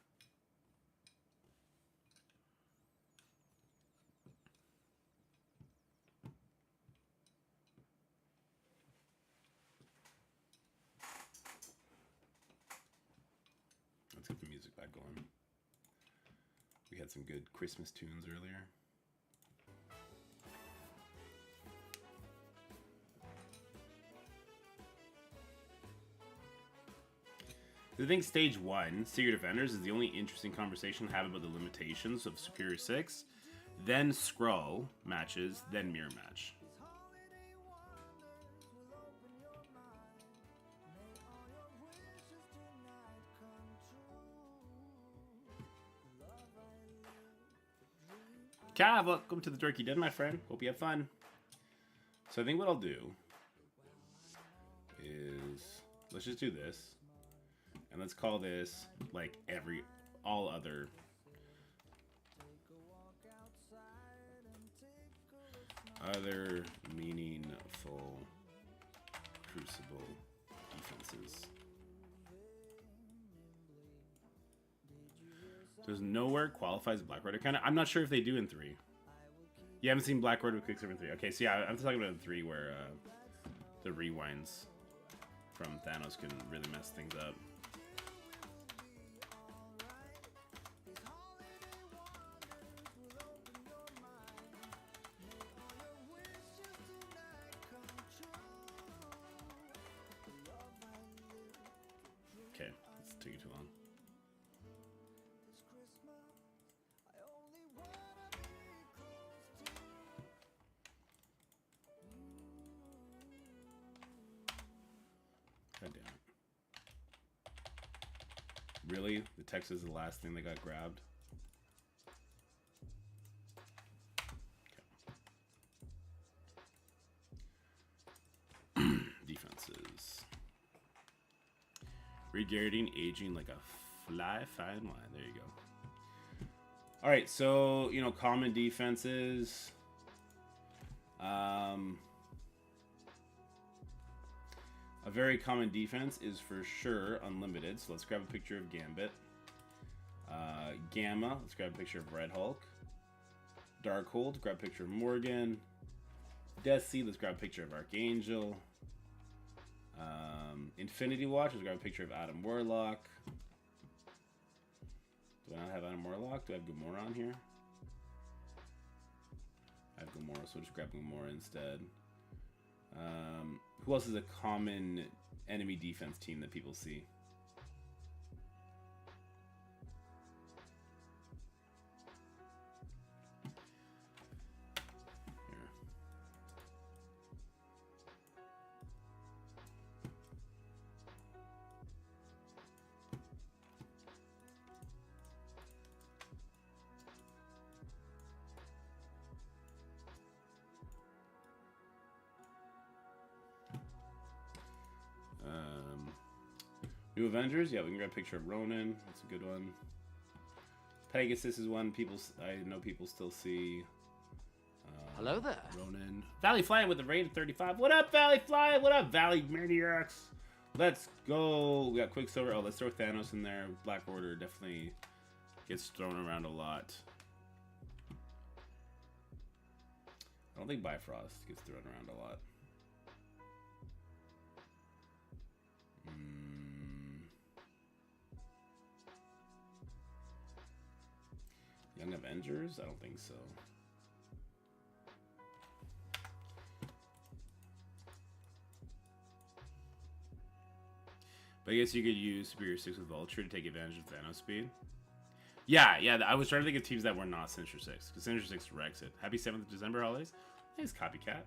Let's get the music back going. We had some good Christmas tunes earlier. I think stage 1, Secret Defenders, is the only interesting conversation to have about the limitations of Superior 6. then scroll matches, then mirror match. Cav, welcome to the Dorky Den, my friend. Hope you have fun. So I think what I'll do is, let's just do this. And let's call this, like, all other. Other meaningful Crucible defenses. There's nowhere qualifies Black Order. I'm not sure if they do in 3. You haven't seen Black Order with Quicksilver in 3. Okay, so yeah, I'm talking about in 3 where the rewinds from Thanos can really mess things up. Okay, it's taking too long. God damn it. Really? The text is the last thing that got grabbed? Okay. Defenses. Regarding aging like a fine wine. There you go. Alright, so, you know, common defenses. A very common defense is for sure unlimited. So let's grab a picture of Gambit. Gamma, let's grab a picture of Red Hulk. Darkhold, grab a picture of Morgan. Death Seed, let's grab a picture of Archangel. Infinity Watch, let's grab a picture of Adam Warlock. Do I not have Adam Warlock? Do I have Gamora on here? I have Gamora, so we'll just grab Gamora instead. Who else is a common enemy defense team that people see? Here. New Avengers, yeah, we can grab a picture of Ronan. That's a good one. Pegasus is one I know people still see. Hello there. Ronan. Valley Flying with the raid of 35. What up, Valley Flying? What up, Valley Maniacs? Let's go. We got Quicksilver. Oh, let's throw Thanos in there. Black Order definitely gets thrown around a lot. I don't think Bifrost gets thrown around a lot. Young Avengers? I don't think so. But I guess you could use Superior 6 with Vulture to take advantage of Thanos speed. Yeah, I was trying to think of teams that were not Sinister 6, because Sinister 6 wrecks it. Happy 7th of December holidays. Thanks, Copycat.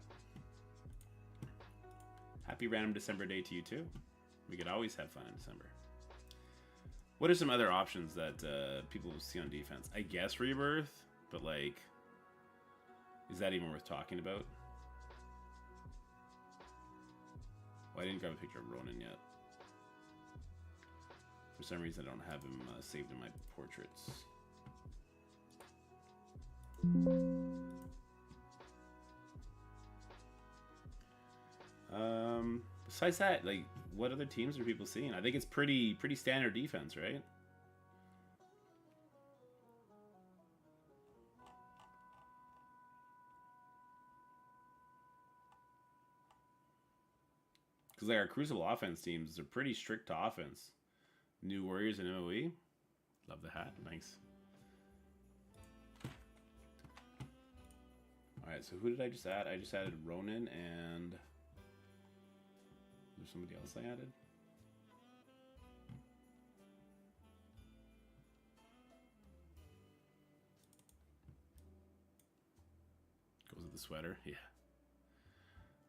Happy random December day to you, too. We could always have fun in December. What are some other options that people see on defense? I guess Rebirth, but like, is that even worth talking about? Well, I didn't grab a picture of Ronan yet. For some reason, I don't have him saved in my portraits. Besides that, like, what other teams are people seeing? I think it's pretty standard defense, right? Because like our Crucible offense teams are pretty strict to offense. New Warriors and MOE. Love the hat. Thanks. Alright, so who did I just add? I just added Ronan and... There's somebody else I added? the sweater. Yeah.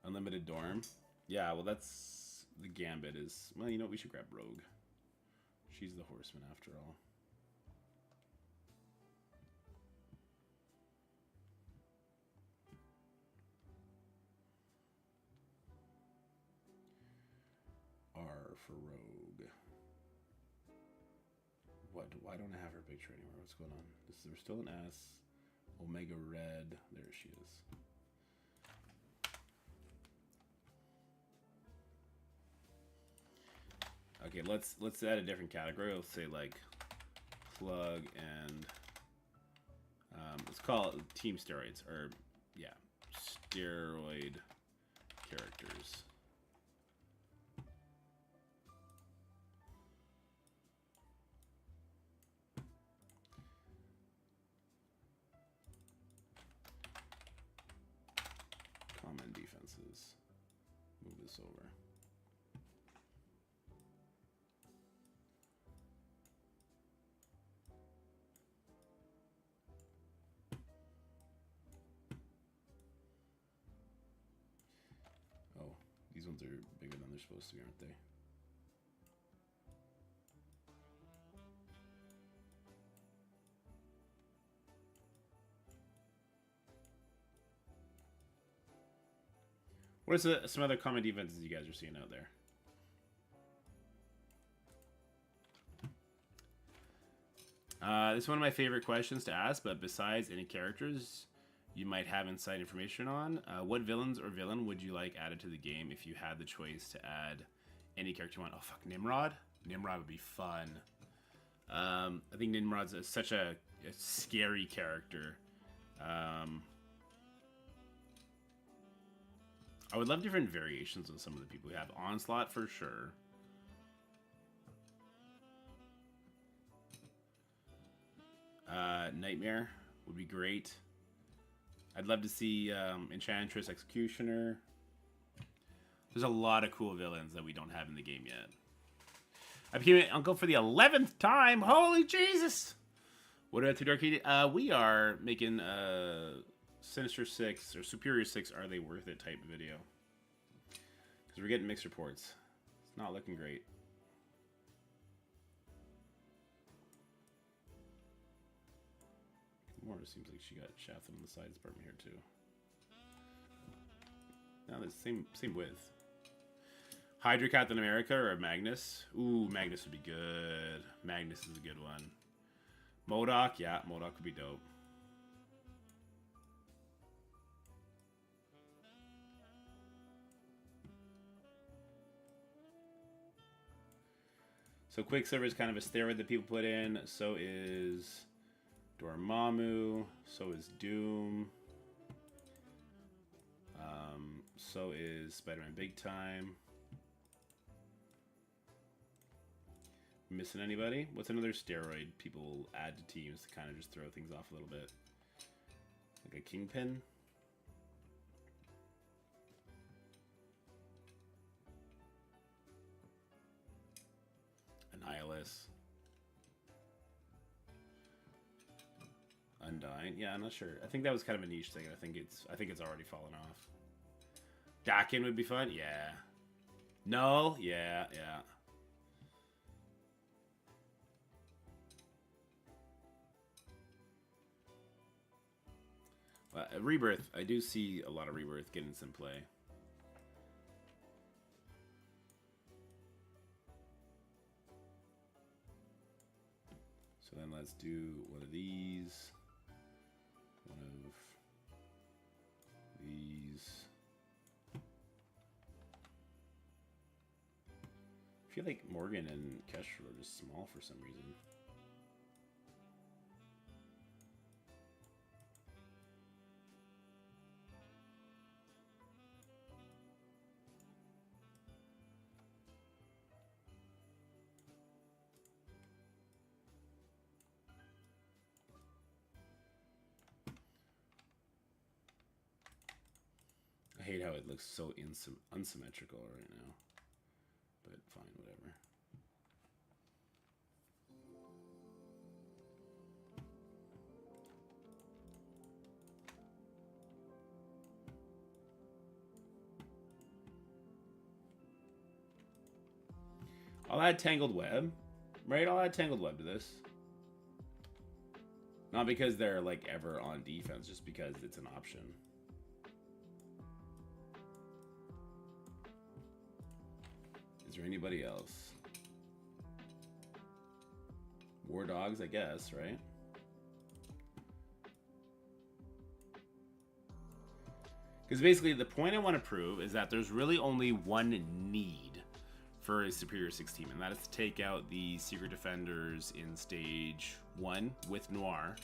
Unlimited dorm. Yeah, well, that's the gambit is... Well, you know what? We should grab Rogue. She's the horseman after all. R for Rogue. What? Why don't I have her picture anywhere? What's going on? There's still an S. Omega Red. There she is. Okay, let's add a different category. Let's say like plug and let's call it team steroids, or yeah, steroid characters. Common defenses. Move this over. Oh, these ones are bigger than they're supposed to be, aren't they? What is some other common defenses you guys are seeing out there? This is one of my favorite questions to ask, but besides any characters you might have inside information on, what villains or villain would you like added to the game if you had the choice to add any character you want? Oh, fuck, Nimrod? Nimrod would be fun. I think Nimrod's such a scary character. I would love different variations of some of the people we have. Onslaught for sure. Nightmare would be great. I'd love to see Enchantress, Executioner. There's a lot of cool villains that we don't have in the game yet. I became an uncle for the 11th time. Holy Jesus! What about Dork Out? We are making Sinister 6 or Superior 6 Are They Worth It type video. Because we're getting mixed reports. It's not looking great. More seems like she got shafted on the sides department here too. Now the same width. Hydra Captain America or Magnus? Ooh, Magnus would be good. Magnus is a good one. MODOK, yeah, MODOK would be dope. So Quicksilver is kind of a steroid that people put in. So is Dormammu. So is Doom. So is Spider-Man Big Time. Missing anybody? What's another steroid people add to teams to kind of just throw things off a little bit? Like a Kingpin? Annihilus. Undying. Yeah, I'm not sure. I think that was kind of a niche thing. I think it's already fallen off. Dakin would be fun. Yeah. No. Yeah. Yeah. Rebirth. I do see a lot of Rebirth getting some play. So then let's do one of these. One of these. I feel like Morgan and Kestrel are just small for some reason. I hate how it looks so unsymmetrical right now. But fine, whatever. I'll add Tangled Web, right? I'll add Tangled Web to this. Not because they're like ever on defense, just because it's an option. Is there anybody else? War Dogs, I guess, right? Because basically the point I want to prove is that there's really only one need for a Superior 6 team, and that is to take out the Secret Defenders in Stage 1 with Noir.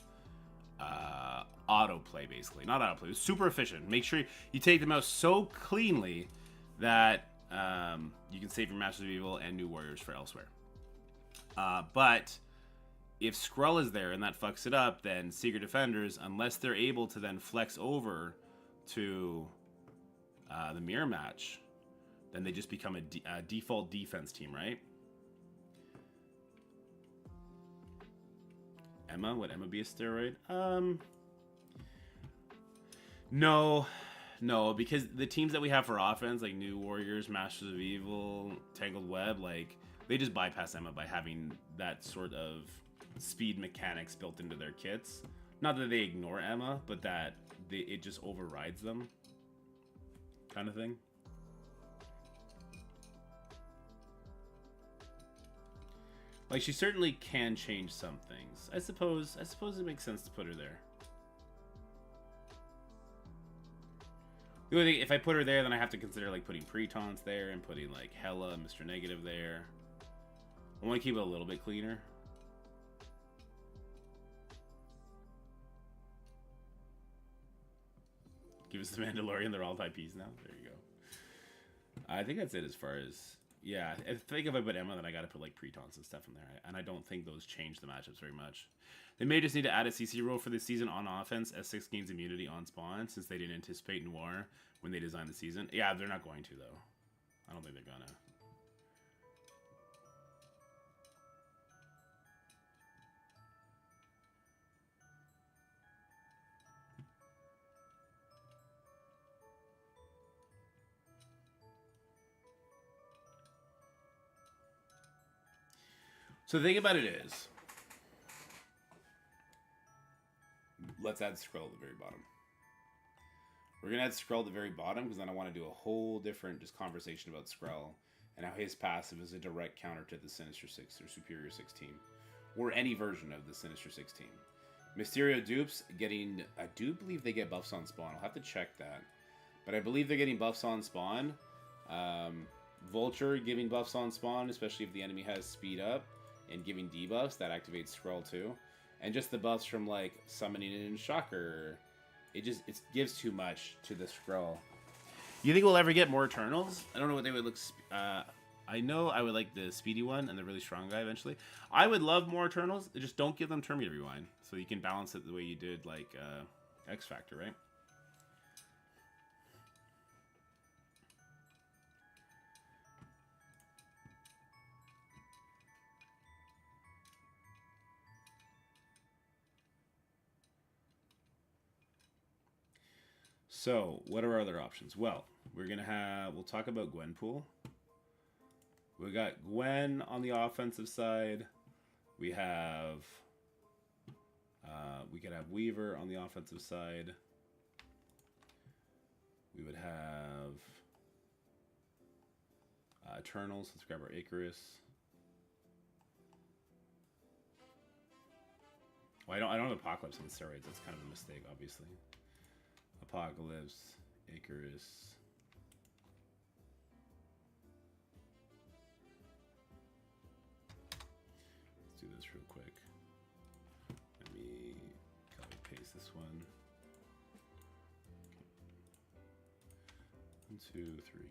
Autoplay, basically. Not autoplay. It's super efficient. Make sure you take them out so cleanly that you can save your Masters of Evil and New Warriors for elsewhere. But if Skrull is there and that fucks it up, then Secret Defenders, unless they're able to then flex over to the mirror match, then they just become a default defense team, right? Emma? Would Emma be a steroid? No, because the teams that we have for offense, like New Warriors, Masters of Evil, Tangled Web, like they just bypass Emma by having that sort of speed mechanics built into their kits. Not that they ignore Emma, but that it just overrides them, kind of thing. Like, she certainly can change some things. I suppose it makes sense to put her there. The only thing, if I put her there, then I have to consider like putting Pretons there and putting like Hella and Mr. Negative there. I want to keep it a little bit cleaner. Give us the Mandalorian, they're all IPs now. There you go. I think that's it as far as... Yeah, I think if I put Emma, then I gotta put like Pretons and stuff in there. And I don't think those change the matchups very much. They may just need to add a CC role for this season on offense as 6 gains immunity on spawn, since they didn't anticipate Noir when they designed the season. Yeah, they're not going to, though. I don't think they're gonna. So the thing about it is, let's add Skrull at the very bottom. We're going to add Skrull at the very bottom because then I want to do a whole different just conversation about Skrull and how his passive is a direct counter to the Sinister 6 or Superior 6 team, or any version of the Sinister 6 team. Mysterio dupes getting, I do believe they get buffs on spawn. I'll have to check that. But I believe they're getting buffs on spawn. Vulture giving buffs on spawn, especially if the enemy has speed up. And giving debuffs, that activates Skrull too. And just the buffs from like summoning in Shocker. It gives too much to the Skrull. You think we'll ever get more Eternals? I don't know what they would look... I know I would like the speedy one and the really strong guy eventually. I would love more Eternals. Just don't give them Terminator Rewind. So you can balance it the way you did like X Factor, right? So, what are our other options? Well, we'll talk about Gwenpool. We got Gwen on the offensive side. We have, we could have Weaver on the offensive side. We would have Eternals. Let's grab our Icarus. Well, I don't have Apocalypse on steroids. That's kind of a mistake, obviously. Apocalypse, Icarus. Let's do this real quick. Let me copy paste this one. 1, 2, 3.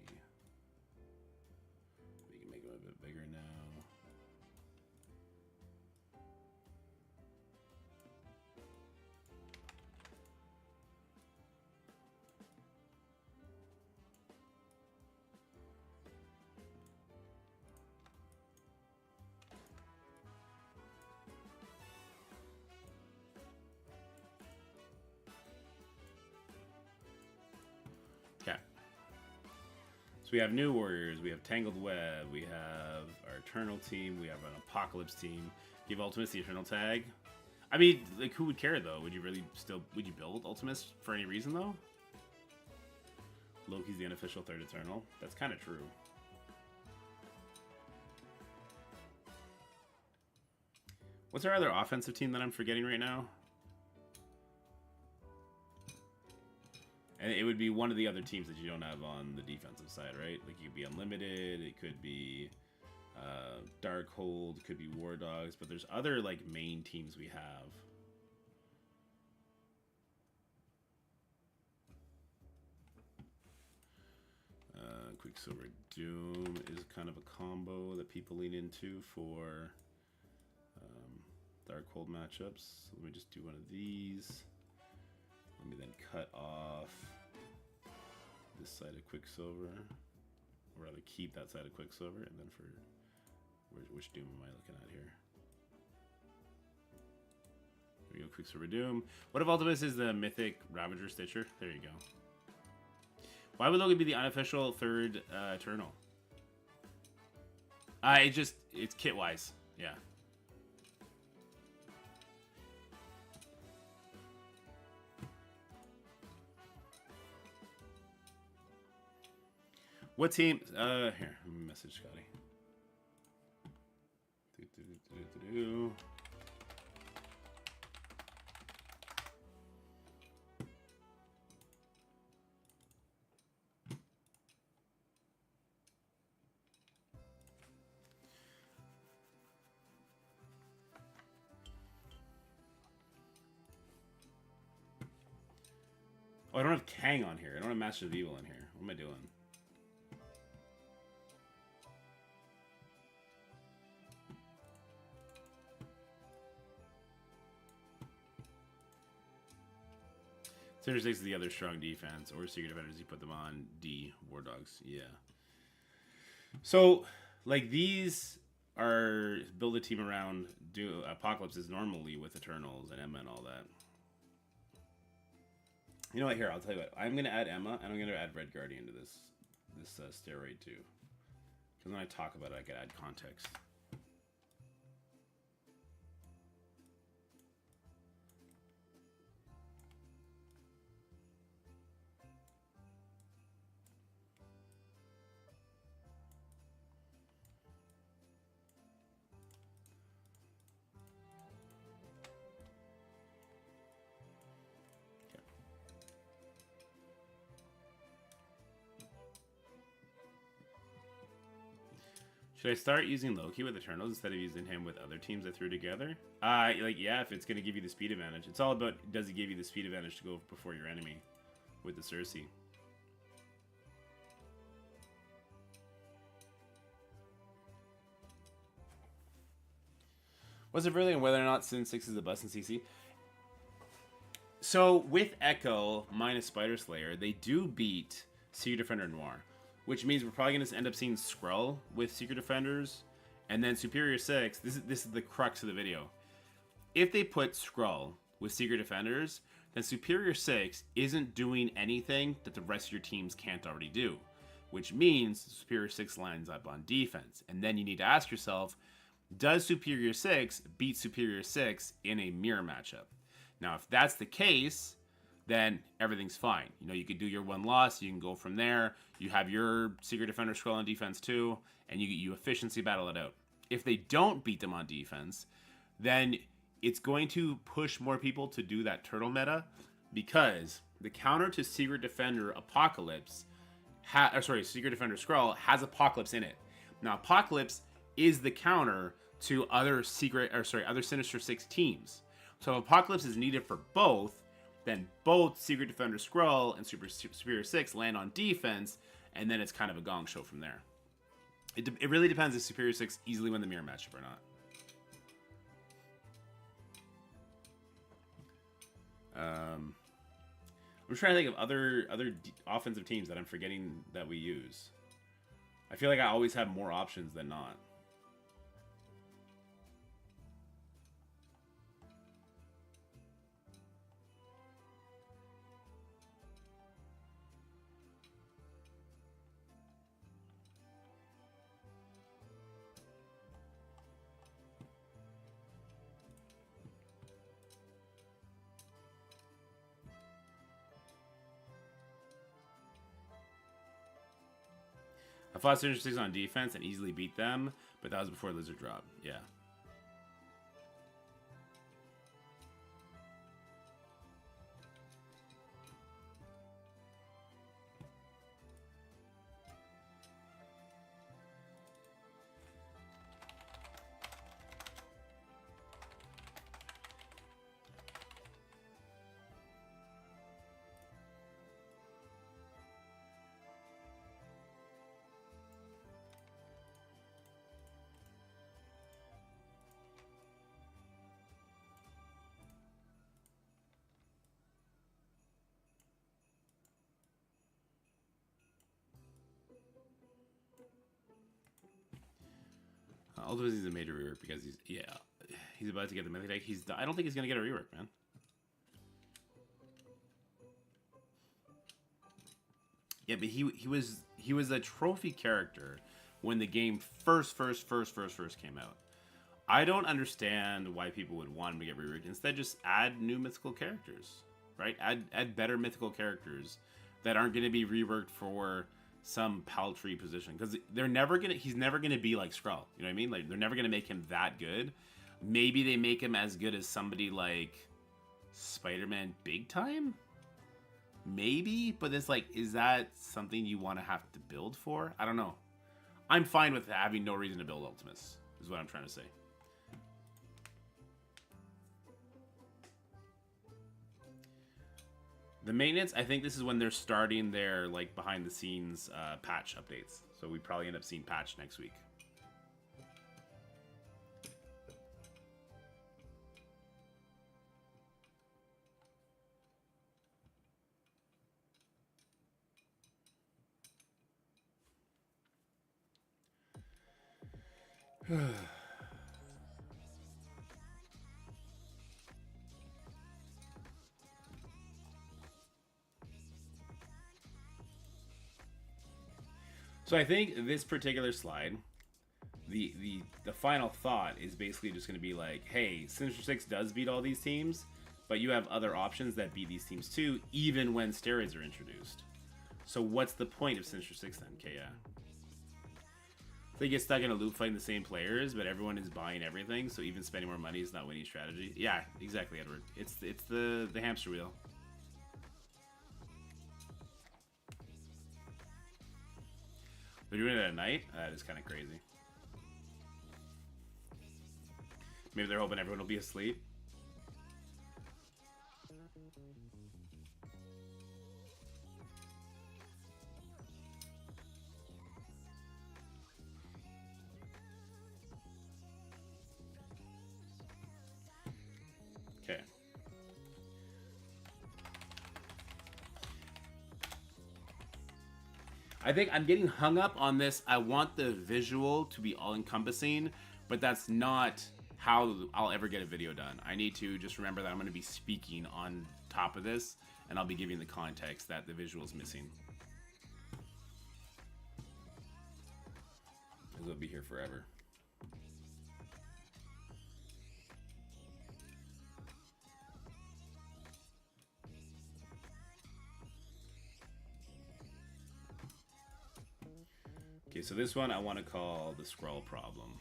We can make them a bit bigger now. So we have New Warriors, we have Tangled Web, we have our Eternal team, we have an Apocalypse team. Give Ultimates the Eternal tag. I mean, like, who would care though? Would you build Ultimates for any reason though? Loki's the unofficial third Eternal. That's kind of true. What's our other offensive team that I'm forgetting right now? And it would be one of the other teams that you don't have on the defensive side, right? Like, it could be Unlimited, it could be Darkhold, could be War Dogs, but there's other, like, main teams we have. Quicksilver Doom is kind of a combo that people lean into for Darkhold matchups. So let me just do one of these. Let me then cut off this side of Quicksilver, or rather keep that side of Quicksilver, and then for which Doom am I looking at here? There we go, Quicksilver Doom. What if Ultimus is the Mythic Ravager Stitcher? There you go. Why would Logan be the unofficial third Eternal? It's kit wise, yeah. What team? Here, let me message Scotty. Oh, I don't have Kang on here. I don't have Master of Evil in here. What am I doing? Center 6 is the other strong defense, or Secret Defenders, you put them on D, War Dogs, yeah. So, like, these are build a team around Apocalypses normally with Eternals and Emma and all that. You know what, here, I'll tell you what. I'm going to add Emma, and I'm going to add Red Guardian to this steroid too. Because when I talk about it, I can add context. Should I start using Loki with Eternals instead of using him with other teams I threw together? Like, yeah, if it's going to give you the speed advantage. It's all about, does it give you the speed advantage to go before your enemy with the Cersei? Was it really on whether or not Sin 6 is a bust in CC? So, with Echo minus Spider Slayer, they do beat Secret Defender Noir. Which means we're probably going to end up seeing Skrull with Secret Defenders. And then Superior 6, this is the crux of the video. If they put Skrull with Secret Defenders, then Superior 6 isn't doing anything that the rest of your teams can't already do. Which means Superior 6 lines up on defense. And then you need to ask yourself, does Superior 6 beat Superior 6 in a mirror matchup? Now, if that's the case, then everything's fine. You know, you could do your one loss, you can go from there. You have your Secret Defender Skrull on defense too, and you efficiency battle it out. If they don't beat them on defense, then it's going to push more people to do that turtle meta, because the counter to Secret Defender Apocalypse, Secret Defender Skrull has Apocalypse in it. Now, Apocalypse is the counter to other Sinister Six teams. So if Apocalypse is needed for both, then both Secret Defender Skrull and Superior 6 land on defense, and then it's kind of a gong show from there. It really depends if Superior 6 easily win the mirror matchup or not. I'm trying to think of other offensive teams that I'm forgetting that we use. I feel like I always have more options than not. fought Sinister Six on defense and easily beat them, but that was before Lizard Drop. Yeah. Ultimately, he's a major rework because he's about to get the mythic deck. I don't think he's gonna get a rework, man. Yeah, but he was a trophy character when the game first came out. I don't understand why people would want him to get reworked. Instead, just add new mythical characters, right? Add better mythical characters that aren't going to be reworked for some paltry position, because he's never gonna be like Skrull. You know what I mean? Like, they're never gonna make him that good. Maybe they make him as good as somebody like Spider-Man Big Time. Maybe, but it's like, is that something you want to have to build for? I don't know. I'm fine with having no reason to build Ultimus, is what I'm trying to say. The maintenance, I think this is when they're starting their like behind the scenes patch updates. So we probably end up seeing patch next week. So I think this particular slide, the final thought is basically just going to be like, hey, Sinister Six does beat all these teams, but you have other options that beat these teams too, even when steroids are introduced. So what's the point of Sinister Six then, Kaya? They get stuck in a loop fighting the same players, but everyone is buying everything, so even spending more money is not winning strategy. Yeah, exactly, Edward. It's the hamster wheel. They're doing it at night? That is kind of crazy. Maybe they're hoping everyone will be asleep. Okay. I think I'm getting hung up on this. I want the visual to be all-encompassing, but that's not how I'll ever get a video done. I need to just remember that I'm going to be speaking on top of this, and I'll be giving the context that the visual is missing. Because it'll be here forever. Okay, so this one I want to call the scroll problem.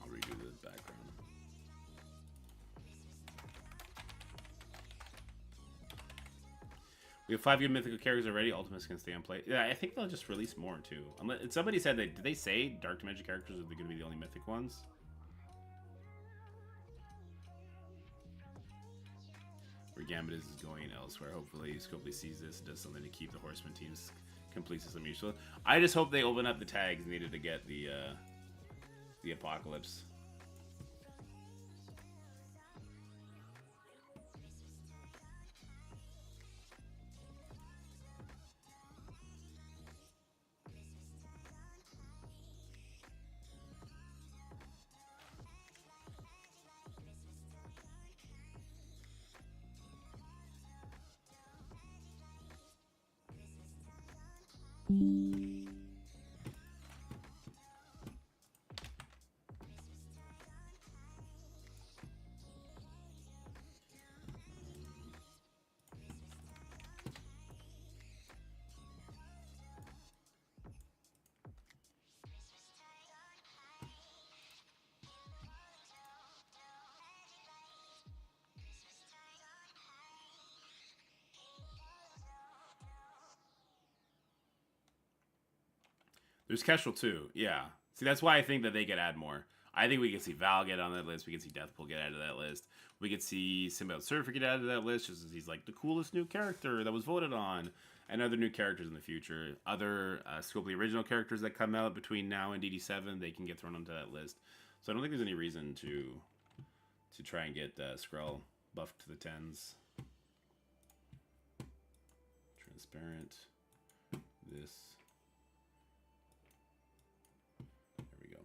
I'll redo the background. We have 5 good mythical characters already. Ultimates can stay on play. Yeah, I think they'll just release more too. Somebody said that. Did they say Dark Dimension characters are going to be the only mythic ones? Where Gambit is going elsewhere. Hopefully, Scopely sees this and does something to keep the Horseman team's complete system useful. I just hope they open up the tags needed to get the Apocalypse. There's Kestrel too. Yeah. See, that's why I think that they could add more. I think we can see Val get on that list. We can see Deathpool get added to that list. We could see Symbiote Surfer get added to that list just as he's like the coolest new character that was voted on. And other new characters in the future. Other Scopely original characters that come out between now and DD7, they can get thrown onto that list. So I don't think there's any reason to try and get Skrull buffed to the 10s. Transparent. This. There we go.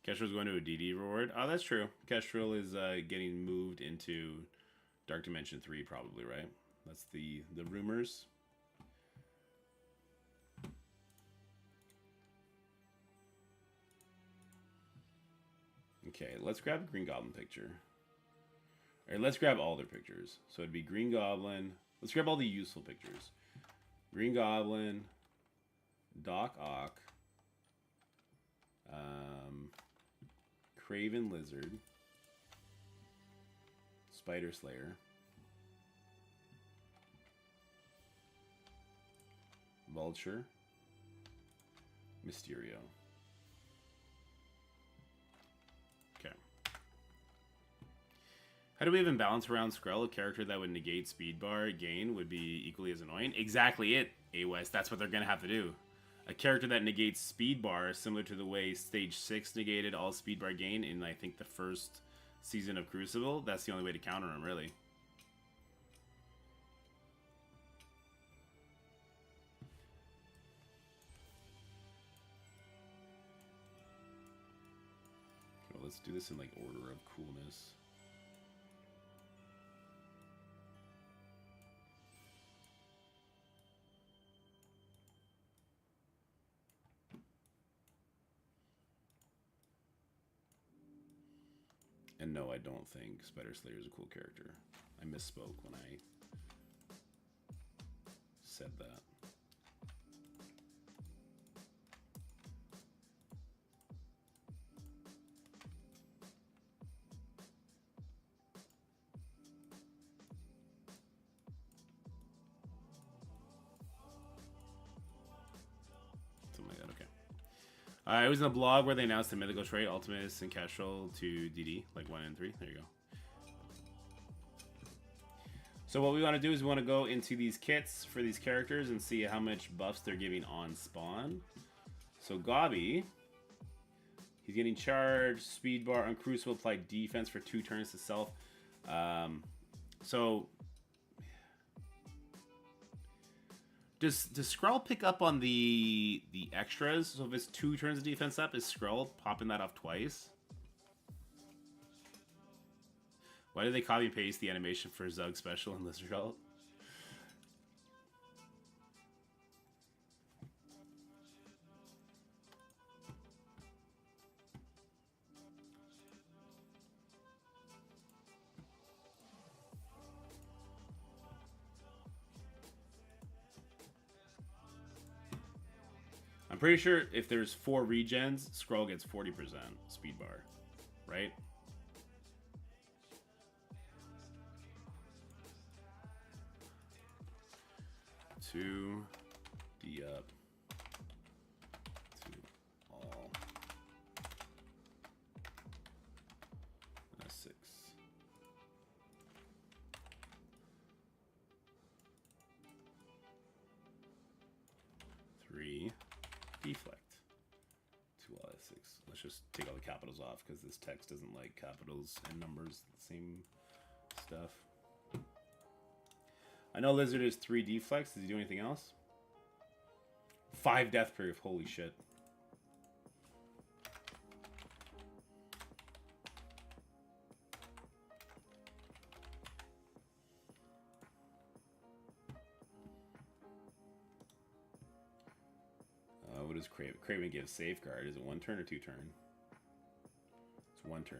Kestrel's going to a DD reward. Oh, that's true. Kestrel is getting moved into Dark Dimension 3 probably, right? That's the rumors. Okay, let's grab a Green Goblin picture. All right, let's grab all their pictures. So it'd be Green Goblin. Let's grab all the useful pictures. Green Goblin, Doc Ock, Craven Lizard, Spider Slayer, Vulture, Mysterio. Okay. How do we even balance around Skrull? A character that would negate speed bar gain would be equally as annoying. Exactly it, A-West. That's what they're going to have to do. A character that negates speed bar, similar to the way Stage 6 negated all speed bar gain in, I think, the first season of Crucible. That's the only way to counter him, really. Well, let's do this in, like, order of coolness. And no, I don't think Spider Slayer is a cool character. I misspoke when I said that. Something like that, okay. It was in the blog where they announced the mythical trait, Ultimus and Kestrel to DD, like 1 and 3. There you go. So what we want to do is we want to go into these kits for these characters and see how much buffs they're giving on spawn. So Gobby, he's getting charged, speed bar on Crucible, apply defense for 2 turns to self. So Does Skrull pick up on the extras? So if it's 2 turns of defense up, is Skrull popping that off twice? Why did they copy and paste the animation for Zug Special and Lizard Ult? I'm pretty sure if there's 4 regens, Skrull gets 40% speed bar, right? Two, D up, to all, and a 6. Three. Deflect. 2 all at 6. Let's just take all the capitals off because this text doesn't like capitals and numbers, the same stuff. I know Lizard is 3 deflects. Does he do anything else? 5 death proof. Holy shit. What does Craven give? Safeguard. Is it 1 turn or 2 turn? It's 1 turn.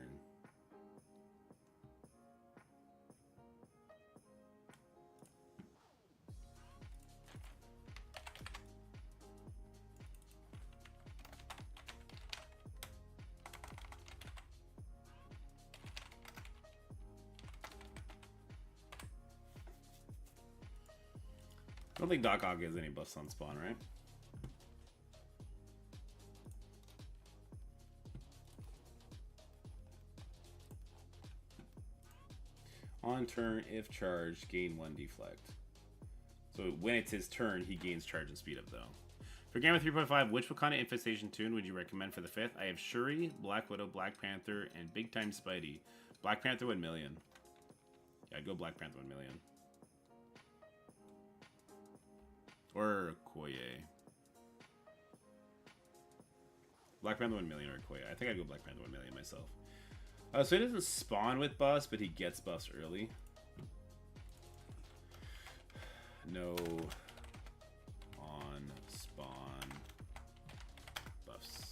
I don't think Doc Ock has any buffs on spawn, right? On turn, if charged, gain 1 deflect. So when it's his turn, he gains charge and speed up, though. For Gamma 3.5, which Wakanda Infestation tune would you recommend for the 5th? I have Shuri, Black Widow, Black Panther, and Big Time Spidey. Black Panther 1 million. Yeah, I'd go Black Panther 1 million. Or Koye. Black Panther 1 million or Koye. I think I'd go Black Panther 1 million myself. So he doesn't spawn with buffs, but he gets buffs early. No on spawn buffs.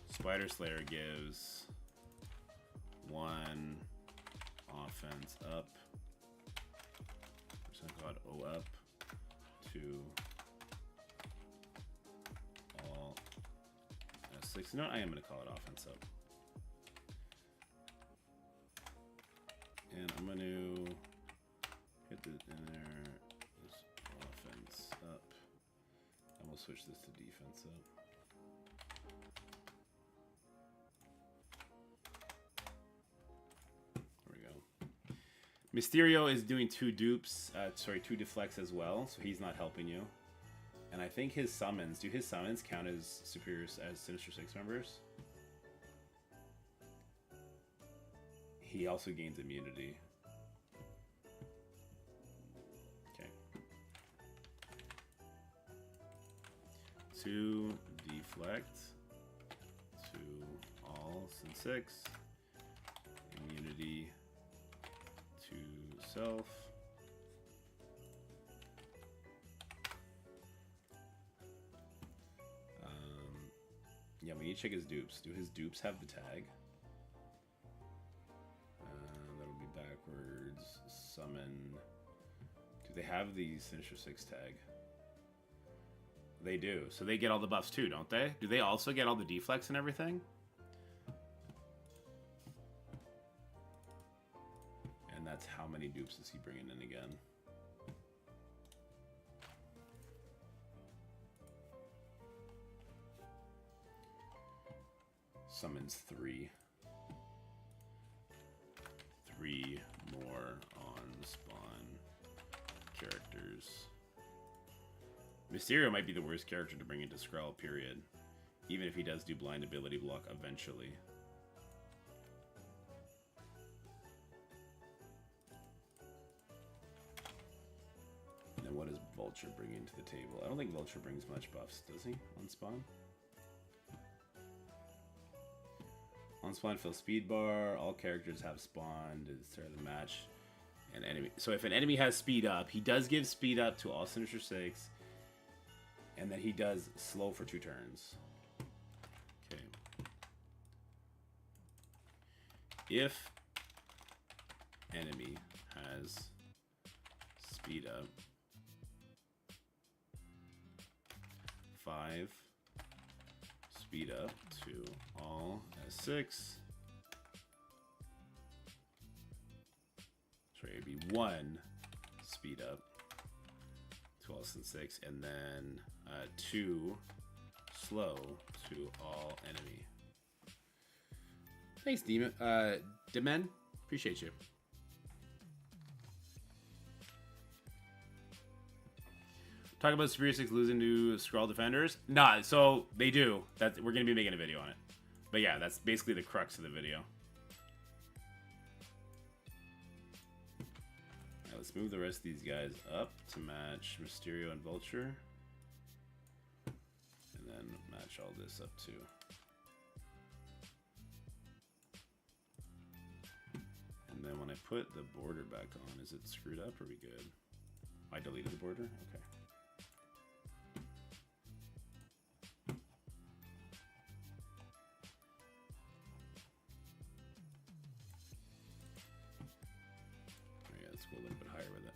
Spider Slayer gives 1 offense up. Percent God O up to all S6. No, I am going to call it offense up. And I'm going to hit this in there, this offense up, and we'll switch this to defense up. There we go. Mysterio is doing 2 dupes, 2 deflects as well, so he's not helping you. And I think his summons, do his summons count as superiors, as Sinister Six members? He also gains immunity. Okay. 2 deflect to all Sin 6. Immunity to self. Yeah, we need to check his dupes. Do his dupes have the tag? Backwards, summon. Do they have the Sinister Six tag? They do. So they get all the buffs too, don't they? Do they also get all the deflects and everything? And that's how many dupes is he bringing in again? Summons 3. 3 more on spawn characters. Mysterio might be the worst character to bring into Skrull, period. Even if he does do blind ability block eventually. And then what does Vulture bring into the table? I don't think Vulture brings much buffs, does he, on spawn? On spawn, fill speed bar. All characters have spawned at the start of the match. An enemy. So if an enemy has speed up, he does give speed up to all Sinister Six, and then he does slow for 2 turns. Okay. If enemy has speed up 5. Speed up to all S6. Sorry, it'd be 1 speed up to all S6, and then 2 slow to all enemy. Thanks, Demon. Demen, appreciate you. Talk about Superior 6 losing to Skrull Defenders? Nah, so they do. We're going to be making a video on it. But yeah, that's basically the crux of the video. Now let's move the rest of these guys up to match Mysterio and Vulture. And then match all this up too. And then when I put the border back on, is it screwed up or are we good? I deleted the border? Okay. Let's go a little bit higher with it.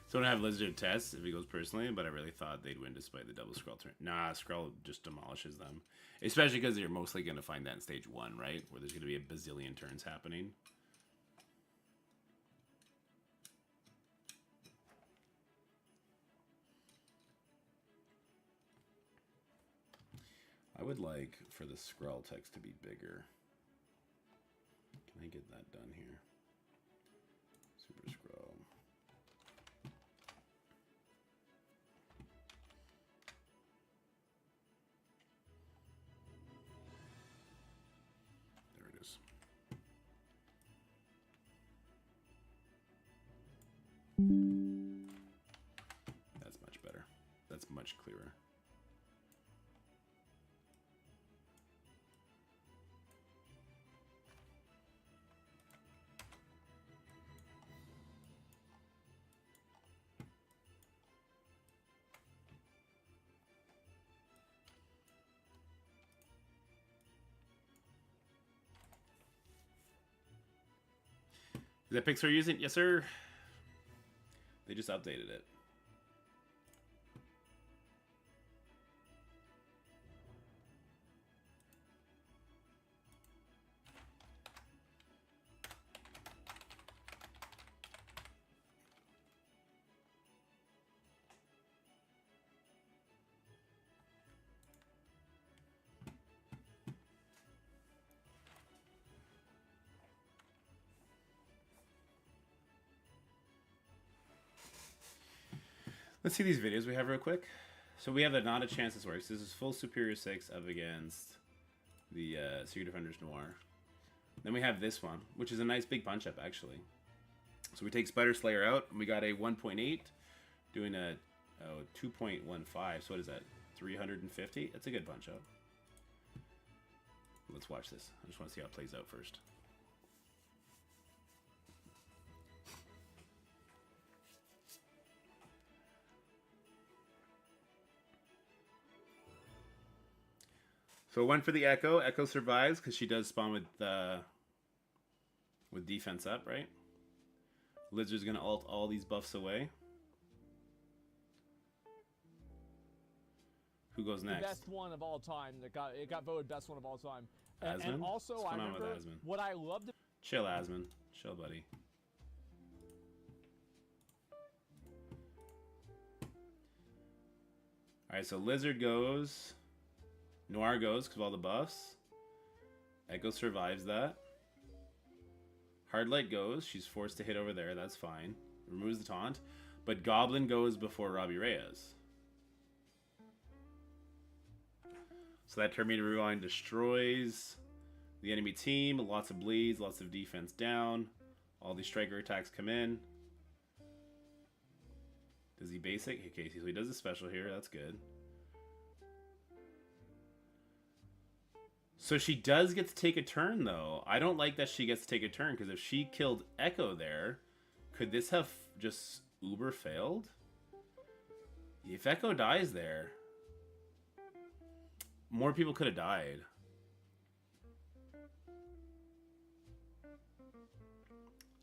So I don't have Lizard tests if he goes personally, but I really thought they'd win despite the double Skrull turn. Nah, Skrull just demolishes them. Especially because you're mostly going to find that in stage 1, right? Where there's going to be a bazillion turns happening. I would like for the Skrull text to be bigger. Can I get that done here? Super Skrull. There it is. That's much better. That's much clearer. Is that Pixar using? Yes, sir. They just updated it. Let's see these videos we have real quick. So we have the Not a Chance This Works. This is full Superior 6 up against the Secret Defenders Noir. Then we have this one, which is a nice big punch up actually. So we take Spider Slayer out, and we got a 1.8, doing a 2.15. So what is that? 350? That's a good punch up. Let's watch this. I just want to see how it plays out first. So it went for the Echo. Echo survives because she does spawn with defense up, right? Lizard's gonna ult all these buffs away. Who goes next? The best one of all time. It got voted best one of all time. Asmon? And also, What's I going on with remember Asmon? what I loved. Chill, Asmon. Chill, buddy. Alright, so Lizard goes. Noir goes because of all the buffs. Echo survives that. Hardlight goes. She's forced to hit over there. That's fine. Removes the taunt. But Goblin goes before Robbie Reyes. So that Terminator Rewind destroys the enemy team. Lots of bleeds. Lots of defense down. All these striker attacks come in. Does he basic? Okay, so he does a special here. That's good. So she does get to take a turn, though. I don't like that she gets to take a turn, because if she killed Echo there, could this have just uber failed? If Echo dies there, more people could have died.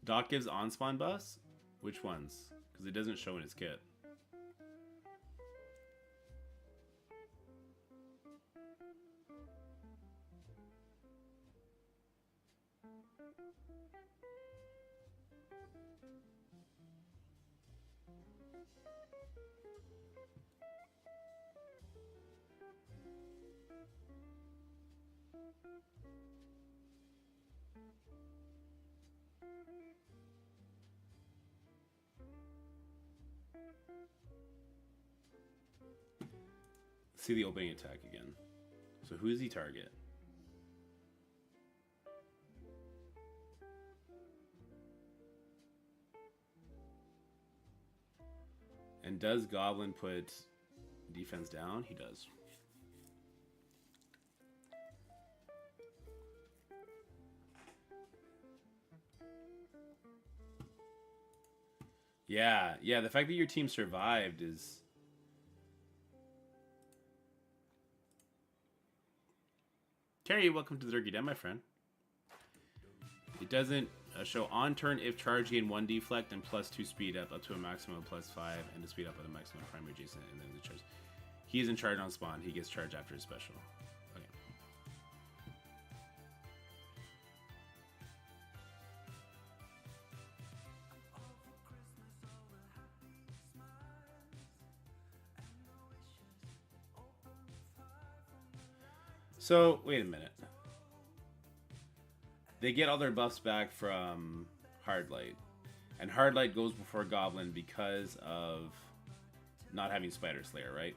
Doc gives on-spawn buffs? Which ones? Because it doesn't show in his kit. See the opening attack again. So who does he target? And does Goblin put defense down? He does. Yeah, the fact that your team survived is... Terry, welcome to the Turkey Den, my friend. It doesn't show on turn if charge gain 1 deflect and +2 speed up to a maximum of +5 and to speed up with a maximum primary adjacent and then the charge. He is in charge on spawn. He gets charged after his special. Okay. So, wait a minute. They get all their buffs back from Hardlight. And Hardlight goes before Goblin because of not having Spider Slayer, right?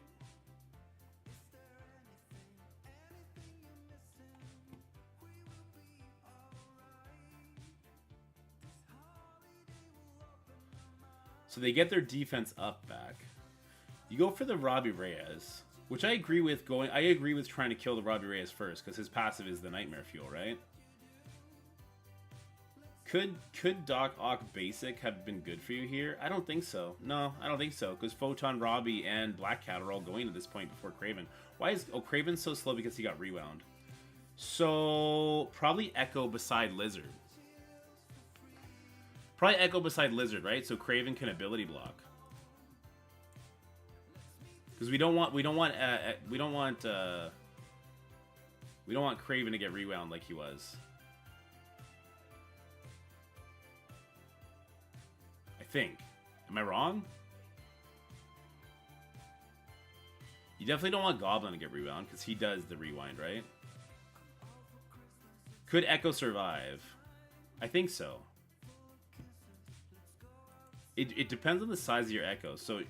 So they get their defense up back. You go for the Robbie Reyes, which I agree with going. I agree with trying to kill the Robbie Reyes first because his passive is the Nightmare Fuel, right? Could Doc Ock Basic have been good for you here? I don't think so. No, I don't think so because Photon, Robbie, and Black Cat are all going at this point before Craven. Why is Craven so slow? Because he got rewound. So probably Echo beside Lizard. Probably Echo beside Lizard, right? So Craven can ability block. Because we don't want Craven to get rewound like he was. I think. Am I wrong? You definitely don't want Goblin to get rewound because he does the rewind, right? Could Echo survive? I think so. It depends on the size of your Echo. So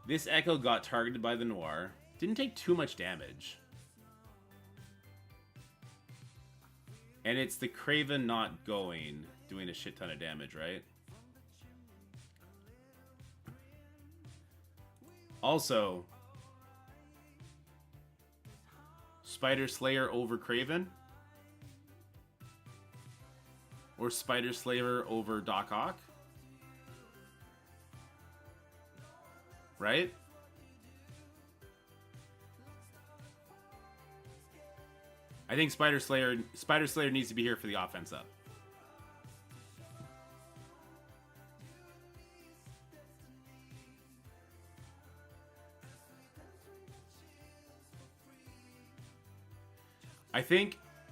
this Echo got targeted by the Noir. Didn't take too much damage. And it's the Craven not going, doing a shit ton of damage, right? Also, Spider Slayer over Craven? Or Spider Slayer over Doc Ock? Right? I think Spider Slayer needs to be here for the offense up.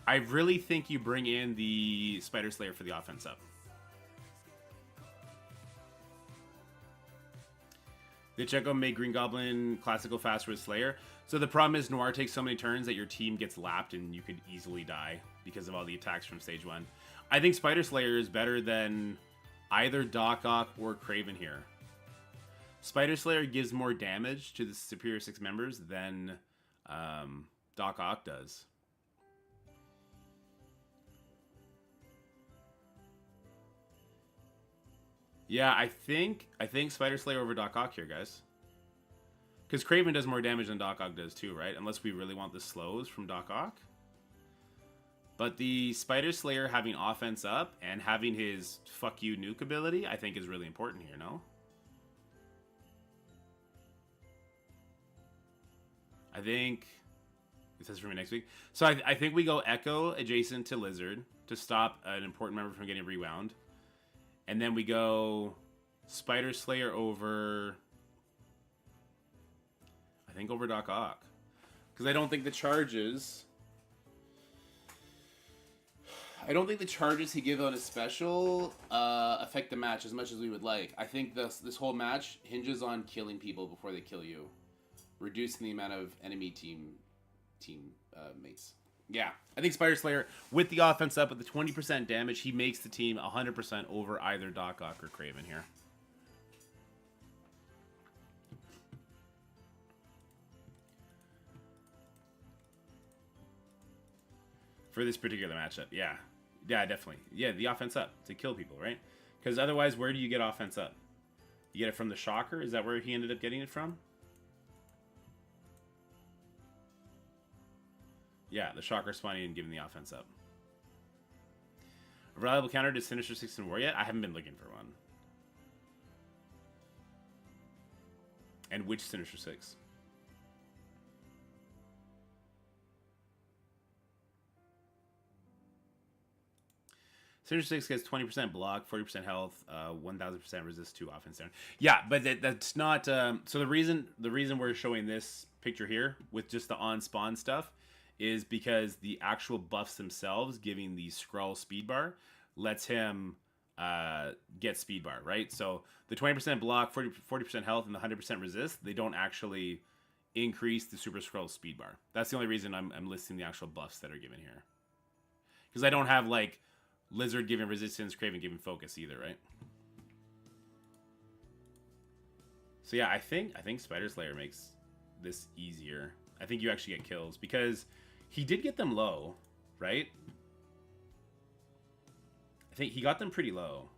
I really think you bring in the Spider Slayer for the offense up. The Checo made Green Goblin classical faster with Slayer. So the problem is Noir takes so many turns that your team gets lapped and you could easily die because of all the attacks from stage 1. I think Spider Slayer is better than either Doc Ock or Craven here. Spider Slayer gives more damage to the Superior 6 members than Doc Ock does. Yeah, I think Spider Slayer over Doc Ock here, guys. Because Craven does more damage than Doc Ock does too, right? Unless we really want the slows from Doc Ock. But the Spider Slayer having offense up and having his fuck you nuke ability, I think is really important here, no? I think this is for me next week. So I think we go Echo adjacent to Lizard to stop an important member from getting rewound. And then we go Spider Slayer over, I think over Doc Ock. Because I don't think the charges he gives on his special affect the match as much as we would like. I think this whole match hinges on killing people before they kill you. Reducing the amount of enemy team mates. Yeah, I think Spider Slayer, with the offense up, with the 20% damage, he makes the team 100% over either Doc Ock or Craven here. For this particular matchup, yeah. Yeah, definitely. Yeah, the offense up to kill people, right? Because otherwise, where do you get offense up? You get it from the Shocker? Is that where he ended up getting it from? Yeah, the Shocker spawning and giving the offense up. A reliable counter to Sinister 6 in War yet? I haven't been looking for one. And which Sinister 6? Signature 6 gets 20% block, 40% health, 1000% resist to offense down. Yeah, but that's not. So the reason we're showing this picture here with just the on spawn stuff is because the actual buffs themselves, giving the Skrull speed bar, lets him get speed bar, right? So the 20% block, 40% health, and the 100% resist, they don't actually increase the Super Skrull speed bar. That's the only reason I'm listing the actual buffs that are given here. Because I don't have like Lizard giving resistance, Craven giving focus either, right? So yeah, I think Spider Slayer makes this easier. I think you actually get kills because he did get them low, right? I think he got them pretty low.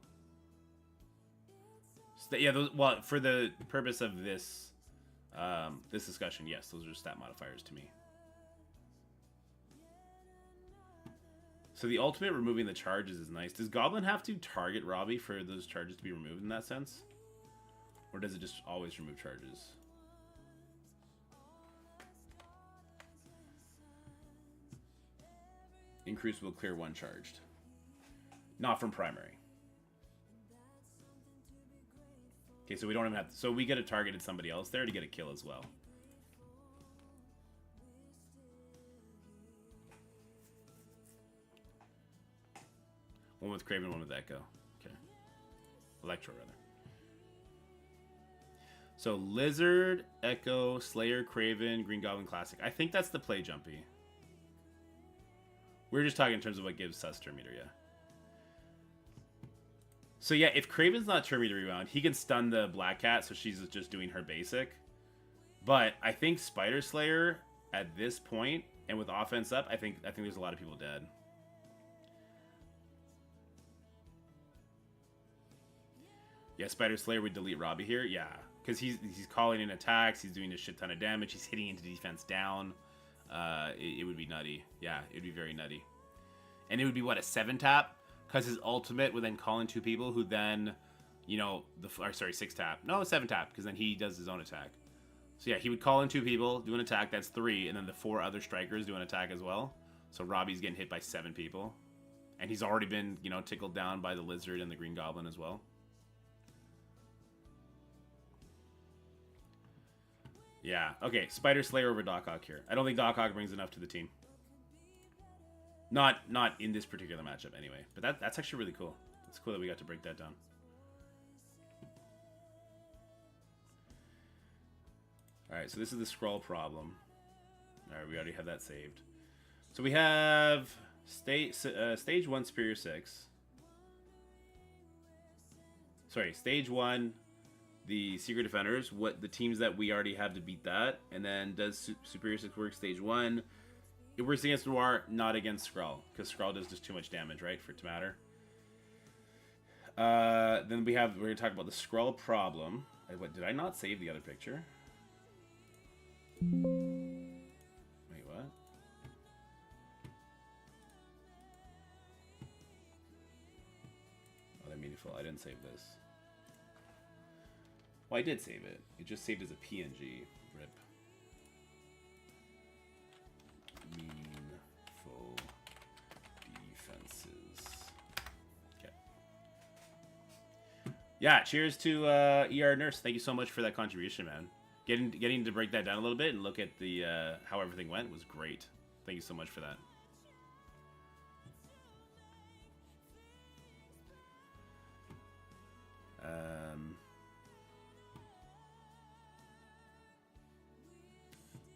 So yeah, those, well, for the purpose of this this discussion, yes, those are stat modifiers to me. So the ultimate removing the charges is nice. Does Goblin have to target Robbie for those charges to be removed in that sense? Or does it just always remove charges? In Crucible, clear one charged. Not from primary. Okay, so we don't even have to, so we get a targeted somebody else there to get a kill as well. One with Craven, one with Echo. Okay. Electro, rather. So Lizard, Echo, Slayer, Craven, Green Goblin Classic. I think that's the play, Jumpy. We're just talking in terms of what gives sus turn meter, yeah. So yeah, if Craven's not turn meter rebound, he can stun the Black Cat, so she's just doing her basic. But I think Spider Slayer at this point, and with offense up, I think there's a lot of people dead. Yeah, Spider Slayer would delete Robbie here. Yeah, because he's calling in attacks. He's doing a shit ton of damage. He's hitting into defense down. It would be nutty. Yeah, it would be very nutty. And it would be, what, a 7-tap? Because his ultimate would then call in 2 people who then, you know, sorry, 6-tap. No, 7-tap, because then he does his own attack. So yeah, he would call in 2 people, do an attack, that's 3, and then the 4 other strikers do an attack as well. So Robbie's getting hit by 7 people. And he's already been, you know, tickled down by the Lizard and the Green Goblin as well. Yeah, okay, Spider Slayer over Dork Out here. I don't think Dork Out brings enough to the team. Not in this particular matchup anyway. But that's actually really cool. It's cool that we got to break that down. Alright, so this is the scroll problem. Alright, we already have that saved. So we have stage 1 Superior 6. Sorry, stage 1 the Secret Defenders, what the teams that we already have to beat that, and then does Superior 6 work stage 1? It works against Noir, not against Skrull, because Skrull does just too much damage, right, for it to matter. Then we're going to talk about the Skrull problem. What, did I not save the other picture? Wait, what? Oh, they're meaningful. I didn't save this. Well, I did save it. It just saved as a PNG. RIP. Meaningful defenses. Okay. Yeah, cheers to ER Nurse. Thank you so much for that contribution, man. Getting to break that down a little bit and look at the how everything went was great. Thank you so much for that.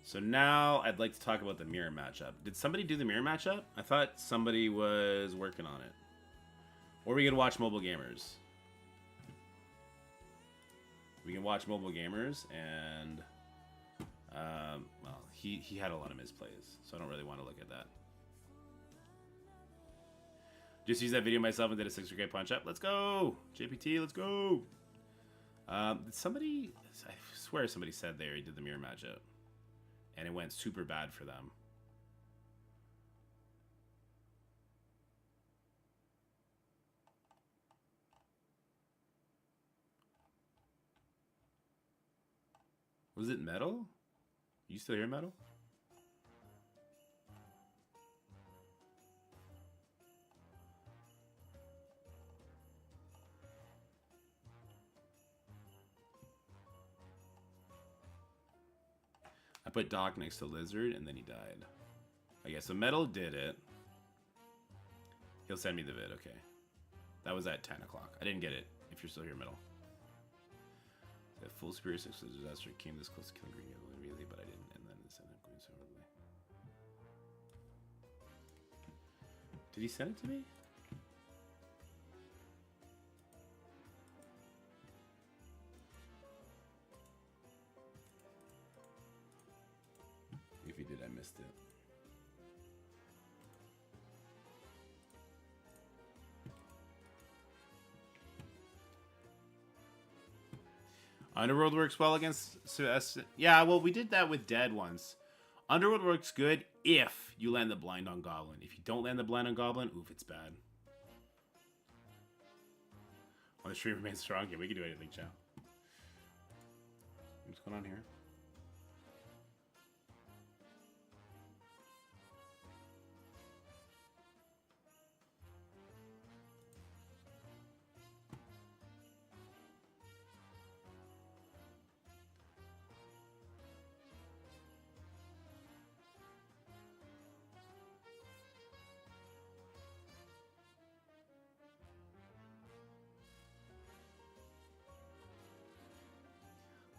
So now I'd like to talk about the mirror matchup. Did somebody do the mirror matchup? I thought somebody was working on it. Or we could watch Mobile Gamers. We can watch Mobile Gamers, and well, he had a lot of misplays, so I don't really want to look at that. Just use that video myself and did a 6K punch up. Let's go, JPT. Let's go. Somebody, I swear somebody said they did the mirror matchup, and it went super bad for them. Was it Metal? You still hear Metal? put Doc next to Lizard, and then he died. Okay, so Metal did it. He'll send me the vid, okay. That was at 10 o'clock. I didn't get it, if you're still here, Metal. The full Superior 6 was a disaster. Came this close to killing Green Goblin immediately, but I didn't, and then it sent it going so early. Did he send it to me? If he did, I missed it. Underworld works well against... yeah, well, we did that with Dead once. Underworld works good if you land the blind on Goblin. If you don't land the blind on Goblin, oof, it's bad. Well, the stream remains strong. Yeah, we can do anything, chat. What's going on here?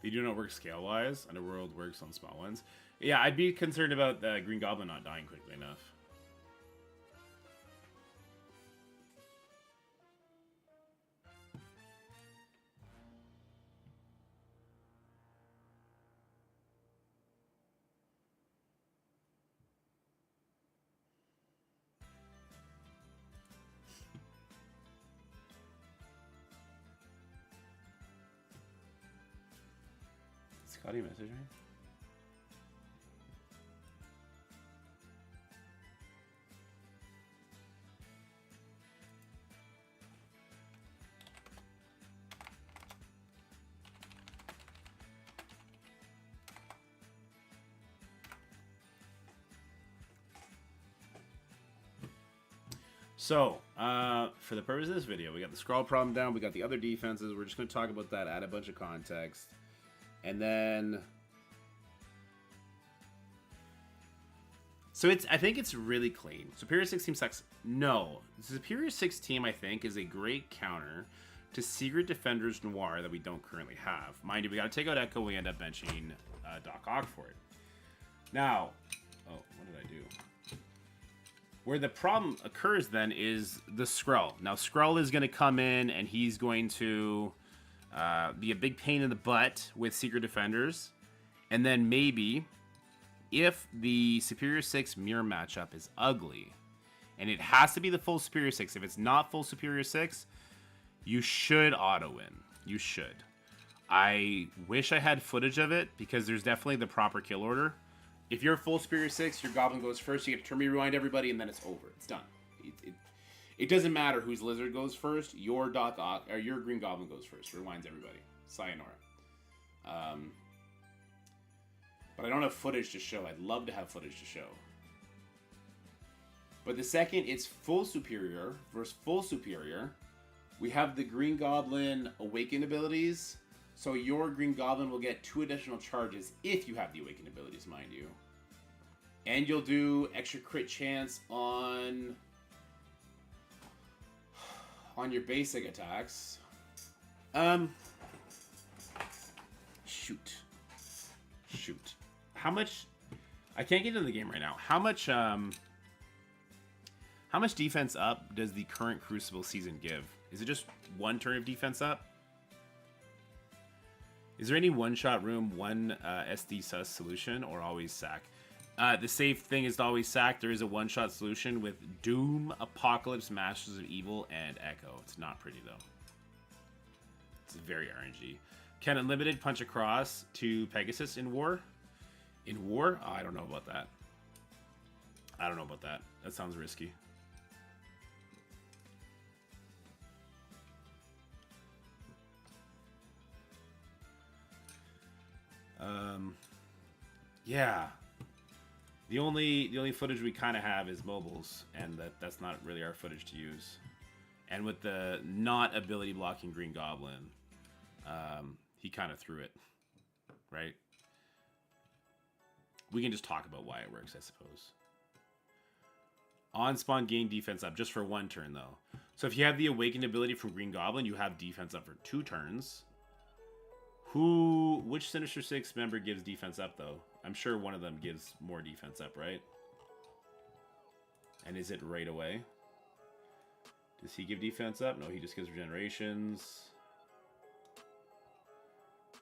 They do not work scale-wise. Underworld works on small ones. Yeah, I'd be concerned about the Green Goblin not dying quickly enough. Scotty message me? So, for the purpose of this video, we got the scroll problem down, we got the other defenses, we're just going to talk about that, add a bunch of context. And then, so I think it's really clean. Superior 6 team sucks. No, the Superior 6 team, I think, is a great counter to Secret Defenders Noir that we don't currently have. Mind you, we got to take out Echo. We end up benching Doc Ock for it. Now, oh, what did I do? Where the problem occurs then is the Skrull. Now, Skrull is going to come in and he's going to be a big pain in the butt with Secret Defenders. And then maybe, if the Superior 6 mirror matchup is ugly, and it has to be the full Superior 6, if it's not full Superior 6, you should auto-win. You should. I wish I had footage of it, because there's definitely the proper kill order. If you're full Superior 6, your Goblin goes first, you get to turn rewind everybody, and then it's over. It's done. It doesn't matter whose Lizard goes first. Your Doc Ock, or your Green Goblin goes first. Rewinds everybody. Sayonara. But I don't have footage to show. I'd love to have footage to show. But the second it's full Superior versus full Superior, we have the Green Goblin Awakened abilities. So your Green Goblin will get 2 additional charges if you have the Awakened abilities, mind you. And you'll do extra crit chance on your basic attacks. Shoot. How much? I can't get into the game right now. How much defense up does the current Crucible season give? Is it just 1 turn of defense up? Is there any one-shot room, one SD sus solution, or always sack? The safe thing is to always sack. There is a one-shot solution with Doom, Apocalypse, Masters of Evil, and Echo. It's not pretty, though. It's very RNG. Can Unlimited punch across to Pegasus in War? In War? Oh, I don't know about that. That sounds risky. Yeah. The only footage we kind of have is mobiles, and that's not really our footage to use. And with the not ability blocking Green Goblin, he kind of threw it, right? We can just talk about why it works, I suppose. On spawn, gain defense up just for 1 turn, though. So if you have the Awakened ability from Green Goblin, you have defense up for 2 turns. Which Sinister Six member gives defense up, though? I'm sure one of them gives more defense up, right? And is it right away? Does he give defense up? No, he just gives regenerations.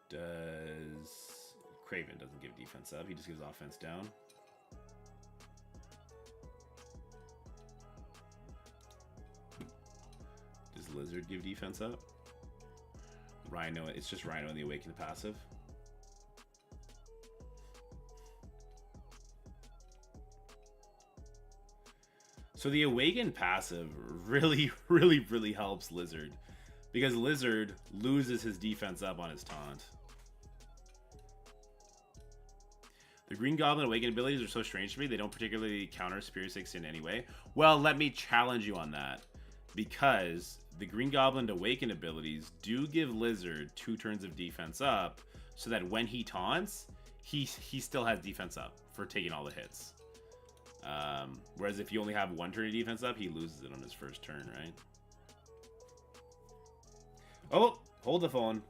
Does... Craven doesn't give defense up. He just gives offense down. Does Lizard give defense up? Rhino, it's just Rhino in the Awakened passive. So the Awakened passive really, really helps Lizard. Because Lizard loses his defense up on his taunt. The Green Goblin Awakened abilities are so strange to me, they don't particularly counter Superior 6 in any way. Well, let me challenge you on that. Because the Green Goblin Awakened abilities do give Lizard 2 turns of defense up, so that when he taunts, he still has defense up for taking all the hits. Whereas if you only have 1 turn of defense up, he loses it on his first turn, right? Oh, hold the phone.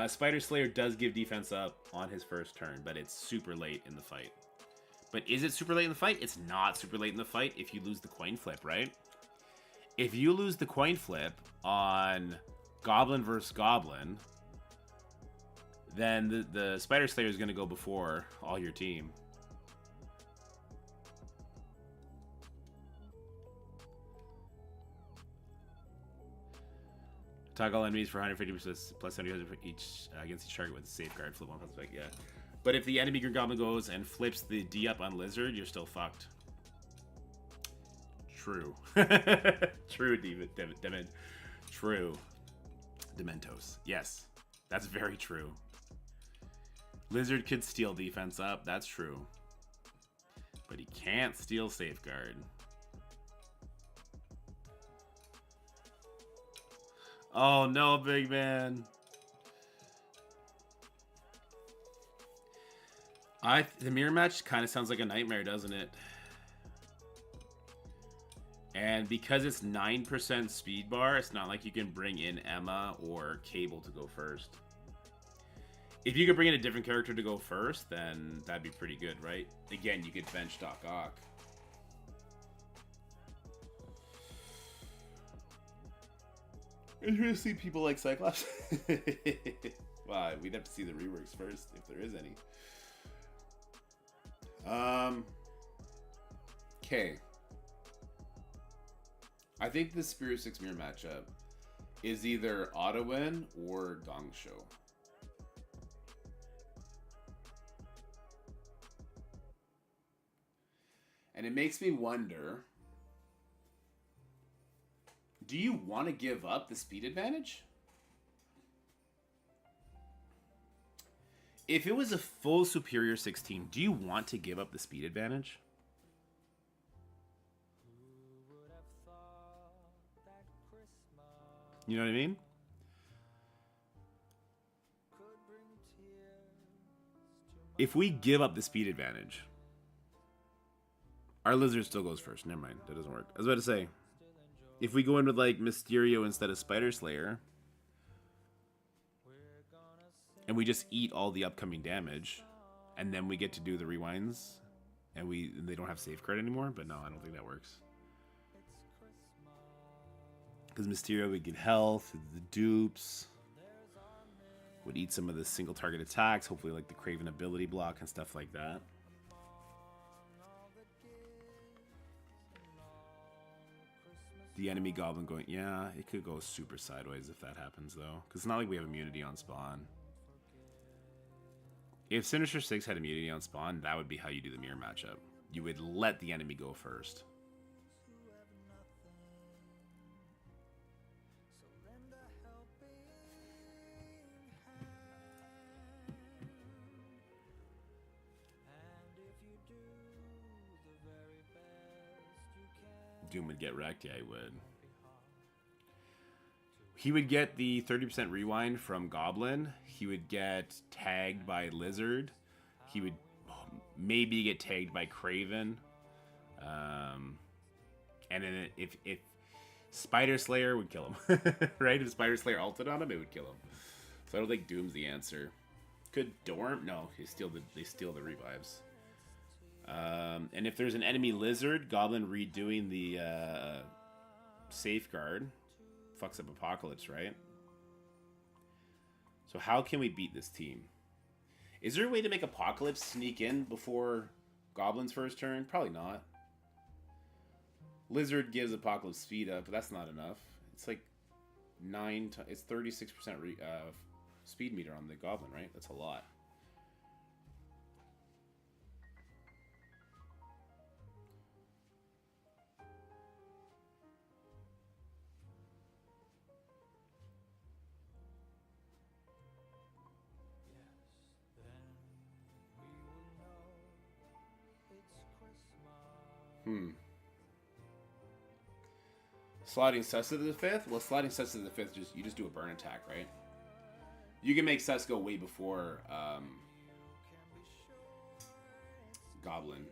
Spider Slayer does give defense up on his first turn, but it's super late in the fight. But is it super late in the fight? It's not super late in the fight if you lose the coin flip, right? If you lose the coin flip on Goblin versus Goblin, then the Spider Slayer is going to go before all your team. Attack all enemies for 150% plus 70% for each against each target with a safeguard. Flip 1 plus effect, yeah. But if the enemy Green Goblin goes and flips the D up on Lizard, you're still fucked. True. True, Dement. True. Dementos. Yes. That's very true. Lizard could steal defense up. That's true. But he can't steal safeguard. Oh no, big man. The mirror match kind of sounds like a nightmare, doesn't it? And because it's 9% speed bar, it's not like you can bring in Emma or Cable to go first. If you could bring in a different character to go first, then that'd be pretty good, right? Again, you could bench Doc Ock. Interesting people like Cyclops. Wow, we'd have to see the reworks first, if there is any. Okay. I think the Spirit 6 mirror matchup is either Ottawin or Gong Show. And it makes me wonder, do you want to give up the speed advantage? If it was a full Superior 16, do you want to give up the speed advantage? You know what I mean? If we give up the speed advantage, our Lizard still goes first. Never mind, that doesn't work. I was about to say, if we go in with like Mysterio instead of Spider Slayer, and we just eat all the upcoming damage, and then we get to do the rewinds, and they don't have safeguard anymore. But no, I don't think that works. Because Mysterio would get health, the dupes, would eat some of the single target attacks, hopefully like the Craven ability block and stuff like that. The enemy Goblin going, yeah, it could go super sideways if that happens though. Because it's not like we have immunity on spawn. If Sinister 6 had immunity on spawn, that would be how you do the mirror matchup. You would let the enemy go first. Doom would get wrecked? Yeah, he would. He would get the 30% rewind from Goblin. He would get tagged by Lizard. He would... maybe get tagged by Craven. And then if Spider Slayer would kill him, right? If Spider Slayer ulted on him, it would kill him. So I don't think Doom's the answer. Could Dorm? No, they steal the revives. And if there's an enemy lizard, Goblin redoing the safeguard fucks up Apocalypse, right? So how can we beat this team? Is there a way to make Apocalypse sneak in before Goblin's first turn? Probably not. Lizard gives Apocalypse speed up, but that's not enough. It's like it's 36% speed meter on the Goblin, right? That's a lot. Sliding Sus to the 5th? Well, sliding Sus to the 5th, you just do a burn attack, right? You can make Sus go way before Goblin.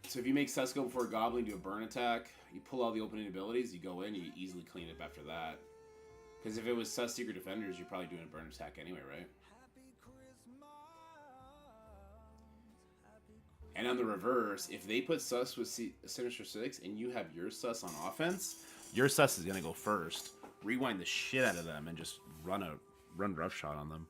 So if you make Sus go before Goblin, do a burn attack, you pull all the opening abilities, you go in, you easily clean up after that. Because if it was Sus Secret Defenders, you're probably doing a burn attack anyway, right? And on the reverse, if they put Sus with Sinister 6 and you have your Sus on offense, your Sus is going to go first. Rewind the shit out of them and just run roughshod on them.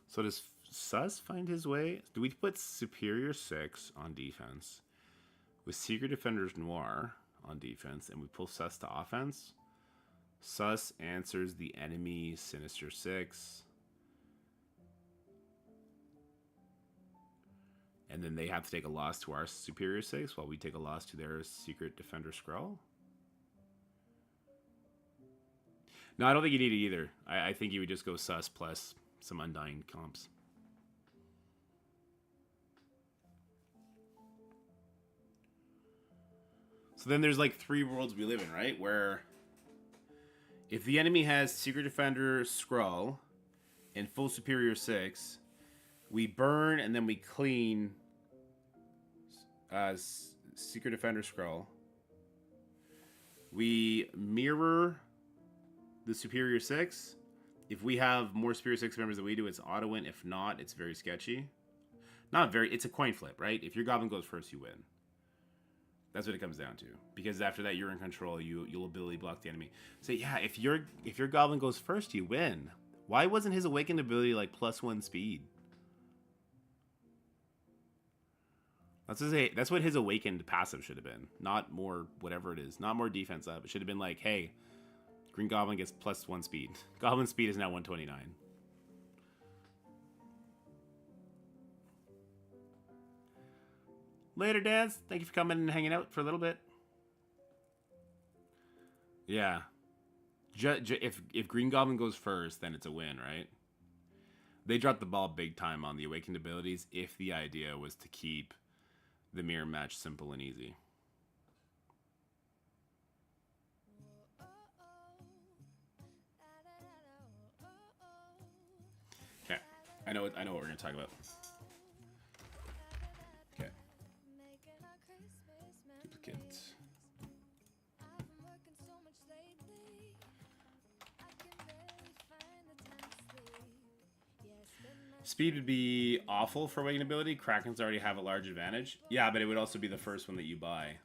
So does Sus find his way? Do we put Superior 6 on defense with Secret Defenders Noir on defense and we pull Sus to offense? Sus answers the enemy Sinister 6. And then they have to take a loss to our Superior 6 while we take a loss to their Secret Defender Skrull. No, I don't think you need it either. I think you would just go Sus plus some Undying comps. So then there's like 3 worlds we live in, right? Where if the enemy has Secret Defender Skrull and full Superior 6, we burn and then we clean Secret Defender Skrull. We mirror the Superior 6. If we have more Superior 6 members than we do, it's auto-win. If not, it's very sketchy. It's a coin flip, right? If your Goblin goes first, you win. That's what it comes down to. Because after that, you're in control. You'll ability block the enemy. So yeah, if your Goblin goes first, you win. Why wasn't his Awakened ability like +1 speed? That's what his Awakened passive should have been. Not more whatever it is. Not more defense up. It should have been like, hey, Green Goblin gets +1 speed. Goblin speed is now 129. Later, Dance. Thank you for coming and hanging out for a little bit. Yeah. If Green Goblin goes first, then it's a win, right? They dropped the ball big time on the Awakened abilities if the idea was to keep the mirror match simple and easy. Okay. I know what we're going to talk about. Okay. Duplicate. Speed would be awful for Awakened ability. Krakens already have a large advantage. Yeah, but it would also be the first one that you buy.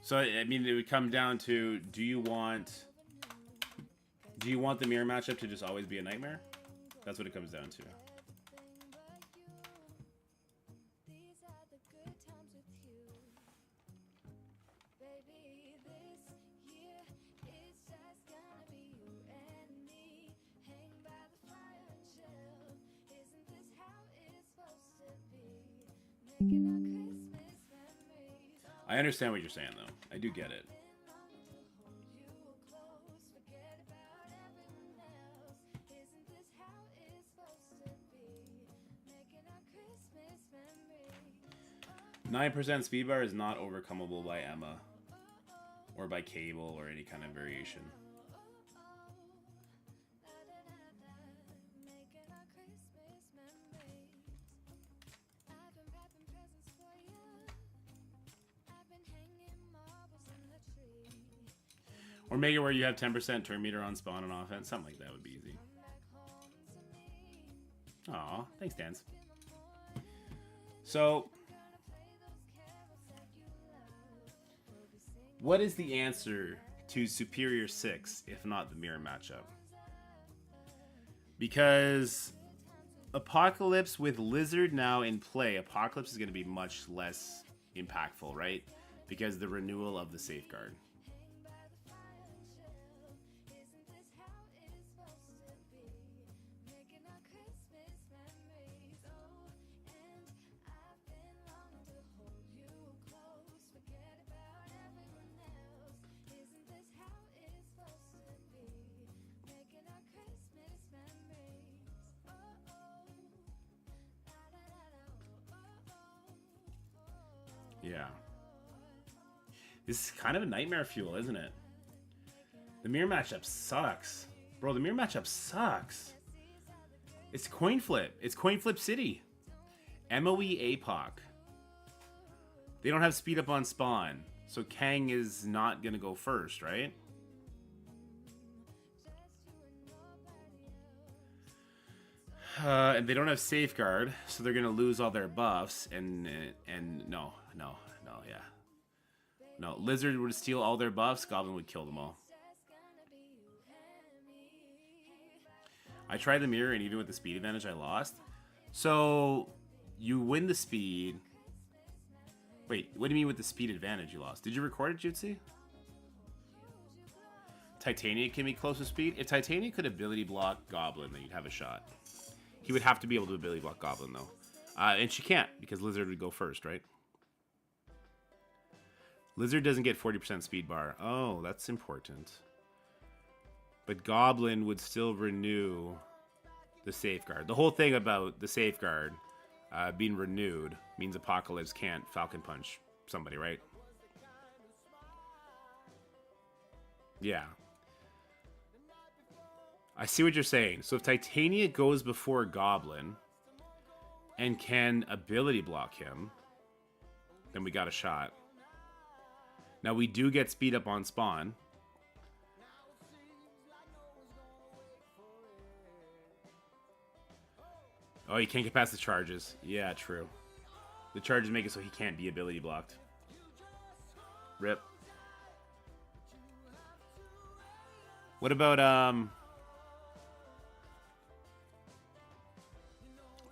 So, I mean, it would come down to, do you want the mirror matchup to just always be a nightmare? That's what it comes down to. I understand what you're saying, though. I do get it. 9% speed bar is not overcomable by Emma. Or by cable or any kind of variation. Or make it where you have 10% turn meter on spawn and offense. Something like that would be easy. Aw, thanks, Dance. So, what is the answer to Superior 6, if not the mirror matchup? Because Apocalypse with Lizard now in play, Apocalypse is going to be much less impactful, right? Because the renewal of the safeguard. Yeah. This is kind of a nightmare fuel, isn't it? The mirror matchup sucks. Bro, the mirror matchup sucks. It's coin flip. It's coin flip city. MOE APOC. They don't have speed up on spawn. So Kang is not going to go first, right? And they don't have safeguard, so they're gonna lose all their buffs. And no, yeah, no. Lizard would steal all their buffs. Goblin would kill them all. I tried the mirror, and even with the speed advantage, I lost. So you win the speed. Wait, what do you mean with the speed advantage you lost? Did you record it, Jutsu? Titania can be close to speed. If Titania could ability block Goblin, then you'd have a shot. He would have to be able to ability block Goblin, though. And she can't, because Lizard would go first, right? Lizard doesn't get 40% speed bar. Oh, that's important. But Goblin would still renew the safeguard. The whole thing about the safeguard being renewed means Apocalypse can't Falcon Punch somebody, right? Yeah. I see what you're saying. So if Titania goes before Goblin and can ability block him, then we got a shot. Now we do get speed up on spawn. Oh, you can't get past the charges. Yeah, true. The charges make it so he can't be ability blocked. Rip. What about,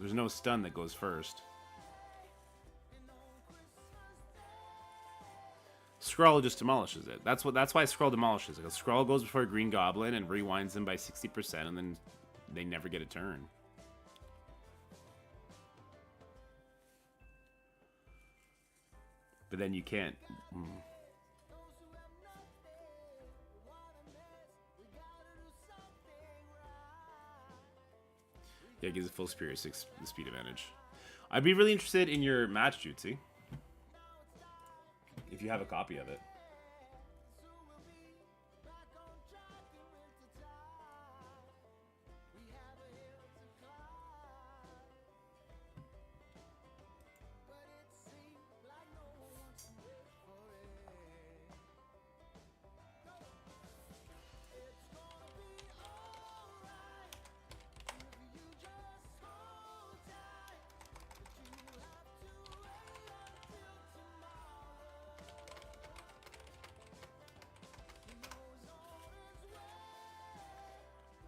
there's no stun that goes first. Skrull just demolishes it. That's why Skrull demolishes it. Because Skrull goes before Green Goblin and rewinds them by 60%, and then they never get a turn. But then you can't. Yeah, it gives a full Superior 6 the speed advantage. I'd be really interested in your match, Jutsu. If you have a copy of it.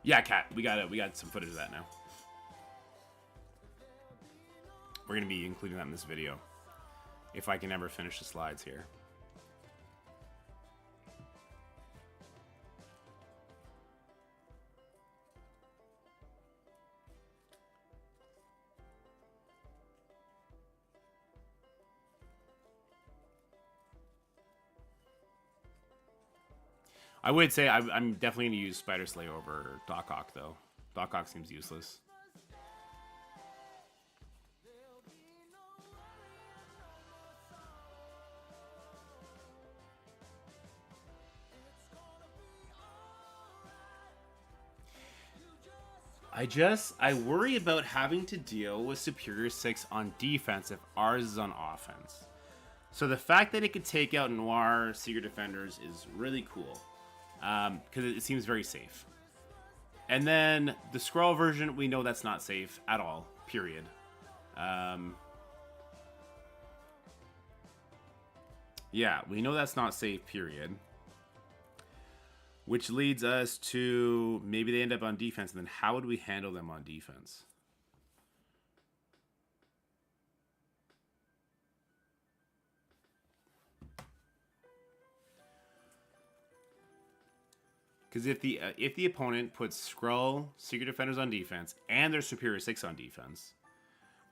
Yeah, Cat, we got some footage of that now. We're gonna be including that in this video. If I can ever finish the slides here. I would say I'm definitely going to use Spider Slay over Doc Ock, though. Doc Ock seems useless. I worry about having to deal with Superior 6 on defense if ours is on offense. So the fact that it could take out Noir Secret Defenders is really cool. Because it seems very safe. And then the Skrull version, we know that's not safe at all. Period. Yeah, we know that's not safe, period. Which leads us to maybe they end up on defense, and then how would we handle them on defense? Because if the opponent puts Skrull Secret Defenders on defense and their Superior 6 on defense,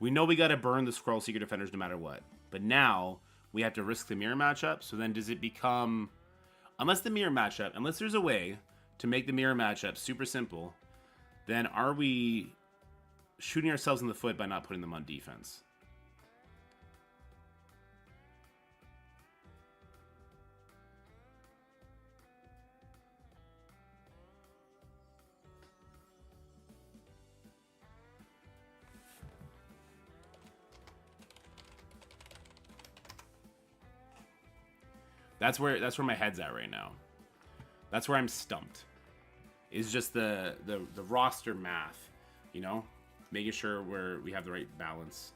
we know we got to burn the Skrull Secret Defenders no matter what. But now we have to risk the mirror matchup. So then does it become... Unless there's a way to make the mirror matchup super simple, then are we shooting ourselves in the foot by not putting them on defense? That's where my head's at right now. That's where I'm stumped. Is just the roster math, you know, making sure we have the right balance.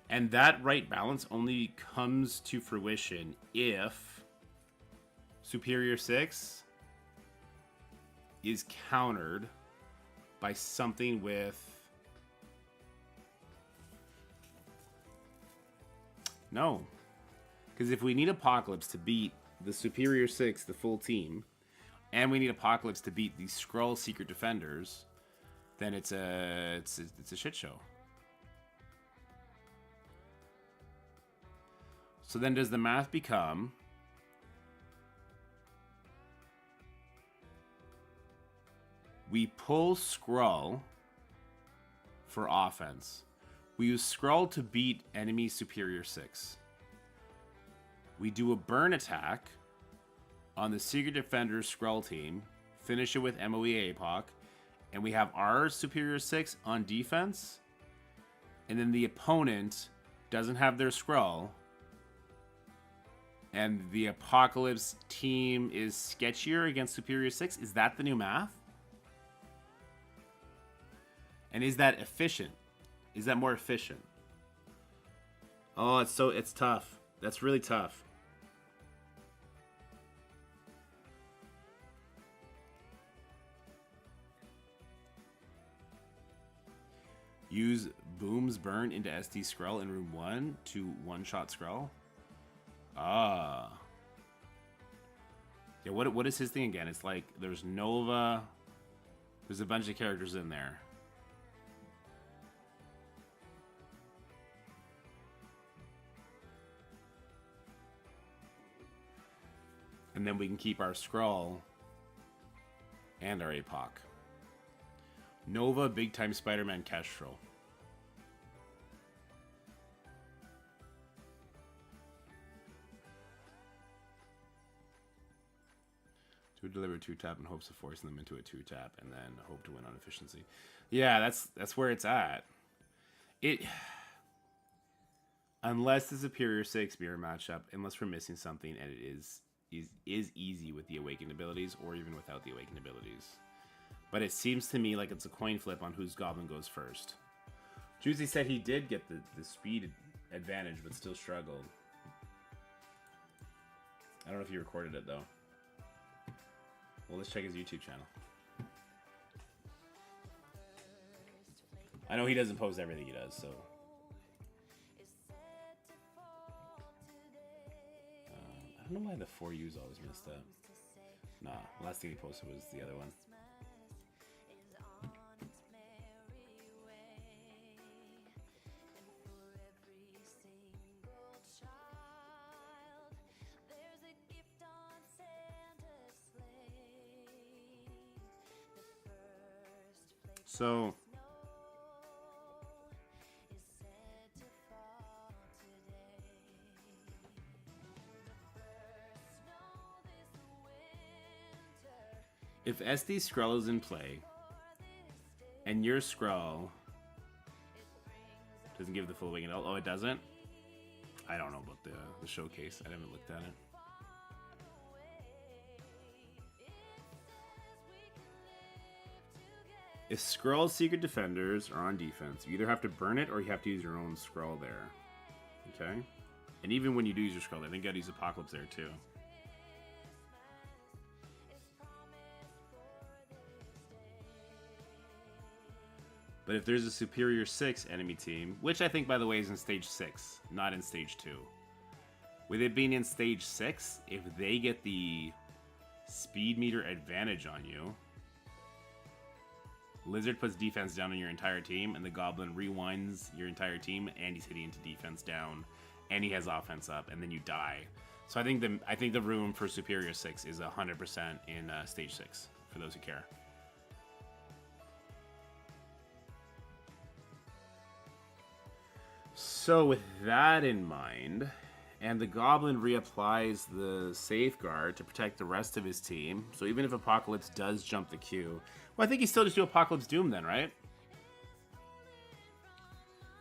And that right balance only comes to fruition if Superior 6 is countered by something with... No. Because if we need Apocalypse to beat the Superior 6, the full team, and we need Apocalypse to beat the Skrull Secret Defenders, then it's a shit show. So then does the math become... We pull Skrull for offense. We use Skrull to beat enemy Superior 6. We do a burn attack on the Secret Defenders Skrull team, finish it with MOE APOC, and we have our Superior 6 on defense, and then the opponent doesn't have their Skrull, and the Apocalypse team is sketchier against Superior 6. Is that the new math? And is that efficient? Is that more efficient? Oh, it's tough. That's really tough. Use Boom's Burn into SD Skrull in room 1 to one-shot Skrull? Ah. Yeah, what is his thing again? It's like there's Nova. There's a bunch of characters in there. And then we can keep our Skrull and our APOC. Nova, Big Time Spider-Man, Kestrel. To deliver 2-tap in hopes of forcing them into a 2-tap and then hope to win on efficiency. Yeah, that's where it's at. Unless the Superior 6 mirror matchup, unless we're missing something and it is easy with the awakened abilities or even without the awakened abilities. But it seems to me like it's a coin flip on whose goblin goes first. Juicy said he did get the speed advantage but still struggled. I don't know if he recorded it though. Well, let's check his YouTube channel. I know he doesn't post everything he does, so... I don't know why the 4U's always messed up. Nah, last thing he posted was the other one. So... If SD Skrull is in play, and your Skrull doesn't give the full wing at all. Oh, it doesn't? I don't know about the showcase. I haven't looked at it. If Skrull's Secret Defenders are on defense, you either have to burn it or you have to use your own Skrull there. Okay? And even when you do use your Skrull, I think you gotta use Apocalypse there too. But if there's a Superior 6 enemy team, which I think, by the way, is in Stage 6, not in Stage 2. With it being in Stage 6, if they get the speed meter advantage on you, Lizard puts defense down on your entire team, and the Goblin rewinds your entire team, and he's hitting into defense down, and he has offense up, and then you die. So I think the room for Superior 6 is 100% in Stage 6, for those who care. So with that in mind, and the Goblin reapplies the Safeguard to protect the rest of his team, so even if Apocalypse does jump the queue, well, I think he still just do Apocalypse Doom then, right?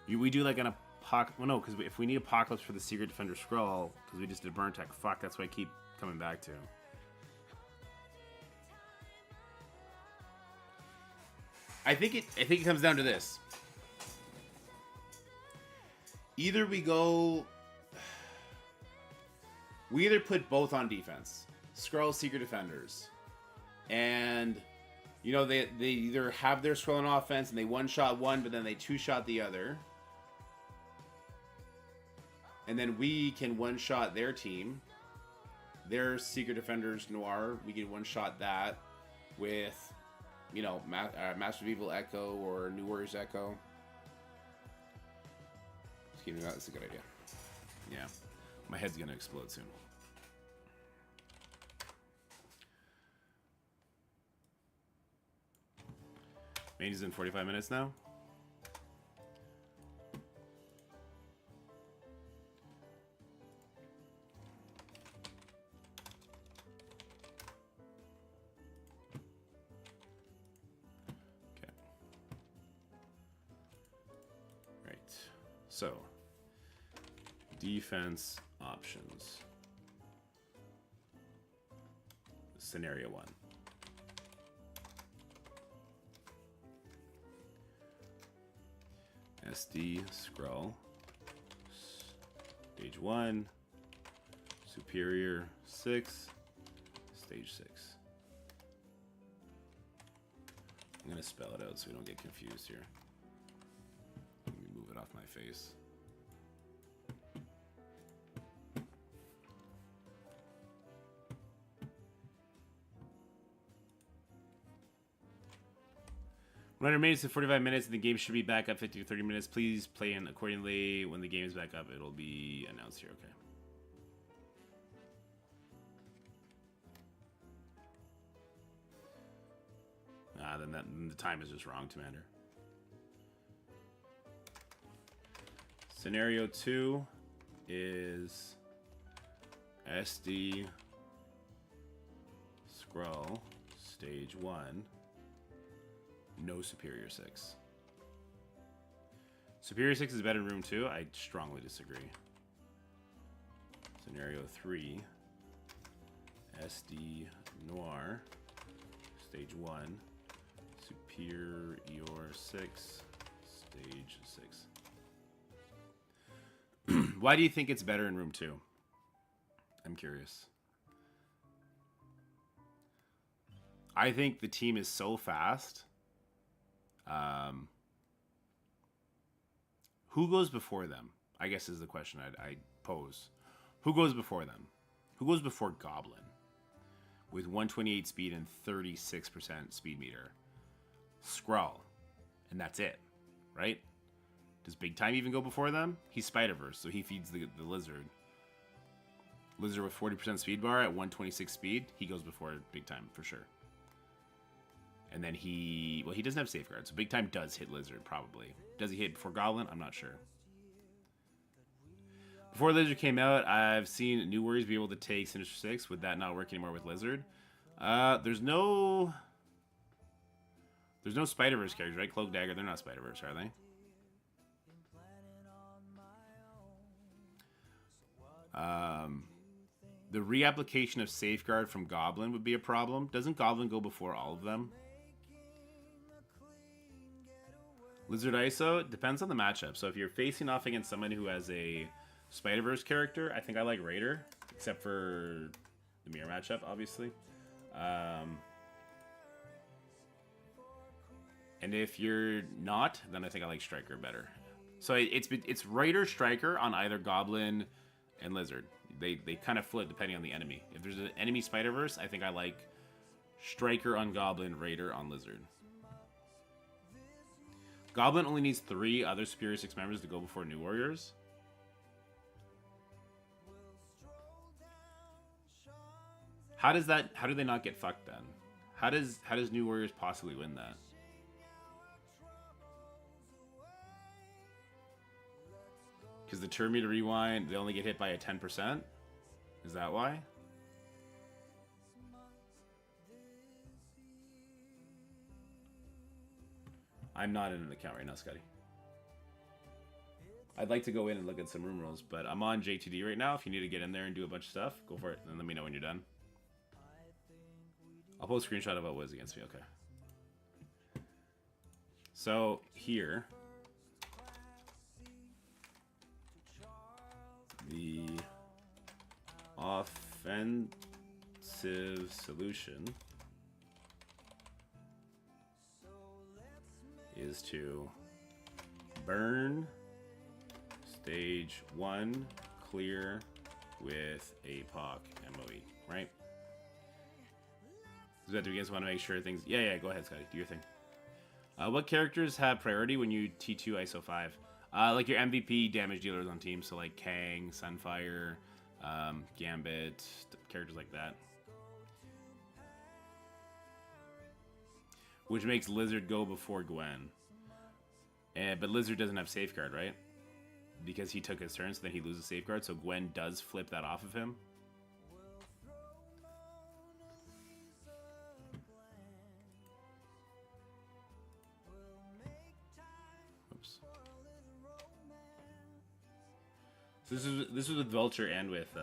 We do like an Apocalypse... Well, no, because if we need Apocalypse for the Secret Defender Scroll, because we just did Burn Tech, fuck, that's what I keep coming back to. I think it comes down to this. Either we either put both on defense, Skrull Secret Defenders, and you know they either have their Skrull on offense and they one-shot one, but then they two-shot the other, and then we can one-shot their team, their Secret Defenders Noir. We can one-shot that with, you know, Master of Evil Echo or New Warriors Echo. That's a good idea. Yeah. My head's gonna explode soon. Main's in 45 minutes now. Okay. Right. So, defense options. Scenario 1. SD Skrull. Stage 1. Superior 6. Stage 6. I'm going to spell it out so we don't get confused here. Let me move it off my face. When it remains to 45 minutes and the game should be back up 50 to 30 minutes, please play in accordingly. When the game is back up, it'll be announced here. Okay. Then the time is just wrong, Commander. Scenario 2 is SD Skrull Stage 1. No Superior 6. Superior 6 is better in Room 2? I strongly disagree. Scenario 3. SD Noir. Stage 1. Superior 6. Stage 6. Why do you think it's better in Room 2? I'm curious. I think the team is so fast. Who goes before them? I guess is the question I pose. Who goes before them? Who goes before Goblin? With 128 speed and 36% speed meter. Skrull. And that's it. Right? Does Big Time even go before them? He's Spider-Verse, so he feeds the Lizard. Lizard with 40% speed bar at 126 speed, he goes before Big Time for sure. And then he doesn't have Safeguard, so Big Time does hit Lizard, probably. Does he hit before Goblin? I'm not sure. Before Lizard came out, I've seen New Warriors be able to take Sinister 6. Would that not work anymore with Lizard? There's no Spider-Verse characters, right? Cloak Dagger, they're not Spider-Verse, are they? The reapplication of Safeguard from Goblin would be a problem. Doesn't Goblin go before all of them? Lizard ISO, it depends on the matchup. So if you're facing off against someone who has a Spider-Verse character, I think I like Raider, except for the mirror matchup, obviously. And if you're not, then I think I like Striker better. So it's Raider, Striker on either Goblin and Lizard. They kind of flip depending on the enemy. If there's an enemy Spider-Verse, I think I like Striker on Goblin, Raider on Lizard. Goblin only needs 3 other Superior 6 members to go before New Warriors. How do they not get fucked then? How does New Warriors possibly win that? Because the turn meter rewind, they only get hit by a 10%? Is that why? I'm not in an account right now, Scotty. I'd like to go in and look at some room rolls, but I'm on JTD right now. If you need to get in there and do a bunch of stuff, go for it. And let me know when you're done. I'll post a screenshot of what was against me. Okay. So here, the offensive solution is to burn stage 1 clear with APOC MOE, right? So that we just want to make sure things... Yeah, go ahead, Scotty. Do your thing. What characters have priority when you T2 ISO 5? Like your MVP damage dealers on teams, so like Kang, Sunfire, Gambit, characters like that. Which makes Lizard go before Gwen. But Lizard doesn't have Safeguard, right? Because he took his turn, so then he loses Safeguard, so Gwen does flip that off of him. Oops. So this was with Vulture and with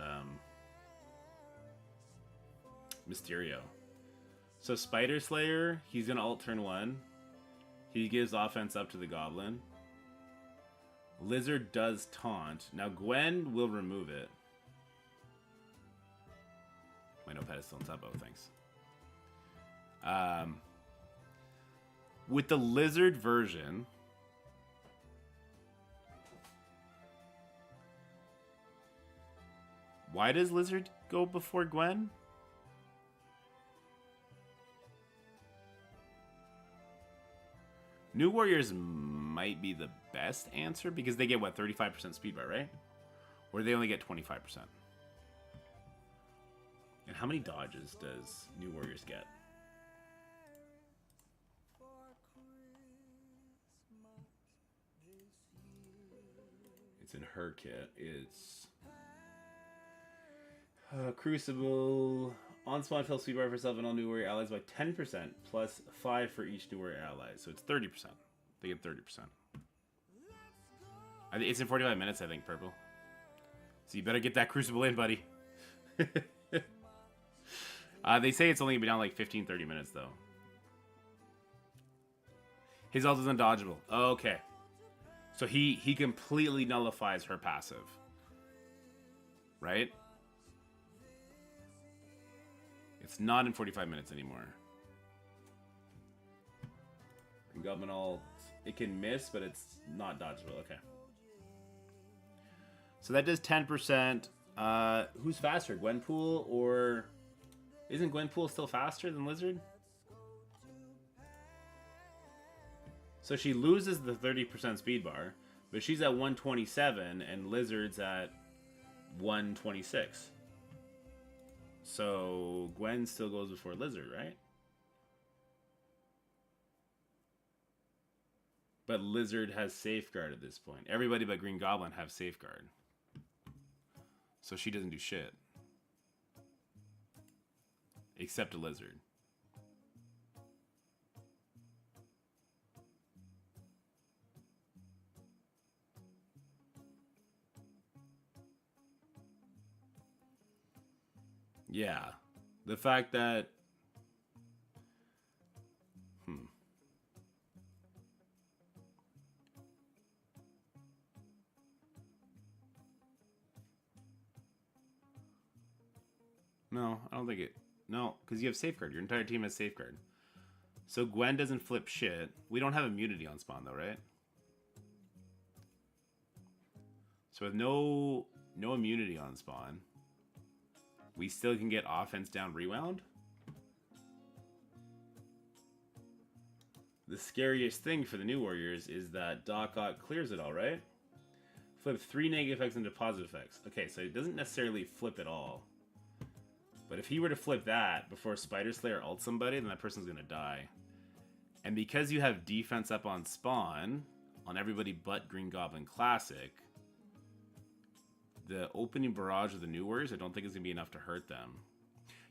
Mysterio. So Spider Slayer, he's gonna ult turn 1. He gives offense up to the Goblin. Lizard does taunt. Now Gwen will remove it. My notepad is still on top. Oh, thanks. With the Lizard version, why does Lizard go before Gwen? New Warriors might be the best answer because they get, what, 35% speed bar, right? Or they only get 25%. And how many dodges does New Warriors get? It's in her kit. It's Crucible. On-spawn fill speed bar for yourself and all New Warrior allies by 10%, plus 5 for each New Warrior ally. So it's 30%. They get 30%. It's in 45 minutes, I think, Purple. So you better get that Crucible in, buddy. They say it's only going to be down like 15-30 minutes, though. His ult is undodgeable. Okay. So he completely nullifies her passive. Right? It's not in 45 minutes anymore. Government ult. It can miss, but it's not dodgeable. Okay. So that does 10%. Who's faster, Gwenpool or... Isn't Gwenpool still faster than Lizard? So she loses the 30% speed bar, but she's at 127 and Lizard's at 126. So Gwen still goes before Lizard, right? But Lizard has Safeguard at this point. Everybody but Green Goblin have Safeguard. So she doesn't do shit. except a lizard. Yeah. The fact that... No, I don't think it... No, because you have Safeguard. Your entire team has Safeguard. So Gwen doesn't flip shit. We don't have immunity on spawn, though, right? So with no immunity on spawn, we still can get offense down rewound? The scariest thing for the new Warriors is that Dork Out clears it all, right? Flip 3 negative effects into positive effects. Okay, so it doesn't necessarily flip it all. But if he were to flip that before Spider Slayer ults somebody, then that person's going to die. And because you have defense up on spawn, on everybody but Green Goblin Classic, the opening barrage of the New Warriors, I don't think is going to be enough to hurt them.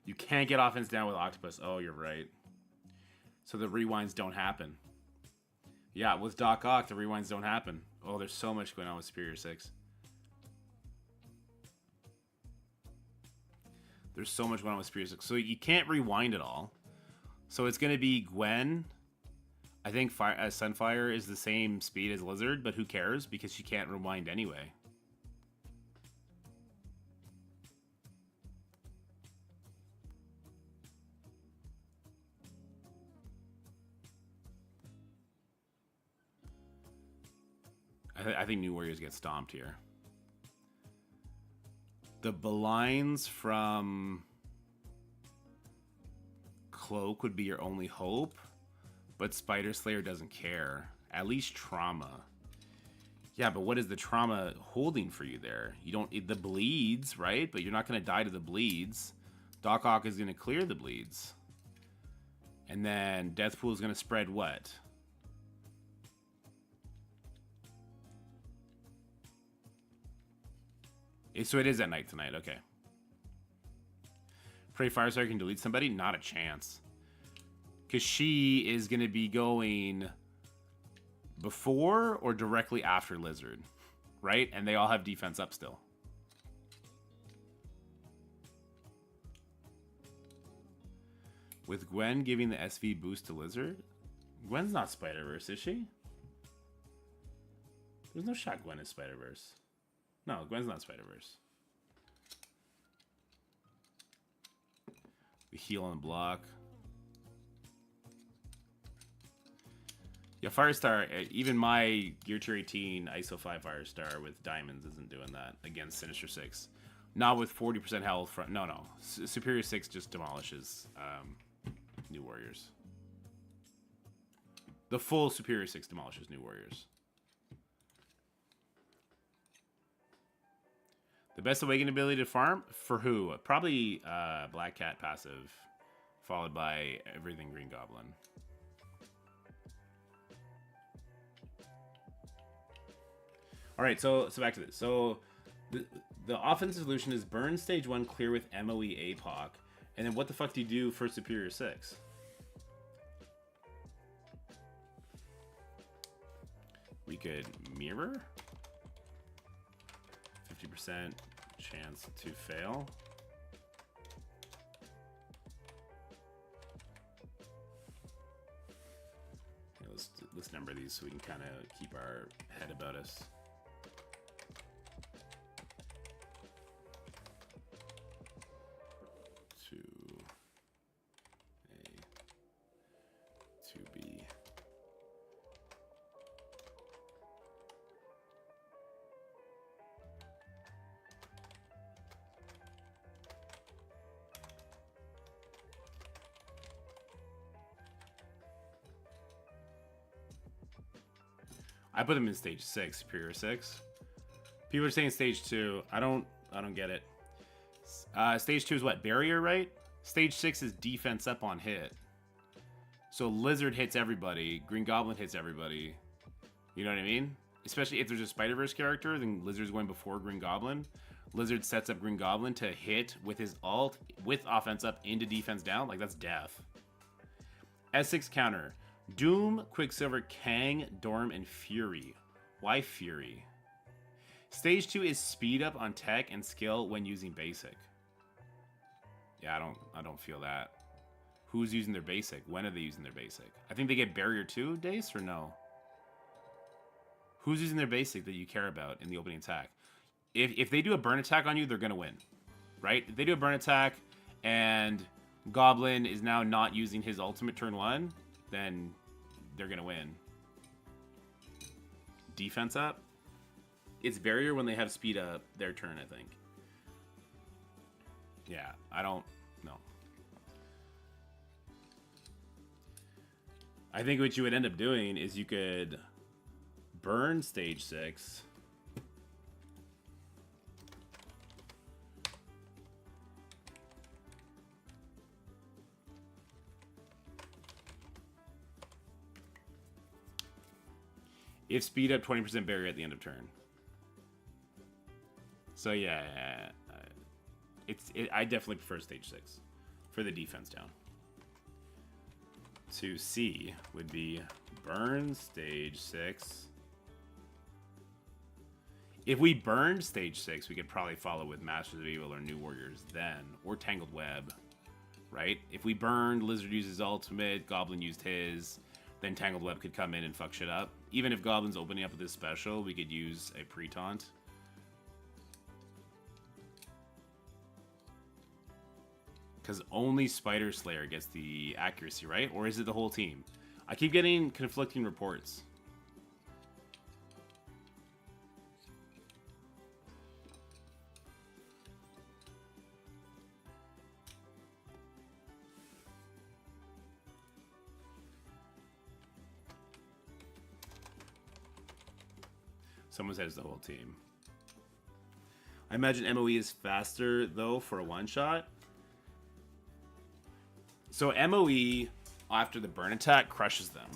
You can't get offense down with Octopus. Oh, you're right. So the rewinds don't happen. Yeah, with Dork Out, the rewinds don't happen. Oh, there's so much going on with Superior 6. There's so much going on with Superior 6. So you can't rewind it all. So it's going to be Gwen. I think Sunfire is the same speed as Lizard, but who cares? Because she can't rewind anyway. I think New Warriors get stomped here. The blinds from Cloak would be your only hope, but Spider Slayer doesn't care. At least Trauma. Yeah, but what is the Trauma holding for you there? You don't... The bleeds, right? But you're not going to die to the bleeds. Dork Out is going to clear the bleeds. And then Deathpool is going to spread what? So it is at night tonight, okay. Pray Firestar can delete somebody? Not a chance. Because she is going to be going before or directly after Lizard, right? And they all have defense up still. With Gwen giving the SV boost to Lizard? Gwen's not Spider-Verse, is she? There's no shot Gwen is Spider-Verse. No, Gwen's not Spider-Verse. We heal on the block. Yeah, Firestar, even my Gear Tier 18 ISO 5 Firestar with diamonds isn't doing that against Sinister 6. Not with 40% health. From, no. Superior 6 just demolishes New Warriors. The full Superior 6 demolishes New Warriors. The best awakened ability to farm? For who? Probably Black Cat passive, followed by everything Green Goblin. All right, so back to this. So the offensive solution is burn stage 1 clear with MOE APOC. And then what the fuck do you do for Superior 6? We could mirror. 50% chance to fail. Okay, let's number these so we can kind of keep our head about us. I put them in stage 6, Superior 6. People are saying stage 2. I don't get it. Stage 2 is what? Barrier, right? Stage 6 is defense up on hit. So Lizard hits everybody. Green Goblin hits everybody. You know what I mean? Especially if there's a Spider-Verse character, then Lizard's going before Green Goblin. Lizard sets up Green Goblin to hit with his ult with offense up into defense down. Like, that's death. S6 counter. Doom, Quicksilver, Kang, Dorm, and Fury. Why Fury? Stage 2 is speed up on tech and skill when using basic. Yeah, I don't feel that. Who's using their basic? When are they using their basic? I think they get barrier 2 Dace or no? Who's using their basic that you care about in the opening attack? If they do a burn attack on you, they're gonna win. Right? If they do a burn attack and Goblin is now not using his ultimate turn 1, then they're gonna win. Defense up? It's barrier when they have speed up their turn, I think. Yeah, I don't know. I think what you would end up doing is you could burn stage 6. If speed up 20% barrier at the end of turn. So yeah, I definitely prefer stage 6 for the defense down. To C would be burn stage 6. If we burned stage 6, we could probably follow with Masters of Evil or New Warriors then, or Tangled Web, right? If we burned, Lizard used his ultimate, Goblin used his, then Tangled Web could come in and fuck shit up. Even if Goblin's opening up with this special, we could use a pre-taunt. Because only Spider Slayer gets the accuracy, right? Or is it the whole team? I keep getting conflicting reports. Someone says the whole team. I imagine MOE is faster, though, for a one-shot. So MOE, after the burn attack, crushes them.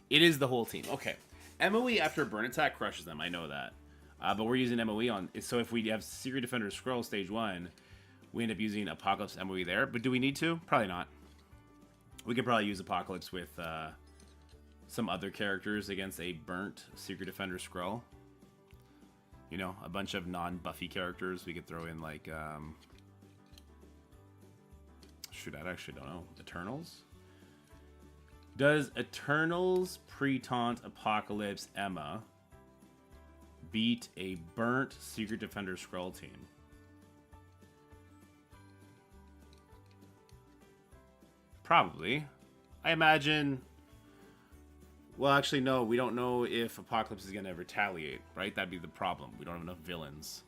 It is the whole team. Okay. MOE after a burn attack crushes them. I know that. But we're using MOE on... So if we have Secret Defender Scroll stage 1, we end up using Apocalypse MOE there. But do we need to? Probably not. We could probably use Apocalypse with some other characters against a burnt Secret Defender Scroll. You know, a bunch of non-buffy characters. We could throw in, like... Shoot, I actually don't know. Eternals? Does Eternals pre-taunt Apocalypse Emma beat a burnt Secret Defender Scroll team? Probably. I imagine... Well, actually, no. We don't know if Apocalypse is going to retaliate, right? That'd be the problem. We don't have enough villains.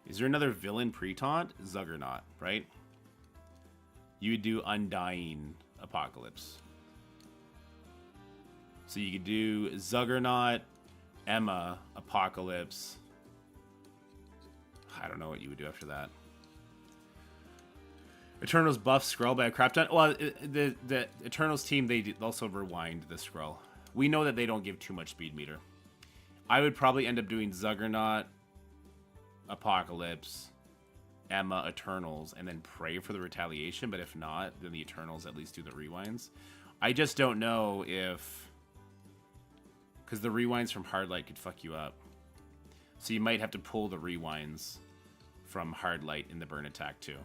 Is there another villain pre-taunt? Zuggernaut, right? You would do Undying Apocalypse. So you could do Zuggernaut, Emma, Apocalypse. I don't know what you would do after that. Eternals buff Scroll by a crap ton. Well, the Eternals team, they also rewind the Scroll. We know that they don't give too much speed meter. I would probably end up doing Zuggernaut, Apocalypse, Emma, Eternals, and then pray for the retaliation. But if not, then the Eternals at least do the rewinds. I just don't know if... Because the rewinds from Hard Light could fuck you up. So you might have to pull the rewinds from Hard Light in the burn attack too.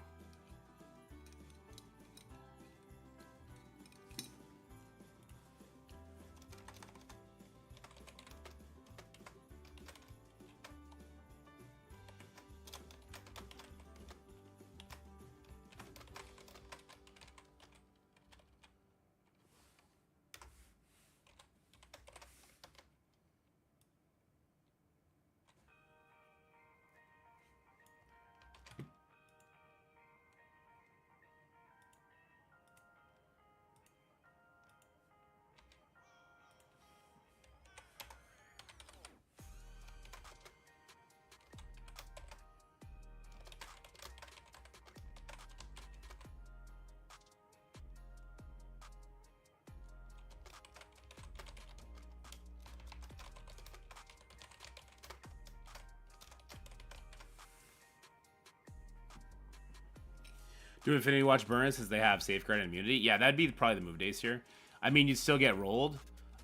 Do Infinity Watch burn since they have safeguard and immunity? Yeah, that'd be probably the move days here. I mean, you'd still get rolled,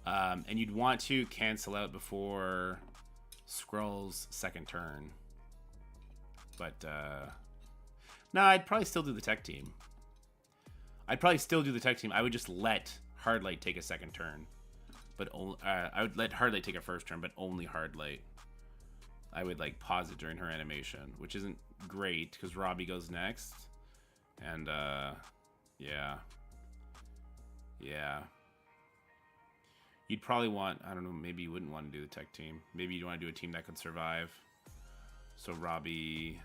and you'd want to cancel out before Skrull's second turn. But no, I'd probably still do the tech team. I would just let Hardlight take a second turn, but I would let Hardlight take a first turn, but only Hardlight. I would like pause it during her animation, which isn't great because Robbie goes next, and yeah. You'd probably want, I don't know, maybe you wouldn't want to do the tech team. Maybe you'd want to do a team that could survive. So Robbie.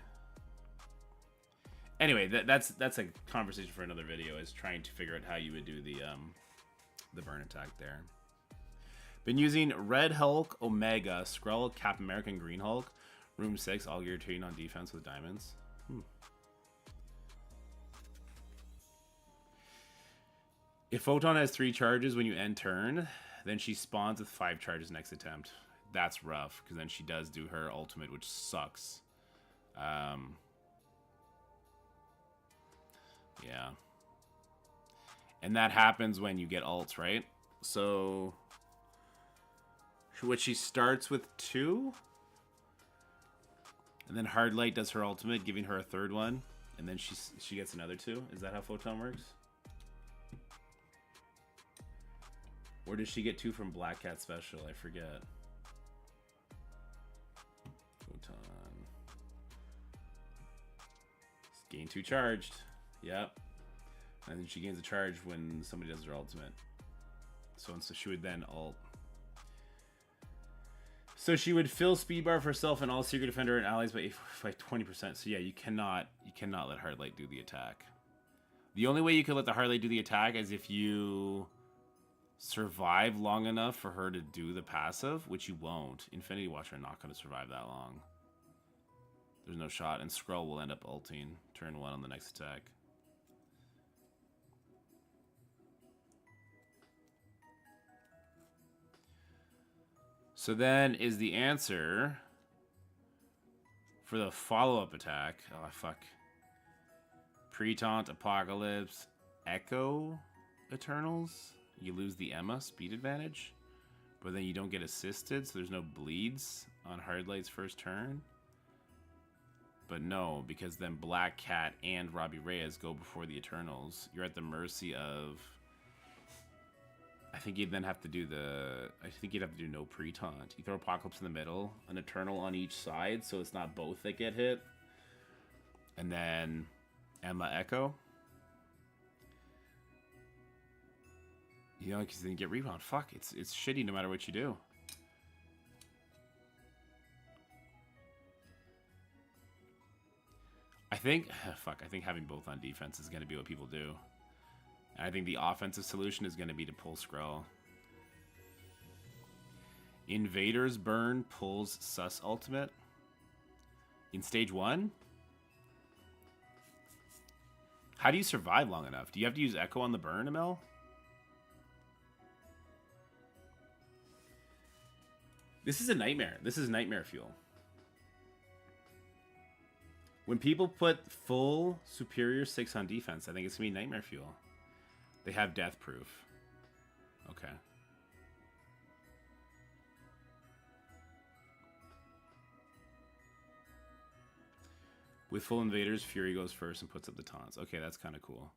Anyway, that's a conversation for another video. Is trying to figure out how you would do the burn attack there. Been using Red Hulk, Omega, Skrull, Cap American, Green Hulk, Room 6, all gear trained on defense with diamonds. If Photon has 3 charges when you end turn, then she spawns with 5 charges next attempt. That's rough, because then she does do her ultimate, which sucks. Yeah. And that happens when you get ults, right? So, what, she starts with 2? And then Hardlight does her ultimate, giving her a third one. And then she gets another 2? Is that how Photon works? Or does she get 2 from Black Cat Special? I forget. Photon. Gain 2 charged. Yep. And then she gains a charge when somebody does their ultimate. So she would then ult. So she would fill speed bar for herself and all Secret Defender and allies by 20%. So yeah, you cannot let Hardlight do the attack. The only way you could let the Hardlight do the attack is if you survive long enough for her to do the passive, which you won't. Infinity Watch are not going to survive that long. There's no shot, and Skrull will end up ulting turn 1 on the next attack. So then is the answer for the follow-up attack. Oh, fuck. Pre-taunt, Apocalypse, Echo, Eternals. You lose the Emma speed advantage, but then you don't get assisted, so there's no bleeds on Hardlight's first turn. But no, because then Black Cat and Robbie Reyes go before the Eternals. You're at the mercy of... I think you'd then have to do no pre-taunt. You throw Apocalypse in the middle, an Eternal on each side, so it's not both that get hit. And then Emma Echo. You know, because then you get rebound. Fuck, it's shitty no matter what you do. I think having both on defense is going to be what people do. And I think the offensive solution is going to be to pull Skrull. Invader's Burn pulls Sus Ultimate in stage 1. How do you survive long enough? Do you have to use Echo on the burn, Emil? This is a nightmare. This is nightmare fuel. When people put full Superior 6 on defense, I think it's going to be nightmare fuel. They have death proof. Okay. With full invaders, Fury goes first and puts up the taunts. Okay, that's kind of cool.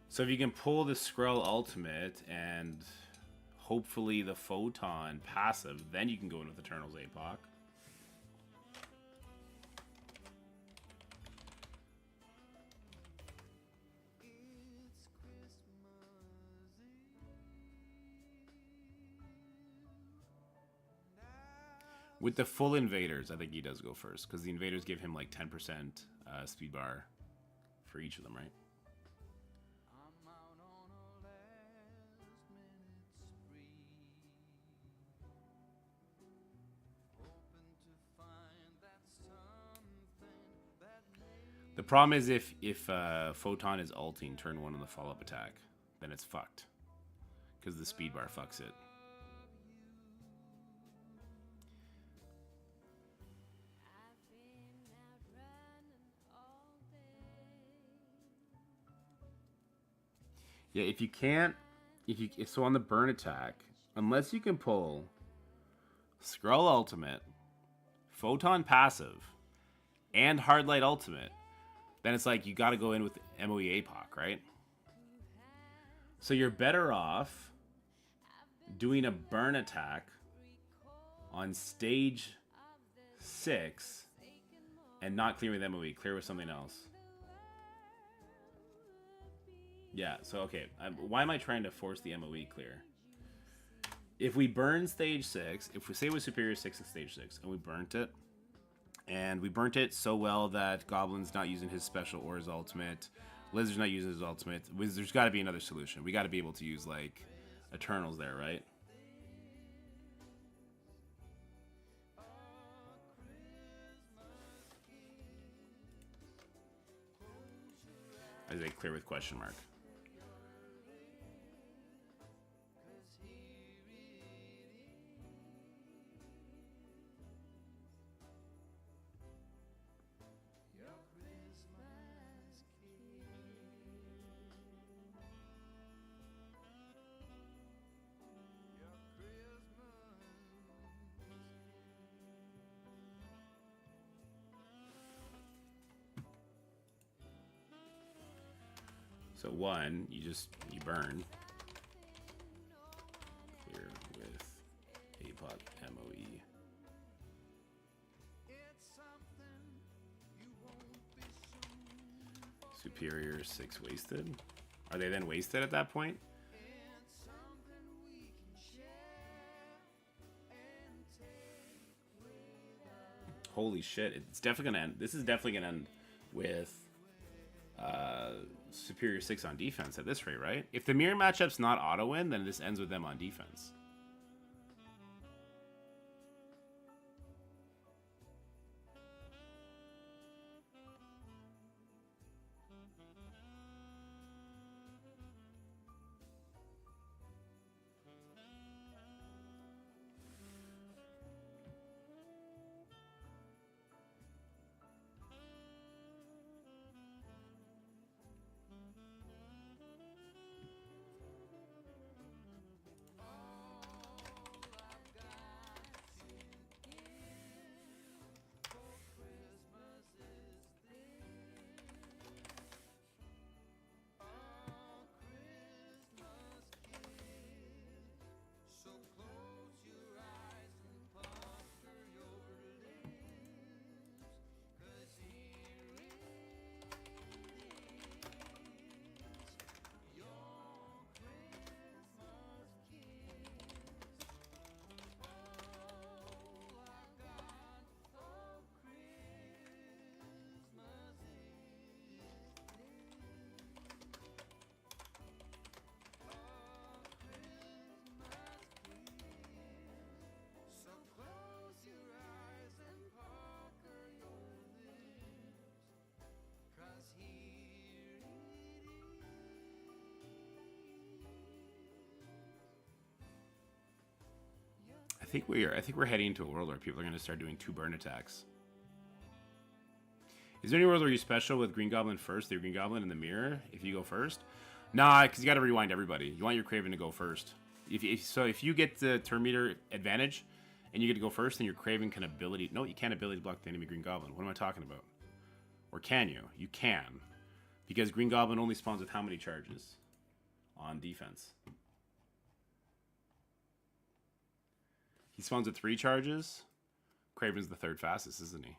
So if you can pull the Skrull ultimate and hopefully the Photon passive, then you can go in with Eternal's APOC. With the full invaders, I think he does go first, because the invaders give him like 10% speed bar for each of them, right? I'm out on a last-minute spree, hoping to find that something that made The problem is if Photon is ulting turn 1 on the follow-up attack, then it's fucked, because the speed bar fucks it. Yeah, if you can't, so on the burn attack, unless you can pull Skrull Ultimate, Photon Passive, and Hardlight Ultimate, then it's like you got to go in with MOE APOC, right? So you're better off doing a burn attack on stage 6 and not clear with MOE, clear with something else. Yeah, so okay, why am I trying to force the MOE clear? If we burn stage 6, if we say it was Superior 6 and stage 6, and we burnt it so well that Goblin's not using his special or his ultimate, Lizard's not using his ultimate, there's got to be another solution. We got to be able to use, like, Eternals there, right? I say clear with question mark. So one, you burn. Clear with APOC MOE. Superior 6 wasted. Are they then wasted at that point? Holy shit, it's definitely gonna end. This is definitely gonna end with Superior 6 on defense at this rate, right? If the mirror matchup's not auto-win, then this ends with them on defense. I think we're heading into a world where people are going to start doing 2 burn attacks. Is there any world where you special with Green Goblin first, the Green Goblin in the mirror, if you go first? Nah, because you got to rewind everybody. You want your Craven to go first. If you get the turn meter advantage and you get to go first, then your Craven can ability... No, you can't ability block the enemy Green Goblin. What am I talking about? Or can you? You can. Because Green Goblin only spawns with how many charges on defense? He spawns with 3 charges. Craven's the 3rd fastest, isn't he?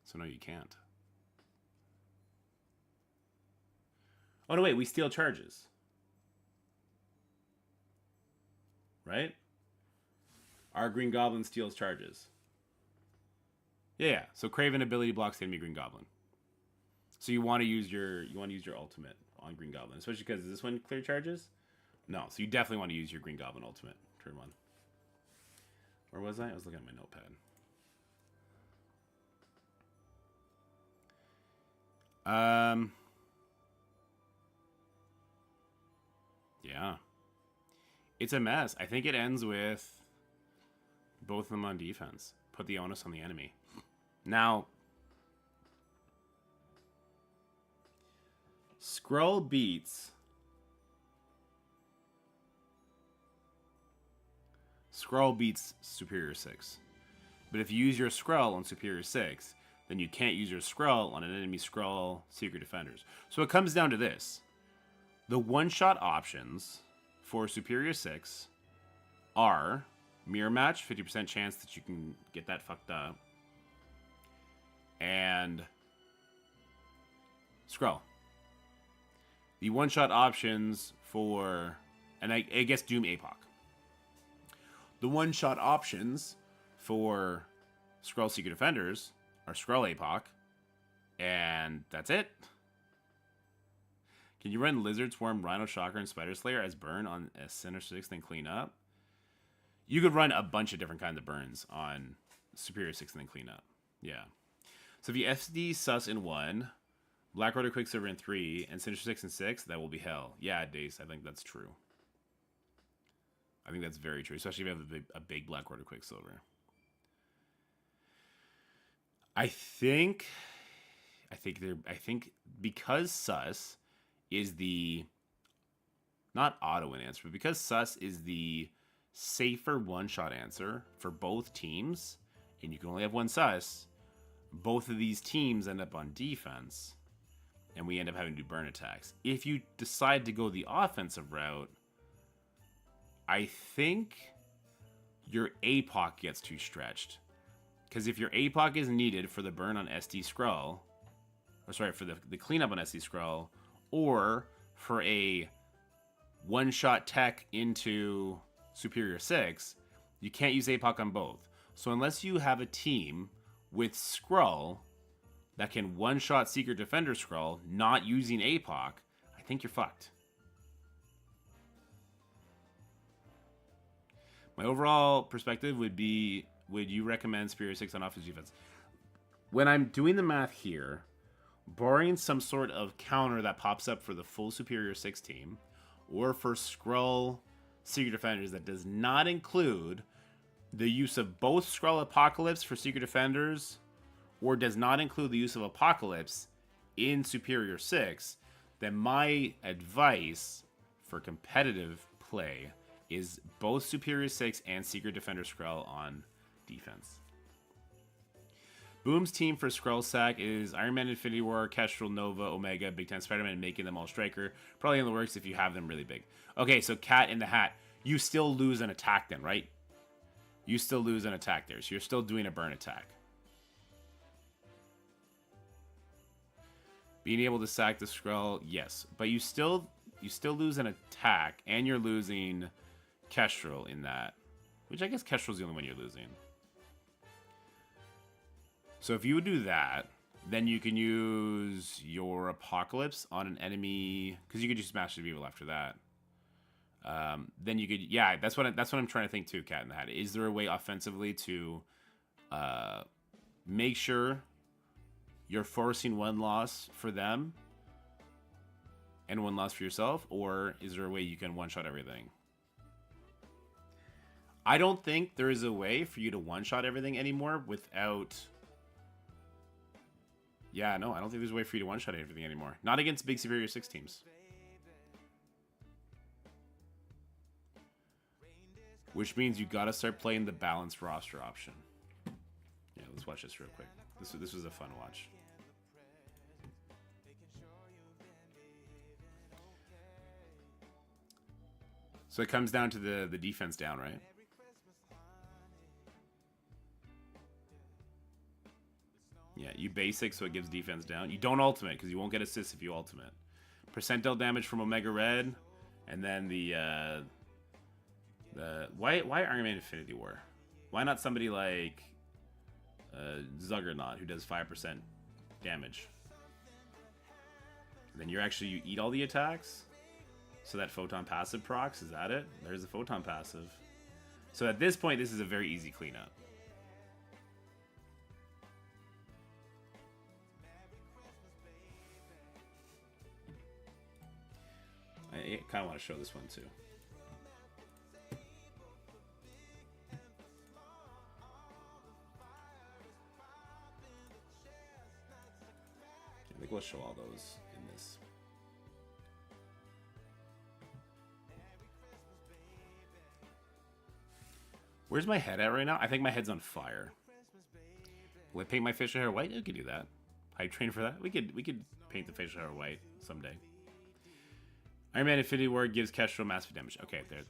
So no, you can't. Oh no, wait, we steal charges. Right? Our Green Goblin steals charges. Yeah. So Craven ability blocks the enemy Green Goblin. So you want to use your ultimate on Green Goblin, especially because this one clear charges. No, so you definitely want to use your Green Goblin ultimate turn 1. Where was I? I was looking at my notepad. Yeah. It's a mess. I think it ends with both of them on defense. Put the onus on the enemy. Now, Skrull beats Skrull beats Superior 6. But if you use your Skrull on Superior 6, then you can't use your Skrull on an enemy Skrull Secret Defenders. So it comes down to this. The one-shot options for Superior 6 are Mirror Match, 50% chance that you can get that fucked up, and Skrull. The one-shot options for, and I guess Doom APOC. The one-shot options for Skrull Secret Defenders are Skrull APOC, and that's it. Can you run Lizard, Swarm, Rhino, Shocker, and Spider Slayer as burn on a Sinister 6, then clean up? You could run a bunch of different kinds of burns on Superior 6 and then clean up. Yeah. So if you SD Sus in 1, Black Order Quicksilver in 3, and Sinister 6 in 6, that will be hell. Yeah, Dace, I think that's true. I think that's very true, especially if you have a big Black Order Quicksilver. I think because Sus is the, not auto-win answer, but because Sus is the safer one-shot answer for both teams, and you can only have one Sus, both of these teams end up on defense, and we end up having to do burn attacks. If you decide to go the offensive route, I think your APOC gets too stretched. Because if your APOC is needed for the burn on SD Skrull, or sorry, for the cleanup on SD Skrull, or for a one-shot tech into Superior 6, you can't use APOC on both. So unless you have a team with Skrull that can one-shot Secret Defender Skrull, not using APOC, I think you're fucked. My overall perspective would be, would you recommend Superior 6 on offense defense? When I'm doing the math here, barring some sort of counter that pops up for the full Superior 6 team, or for Skrull Secret Defenders that does not include the use of both Skrull Apocalypse for Secret Defenders, or does not include the use of Apocalypse in Superior 6, then my advice for competitive play is both Superior 6 and Secret Defender Skrull on defense. Boom's team for Skrull Sack is Iron Man, Infinity War, Kestrel, Nova, Omega, Big Time Spider-Man, making them all Striker. Probably in the works if you have them really big. Okay, so Cat in the Hat. You still lose an attack then, right? You still lose an attack there, so you're still doing a burn attack. Being able to sack the Skrull, yes. But you still lose an attack, and you're losing Kestrel in that. Which I guess Kestrel's the only one you're losing. So if you would do that, then you can use your Apocalypse on an enemy, because you could just smash the people after that. Then you could, yeah, that's what I'm trying to think too, Cat in the Hat. Is there a way offensively to make sure you're forcing one loss for them and one loss for yourself, or is there a way you can one-shot everything? I don't think there is a way for you to one-shot everything anymore without... Yeah, no, I don't think there's a way for you to one-shot everything anymore. Not against big Superior 6 teams. Which means you gotta start playing the balanced roster option. Yeah, let's watch this real quick. This was a fun watch. So it comes down to the defense down, right? Yeah, you basic, so it gives defense down. You don't ultimate, because you won't get assists if you ultimate. Percent dealt damage from Omega Red, and then the why Iron Man Infinity War? Why not somebody like Zuggernaut, who does 5% damage? And then you eat all the attacks, so that Photon Passive procs. Is that it? There's the Photon Passive. So at this point, this is a very easy cleanup. I kind of want to show this one too. I think we'll show all those in this. Where's my head at right now? I think my head's on fire. Will I paint my facial hair white? We could do that. I train for that. We could paint the facial hair white someday. Iron Man Infinity War gives Kestrel massive damage. Okay, there.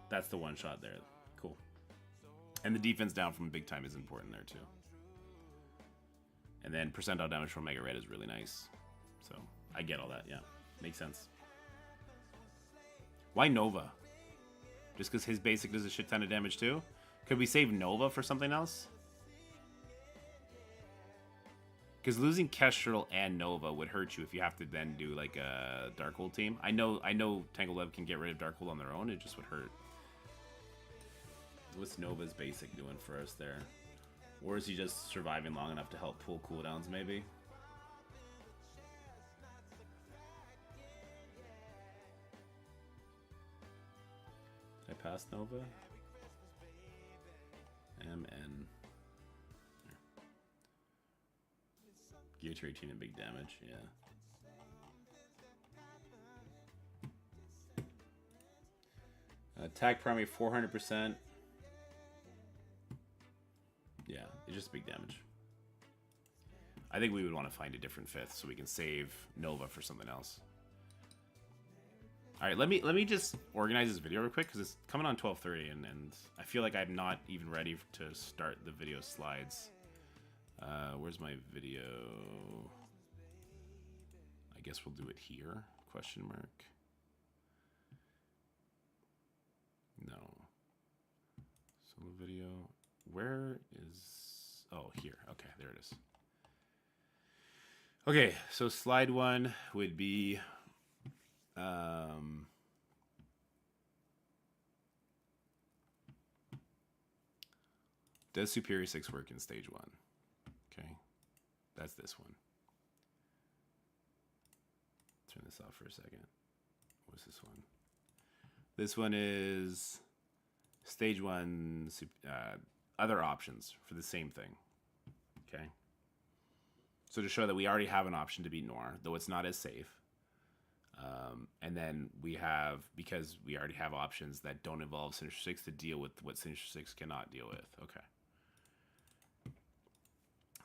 That's the one shot there. Cool. And the defense down from big time is important there too. And then percentile damage from Mega Red is really nice. So I get all that. Yeah, makes sense. Why Nova? Just because his basic does a shit ton of damage too? Could we save Nova for something else? Because losing Kestrel and Nova would hurt you if you have to then do like a Darkhold team. I know Tangleweb can get rid of Darkhold on their own. It just would hurt. What's Nova's basic doing for us there? Or is he just surviving long enough to help pull cooldowns maybe? Did I pass Nova? MN. Gear to 18 and big damage, yeah. Attack primary 400%. Yeah, it's just big damage. I think we would want to find a different fifth so we can save Nova for something else. All right, let me just organize this video real quick because it's coming on 12:30 and I feel like I'm not even ready to start the video slides. Where's my video? I guess we'll do it here? Question mark. No. Solo video. Where is... Oh, here. Okay, there it is. Okay, so slide one would be... does Superior 6 work in stage 1? Okay, that's this one. Turn this off for a second. What's this one? This one is stage 1, other options for the same thing. Okay. So to show that we already have an option to beat Noir, though it's not as safe. And then we have, because we already have options that don't involve Sinister 6 to deal with what Sinister 6 cannot deal with. Okay.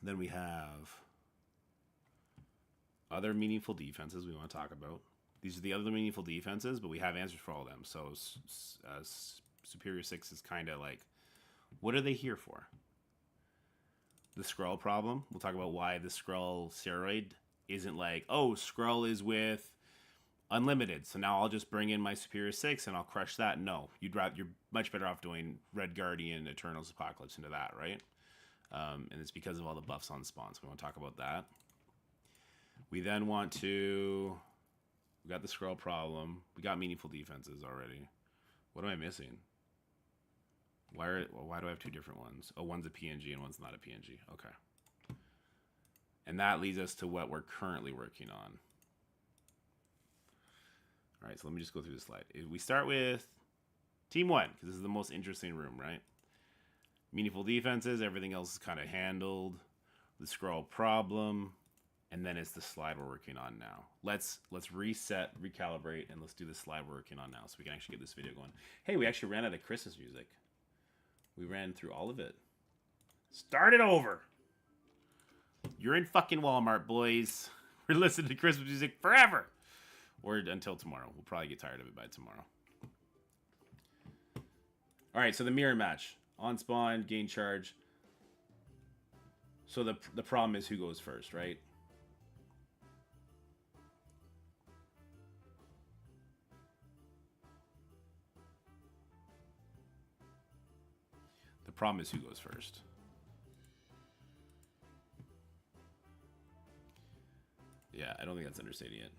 Then we have other meaningful defenses we want to talk about. These are the other meaningful defenses, but we have answers for all of them. So Superior 6 is kind of like, what are they here for? The Skrull problem. We'll talk about why the Skrull steroid isn't like, oh, Skrull is with Unlimited, so now I'll just bring in my Superior 6 and I'll crush that. No, you're much better off doing Red Guardian, Eternals, Apocalypse into that, right? And it's because of all the buffs on spawn, so we want to talk about that. We then want to... We got the Skrull problem. We got meaningful defenses already. What am I missing? Why do I have two different ones? Oh, one's a PNG and one's not a PNG. Okay. And that leads us to what we're currently working on. All right, so let me just go through the slide. We start with Team 1, because this is the most interesting room, right? Meaningful defenses, everything else is kind of handled. The Skrull problem, and then it's the slide we're working on now. Let's reset, recalibrate, and let's do the slide we're working on now so we can actually get this video going. Hey, we actually ran out of Christmas music. We ran through all of it. Start it over. You're in fucking Walmart, boys. We're listening to Christmas music forever. Or until tomorrow. We'll probably get tired of it by tomorrow. Alright, so the mirror match. On spawn, gain charge. So the problem is who goes first, right? The problem is who goes first. Yeah, I don't think that's understating it.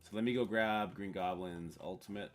So let me go grab Green Goblin's ultimate.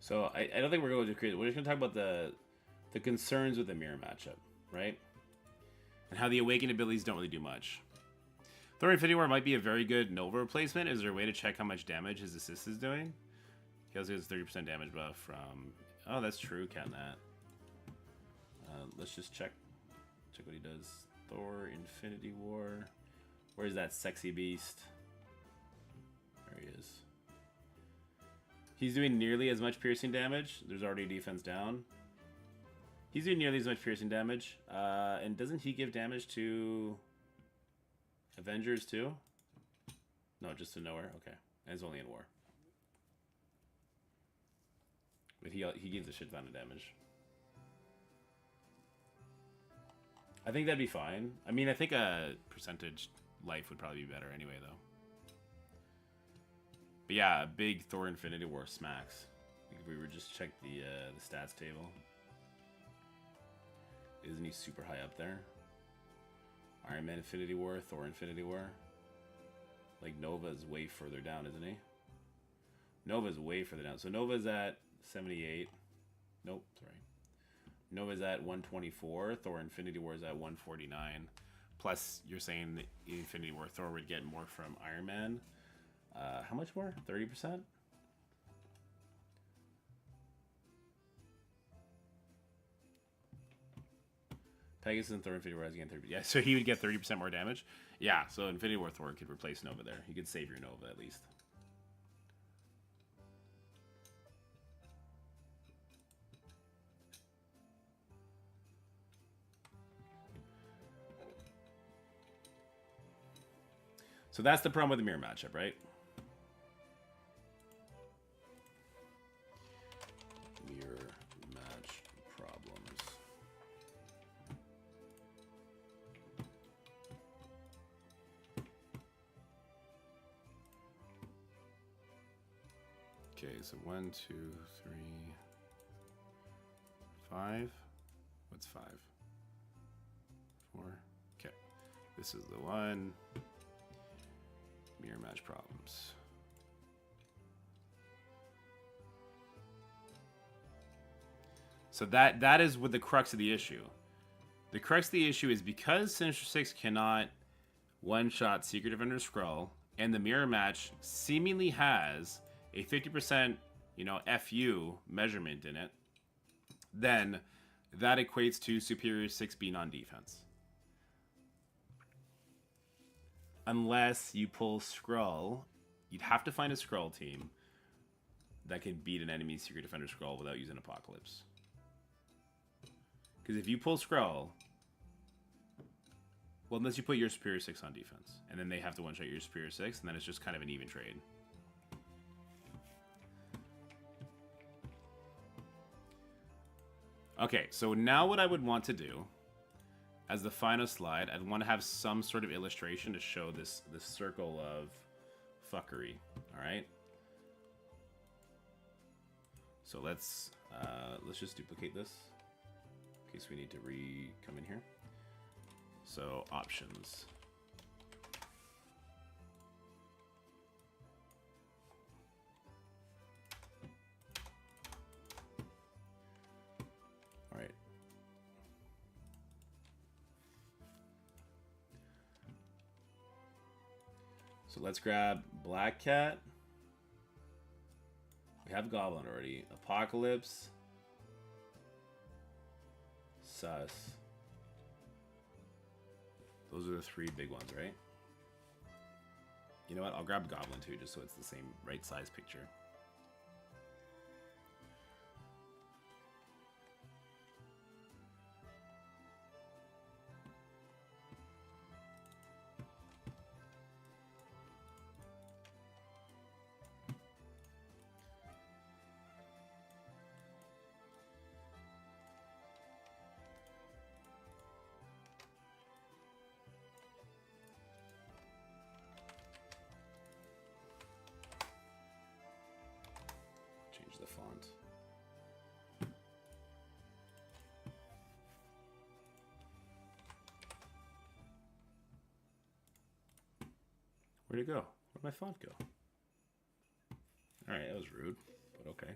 So I don't think we're going to create. We're just going to talk about the concerns with the mirror matchup, right? And how the awakened abilities don't really do much. Thor Infinity War might be a very good Nova replacement. Is there a way to check how much damage his assist is doing? He also gets 30% damage buff from... Oh, that's true, Catnat. Let's just check what he does. Thor Infinity War. Where's that sexy beast? There he is. He's doing nearly as much piercing damage. There's already defense down. He's doing nearly as much piercing damage. And doesn't he give damage to Avengers too? No, just to Nowhere. Okay. And it's only in War. But he gains a shit ton of damage. I think that'd be fine. I mean, I think a percentage life would probably be better anyway, though. But yeah, a big Thor Infinity War smacks. If we were just check the stats table. Isn't he super high up there? Iron Man Infinity War, Thor Infinity War. Like Nova's way further down, isn't he? Nova's way further down. So Nova's at 78. Nope, sorry. Nova's at 124. Thor Infinity War is at 149. Plus, you're saying that Infinity War Thor would get more from Iron Man. How much more? 30%? Pegasus and Thor Infinity War has again 30%. Yeah, so he would get 30% more damage. Yeah, so Infinity War Thor could replace Nova there. He could save your Nova at least. So that's the problem with the mirror matchup, right? Mirror match problems. Okay, so 1, 2, 3, 5. What's 5? 4. Okay, this is the one. Mirror match problems. So that is what the crux of the issue. The crux of the issue is because Sinister Six cannot one-shot Secret Defender Skrull, and the mirror match seemingly has a 50%, FU measurement in it, then that equates to Superior 6 being on defense. Unless you pull Skrull, you'd have to find a Skrull team that can beat an enemy Secret Defender Skrull without using Apocalypse. Because if you pull Skrull, well, unless you put your Superior 6 on defense, and then they have to one-shot your Superior 6, and then it's just kind of an even trade. Okay, so now what I would want to do as the final slide, I'd want to have some sort of illustration to show this circle of fuckery. All right. So let's just duplicate this in case we need to come in here. So options. All right. So let's grab Black Cat. We have Goblin already. Apocalypse. Sus. Those are the three big ones, right? You know what? I'll grab Goblin too, just so it's the same right size picture. The font. Where'd it go? Where'd my font go? Alright, that was rude, but okay.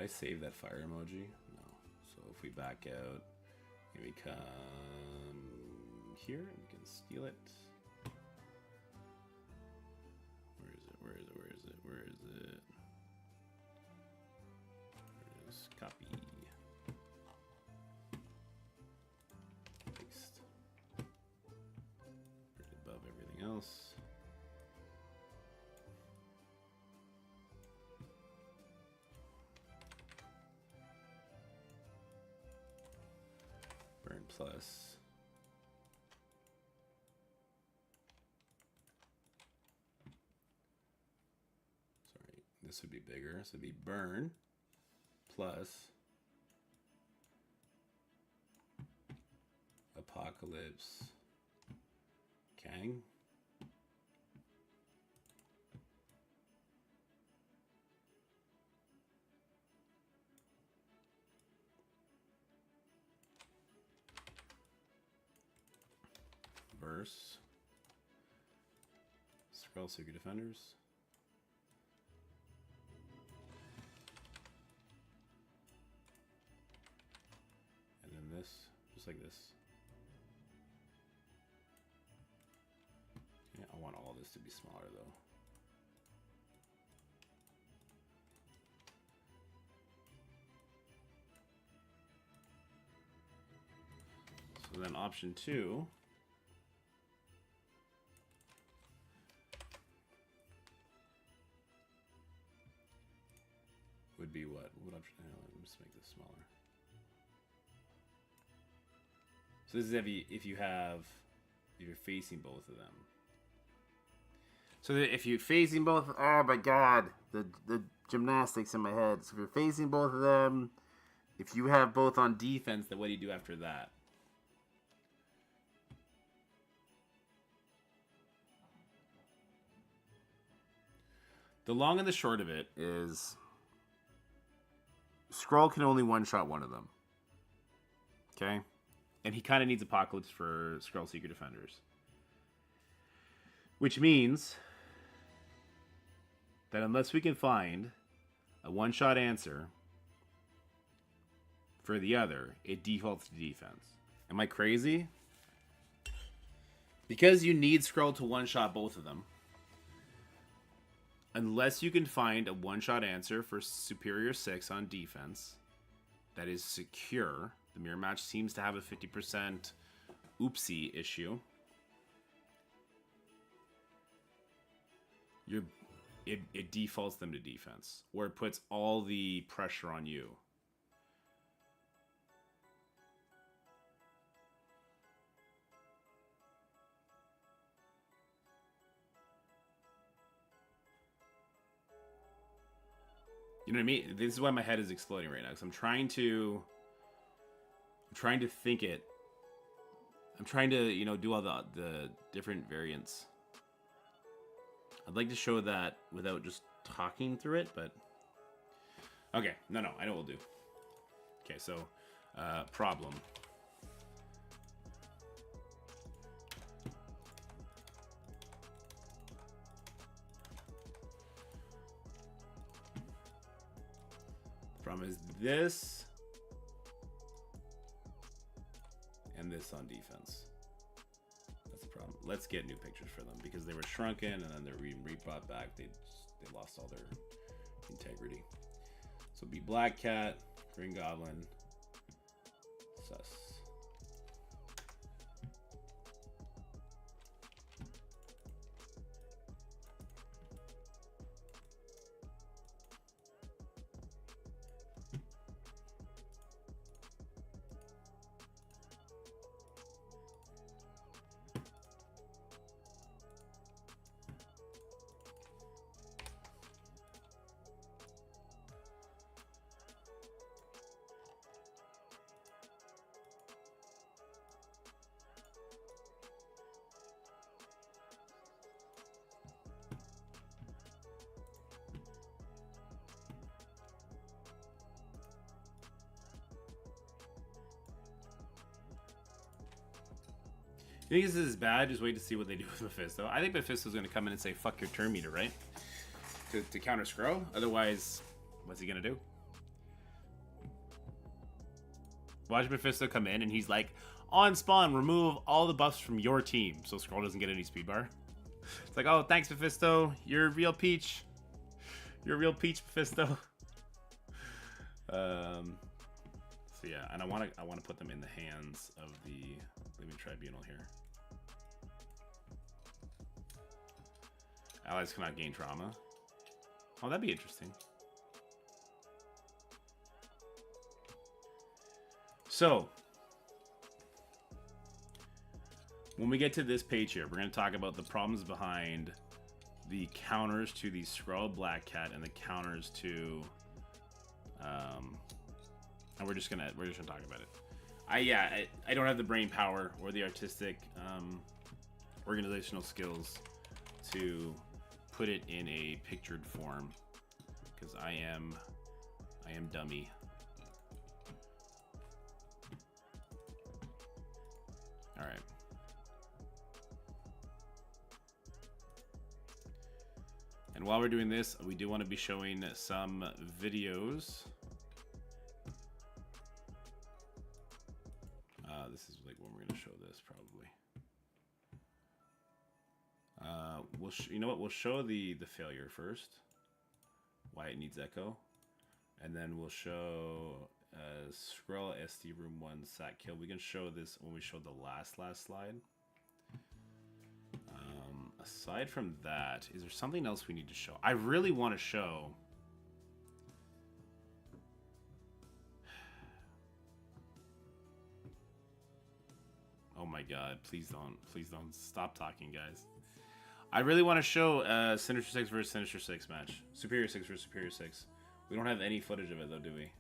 I save that fire emoji? No. So if we back out, here we come here, and we can steal it. Where is it? Where is it? Where is it? Where is it? Where is copy? Paste. Right above everything else. Burn plus. Sorry, this would be bigger. So it'd be burn plus apocalypse Kang. Verse. Scroll Secret Defenders. And then this, just like this. Yeah, I want all this to be smaller though. So then option 2 would be what? What option? Let me just make this smaller. So this is if you're facing both of them. So that if you're facing both, oh my god, the gymnastics in my head. So if you're facing both of them, if you have both on defense, then what do you do after that? The long and the short of it is Skrull can only one-shot one of them. Okay? And he kind of needs Apocalypse for Skrull Secret Defenders. Which means that unless we can find a one-shot answer for the other, it defaults to defense. Am I crazy? Because you need Skrull to one-shot both of them, unless you can find a one-shot answer for Superior 6 on defense that is secure, the mirror match seems to have a 50% oopsie issue. It defaults them to defense, or it puts all the pressure on you. You know what I mean? This is why my head is exploding right now, because I'm trying to think it. I'm trying to, do all the different variants. I'd like to show that without just talking through it, but okay, no, I know what we'll do. Okay, so problem. Problem is this and this on defense. That's the problem. Let's get new pictures for them because they were shrunken and then they're being rebrought back. They lost all their integrity. So it'd be Black Cat, Green Goblin, Sus. You think this is bad? Just wait to see what they do with Mephisto. I think Mephisto's going to come in and say, fuck your turn meter, right? To counter Skrull. Otherwise, what's he going to do? Watch Mephisto come in and he's like, on spawn, remove all the buffs from your team so Skrull doesn't get any speed bar. It's like, oh, thanks, Mephisto. You're a real peach. You're a real peach, Mephisto. So yeah, and I want to put them in the hands of the Living Tribunal here. Allies cannot gain trauma. Oh, that'd be interesting. So, when we get to this page here, we're going to talk about the problems behind the counters to the Skrull Black Cat and the counters to, and we're just gonna talk about it. I don't have the brain power or the artistic, organizational skills to put it in a pictured form because I am dummy. All right. And while we're doing this, we do want to be showing some videos. This is like when we're going to show this probably. You know what? We'll show the failure first. Why it needs echo. And then we'll show Skrull SD Room 1 Sat Kill. We can show this when we show the last slide. Aside from that, is there something else we need to show? I really want to show... Oh my god, please don't stop talking, guys. I really want to show Sinister 6 versus Sinister 6 match. Superior 6 versus Superior 6. We don't have any footage of it though, do we?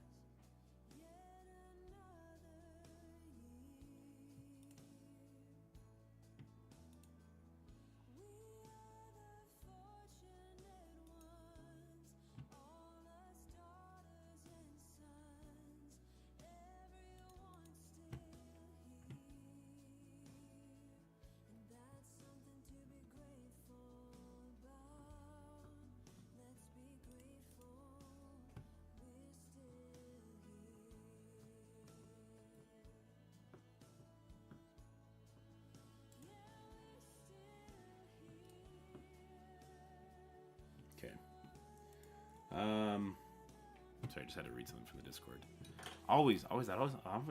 Sorry, I just had to read something from the Discord.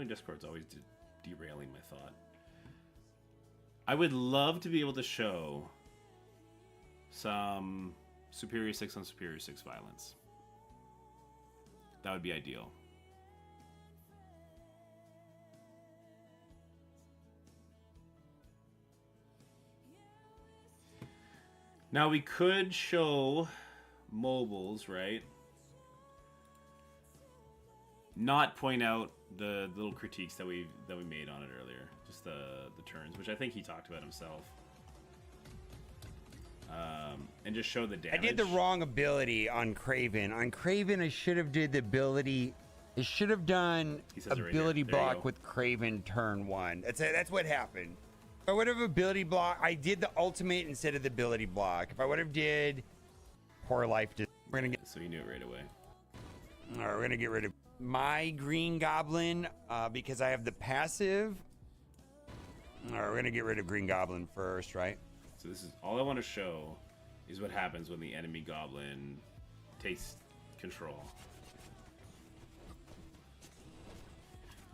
Discord's always derailing my thought. I would love to be able to show some Superior 6 on Superior 6 violence. That would be ideal. Now we could show mobiles, right? Not point out the little critiques that we made on it earlier, just the turns, which I think he talked about himself, and just show the damage. I did the wrong ability on Craven. On Craven, I should have did the ability. I should have done ability block with Craven turn 1. That's what happened. If I would have ability block, I did the ultimate instead of the ability block. If I would have did poor life, we're gonna get. So you knew it right away. All right, we're gonna get rid of my Green Goblin because I have the passive. All right, we're gonna get rid of Green Goblin first, right? So this is all I want to show is what happens when the enemy Goblin takes control.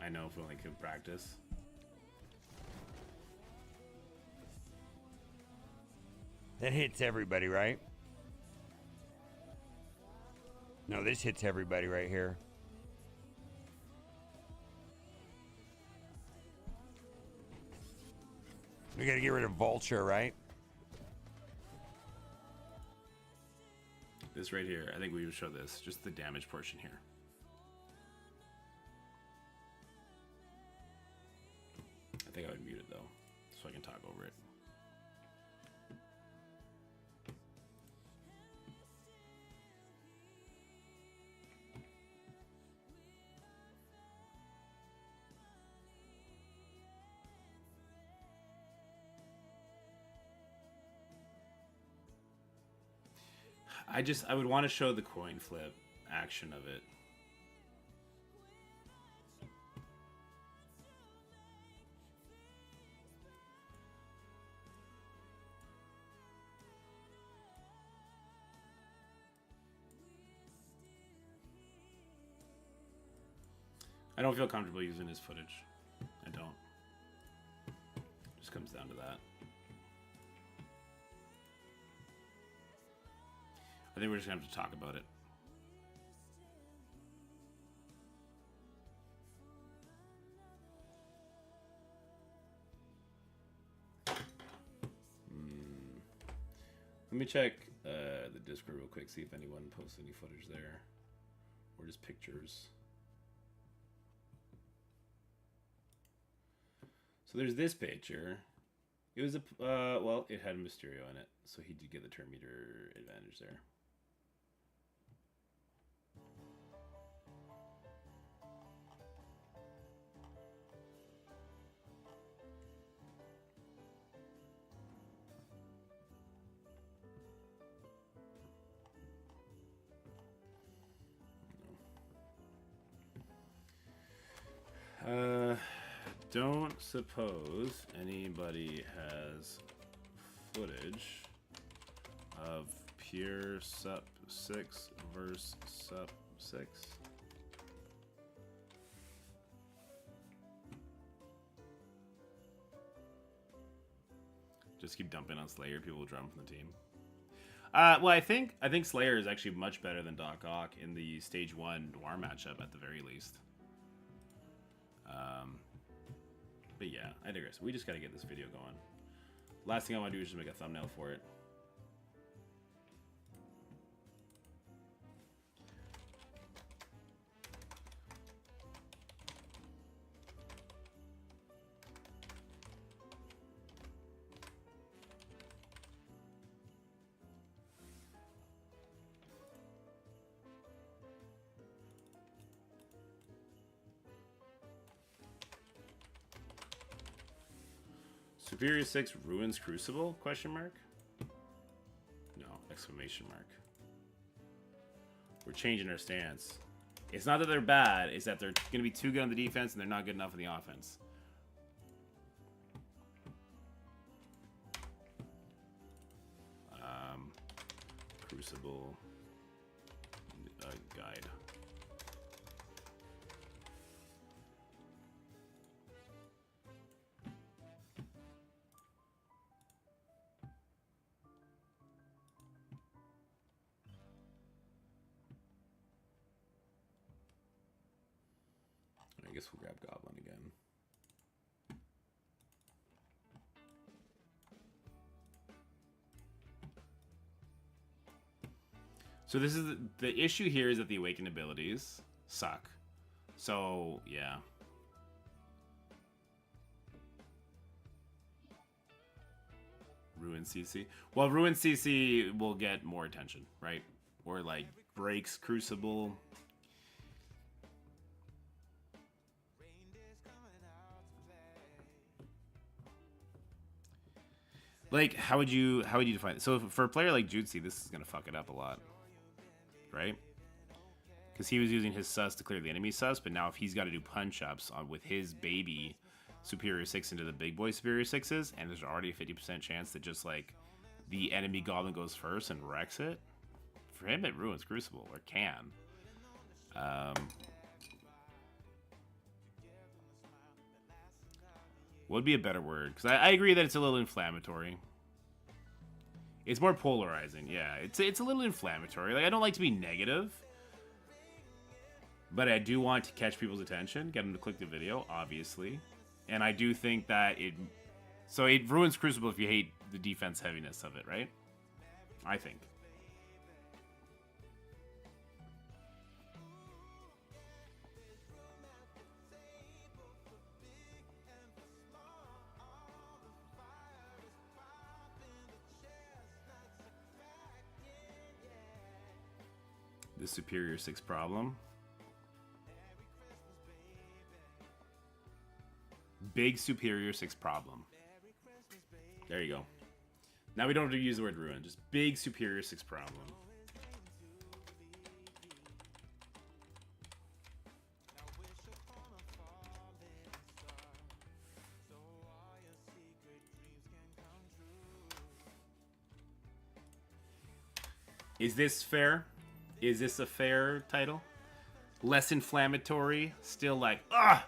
I know if we only could practice. That hits everybody, right? No, this hits everybody right here. We gotta get rid of Vulture, right? This right here, I think we would show this, just the damage portion here. I think I would mute it though, so I can talk over it. I would want to show the coin flip action of it. I don't feel comfortable using his footage. I don't. Just comes down to that. I think we're just gonna have to talk about it. Let me check the Discord real quick, see if anyone posts any footage there. Or just pictures. So there's this picture. It was a, well, it had Mysterio in it. So he did get the turn meter advantage there. Don't suppose anybody has footage of pure Sup 6 versus Sup 6. Just keep dumping on Slayer. People will drum from the team. Well, I think Slayer is actually much better than Dork Out in the Stage 1 Noir matchup at the very least. But yeah, I digress. We just gotta get this video going. Last thing I want to do is just make a thumbnail for it. Superior 6 ruins Crucible? Question mark? No, exclamation mark. We're changing our stance. It's not that they're bad, it's that they're going to be too good on the defense and they're not good enough on the offense. Crucible guide. I guess we'll grab Goblin again. So this is the issue here is that the awakened abilities suck. So yeah. Ruin CC. Well, Ruin CC will get more attention, right? Or like breaks Crucible. Like, how would you define it? So for a player like Jutsi, this is gonna fuck it up a lot, right? Because he was using his sus to clear the enemy sus, but now if he's got to do punch ups on with his baby Superior 6 into the big boy Superior 6s, and there's already a 50% chance that just like the enemy Goblin goes first and wrecks it, for him it ruins Crucible, or can. What would be a better word? Because I agree that it's a little inflammatory. It's more polarizing, yeah. It's a little inflammatory. Like, I don't like to be negative, but I do want to catch people's attention, get them to click the video, obviously. And I do think that it ruins Crucible if you hate the defense heaviness of it, right? I think. The Superior 6 problem. Big Superior 6 problem. There you go. Now we don't have to use the word ruin. Just big Superior 6 problem. Is this fair? Is this a fair title? less inflammatory. Still like, ah!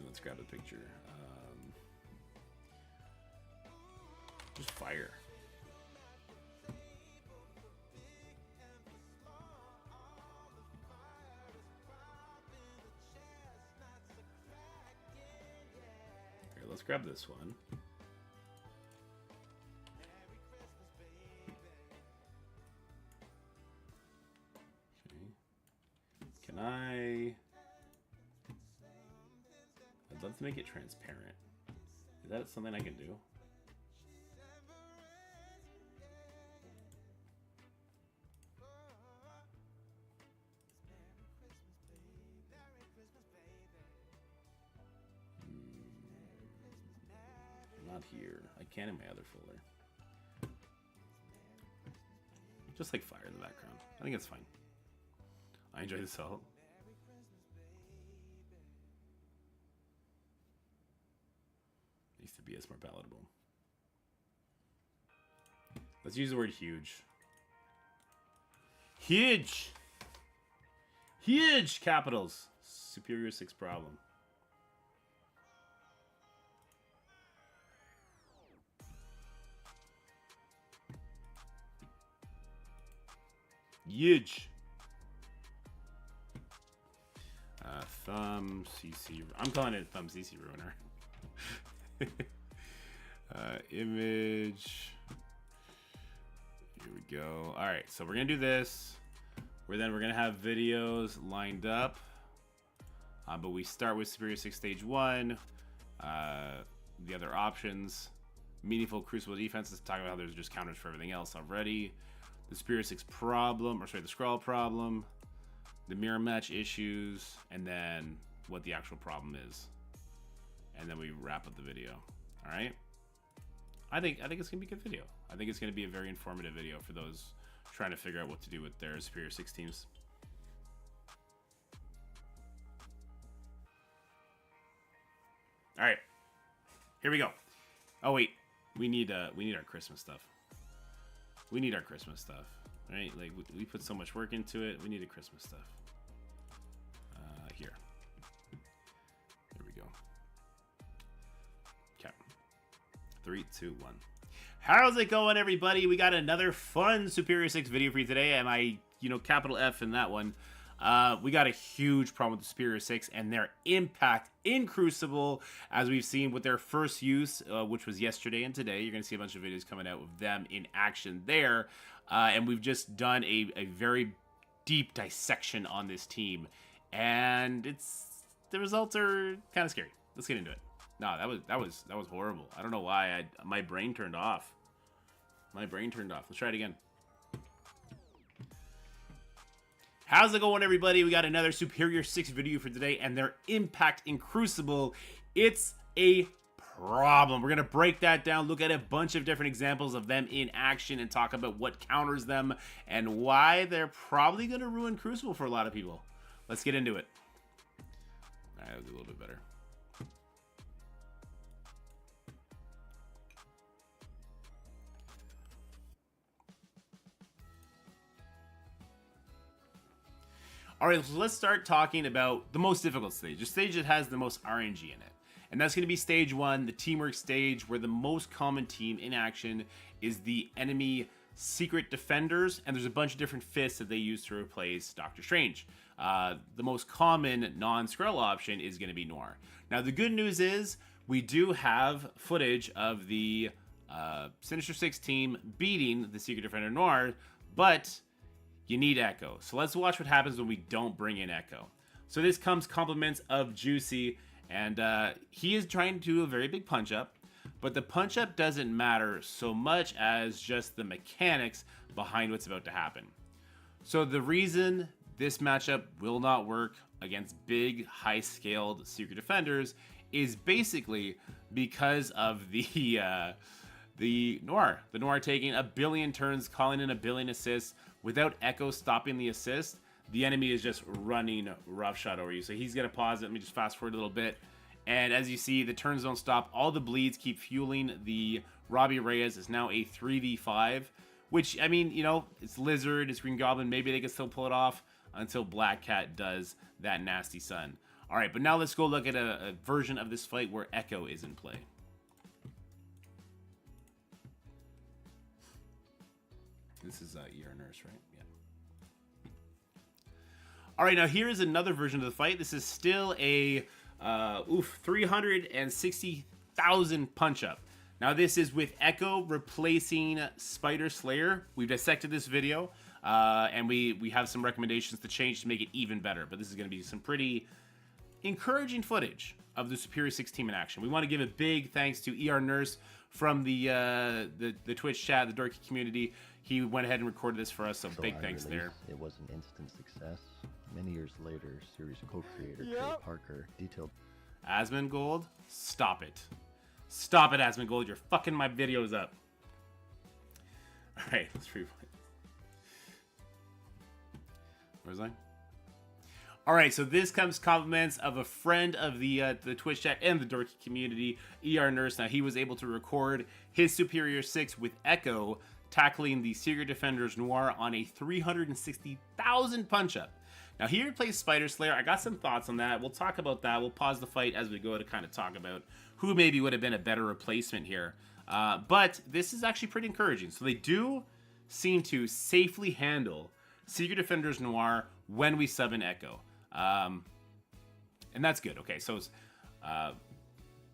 Let's grab a picture. Just fire. Okay, let's grab this one. Okay. Can I... I'd love to make it transparent. Is that something I can do? Not here. I can in my other folder. Just like fire in the background. I think it's fine. I enjoy the salt. Needs to be more palatable. Let's use the word huge. Huge! Huge capitals. Superior 6 problem. Huge. Thumb CC. I'm calling it Thumb CC Ruiner. Image. Here we go. All right, so we're gonna do this. We're gonna have videos lined up. But we start with Superior 6 Stage 1. The other options. Meaningful Crucible defense. Let's talk about how there's just counters for everything else already. The Superior 6 problem, or sorry, the scroll problem. The mirror match issues, and then what the actual problem is. And then we wrap up the video. All right? I think it's gonna be a good video. I think it's gonna be a very informative video for those trying to figure out what to do with their Superior 6 teams. All right, here we go. Oh wait, we need our Christmas stuff. We need our Christmas stuff, right? Like we put so much work into it. We need a Christmas stuff. Here we go. Okay, 3, 2, 1. How's it going, everybody? We got another fun Superior 6 video for you today. Am I, capital F in that one? We got a huge problem with the Superior 6 and their impact in Crucible, as we've seen with their first use, which was yesterday and today. You're going to see a bunch of videos coming out with them in action there. And we've just done a very deep dissection on this team. And the results are kind of scary. Let's get into it. No, that was horrible. I don't know why my brain turned off. My brain turned off. Let's try it again. How's it going, everybody? We got another Superior 6 video for today, and their impact in Crucible. It's a problem. We're going to break that down, look at a bunch of different examples of them in action, and talk about what counters them and why they're probably going to ruin Crucible for a lot of people. Let's get into it. All right, that'll be a little bit better. All right, so let's start talking about the most difficult stage, the stage that has the most RNG in it. And that's going to be Stage 1, the teamwork stage, where the most common team in action is the enemy Secret Defenders, and there's a bunch of different fists that they use to replace Doctor Strange. The most common non-Skrull option is going to be Noir. Now, the good news is we do have footage of the Sinister Six team beating the Secret Defender Noir, but you need Echo. So let's watch what happens when we don't bring in Echo. So this comes compliments of Juicy, and he is trying to do a very big punch-up, but the punch-up doesn't matter so much as just the mechanics behind what's about to happen. So the reason this matchup will not work against big, high-scaled Secret Defenders is basically because of the Noir. The Noir taking a billion turns, calling in a billion assists. Without Echo stopping the assist, the enemy is just running roughshod over you. So he's going to pause it. Let me just fast forward a little bit. And as you see, the turns don't stop. All the bleeds keep fueling the Robbie Reyes. Is now a 3v5, which, I mean, you know, it's Lizard, it's Green Goblin. Maybe they can still pull it off until Black Cat does that nasty sun. All right, but now let's go look at a version of this fight where Echo is in play. This is ER Nurse, right? Yeah. All right, now here is another version of the fight. This is still a 360,000 punch-up. Now this is with Echo replacing Spider Slayer. We've dissected this video, and we have some recommendations to change to make it even better. But this is going to be some pretty encouraging footage of the Superior 6 team in action. We want to give a big thanks to ER Nurse from the Twitch chat, the Dorky community. He went ahead and recorded this for us, so big thanks there. It was an instant success. Many years later, series co-creator Trey Parker detailed. Asmongold, stop it. Stop it, Asmongold. You're fucking my videos up. All right, let's rewind. Where's I? All right, so this comes compliments of a friend of the Twitch chat and the Dorky community, ER Nurse. Now, he was able to record his Superior 6 with Echo tackling the Secret Defenders Noir on a 360,000 punch-up. Now, he replaced Spider Slayer. I got some thoughts on that. We'll talk about that. We'll pause the fight as we go to kind of talk about who maybe would have been a better replacement here. But this is actually pretty encouraging. So they do seem to safely handle Secret Defenders Noir when we sub in Echo. And that's good. Okay, so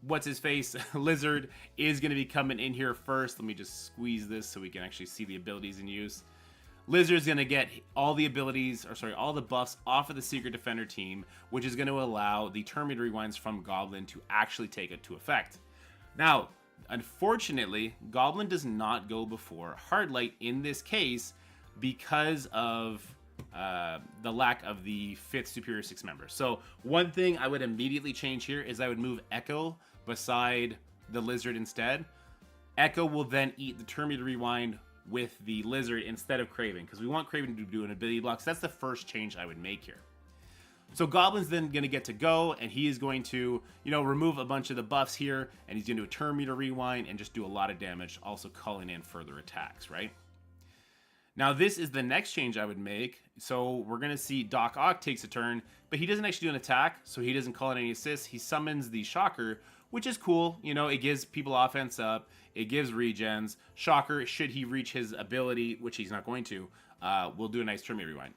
what's his face? Lizard is going to be coming in here first. Let me just squeeze this so we can actually see the abilities in use. Lizard's going to get all the abilities, or sorry, all the buffs off of the Secret Defender team, which is going to allow the Terminator Rewinds from Goblin to actually take it to effect. Now, unfortunately, Goblin does not go before Hardlight in this case because of the lack of the 5th Superior 6 member. So one thing I would immediately change here is I would move Echo beside the Lizard instead. Echo will then eat the Terminator Rewind with the Lizard instead of Kraven, because we want Kraven to do an ability block. So that's the first change I would make here. So Goblin's then going to get to go, and he is going to, you know, remove a bunch of the buffs here, and he's going to do a Terminator Rewind and just do a lot of damage, also calling in further attacks, right? Now, this is the next change I would make. So we're going to see Doc Ock takes a turn, but he doesn't actually do an attack, so he doesn't call in any assists. He summons the Shocker, which is cool. You know, it gives people offense up. It gives regens. Shocker, should he reach his ability, which he's not going to, will do a nice Terminator Rewind.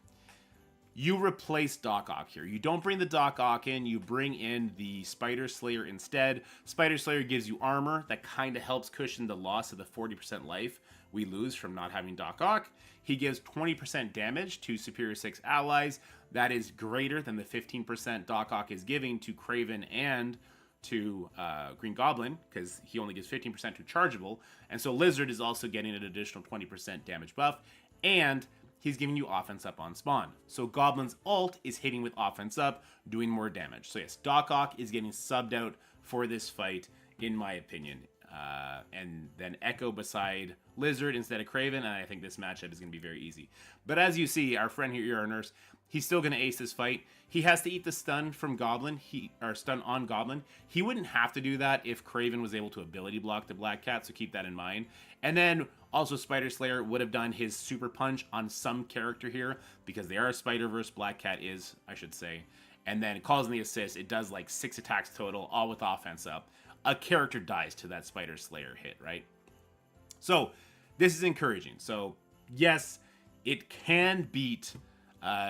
You replace Doc Ock here. You don't bring the Doc Ock in. You bring in the Spider Slayer instead. Spider Slayer gives you armor that kind of helps cushion the loss of the 40% life we lose from not having Doc Ock. He gives 20% damage to Superior 6 allies. That is greater than the 15% Doc Ock is giving to Kraven and to Green Goblin, because he only gives 15% to Chargeable. And so Lizard is also getting an additional 20% damage buff, and he's giving you offense up on spawn. So Goblin's ult is hitting with offense up, doing more damage. So yes, Doc Ock is getting subbed out for this fight, in my opinion. And then Echo beside Lizard instead of Kraven, and I think this matchup is going to be very easy. But as you see, our friend here, our Nurse, he's still going to ace this fight. He has to eat the stun from Goblin, or stun on Goblin. He wouldn't have to do that if Kraven was able to ability block the Black Cat, so keep that in mind. And then also Spider Slayer would have done his super punch on some character here, because they are a Spider-Verse, Black Cat is, I should say. And then calls in the assist. It does like 6 attacks total, all with offense up. A character dies to that Spider Slayer hit, right? So this is encouraging. So yes, it can beat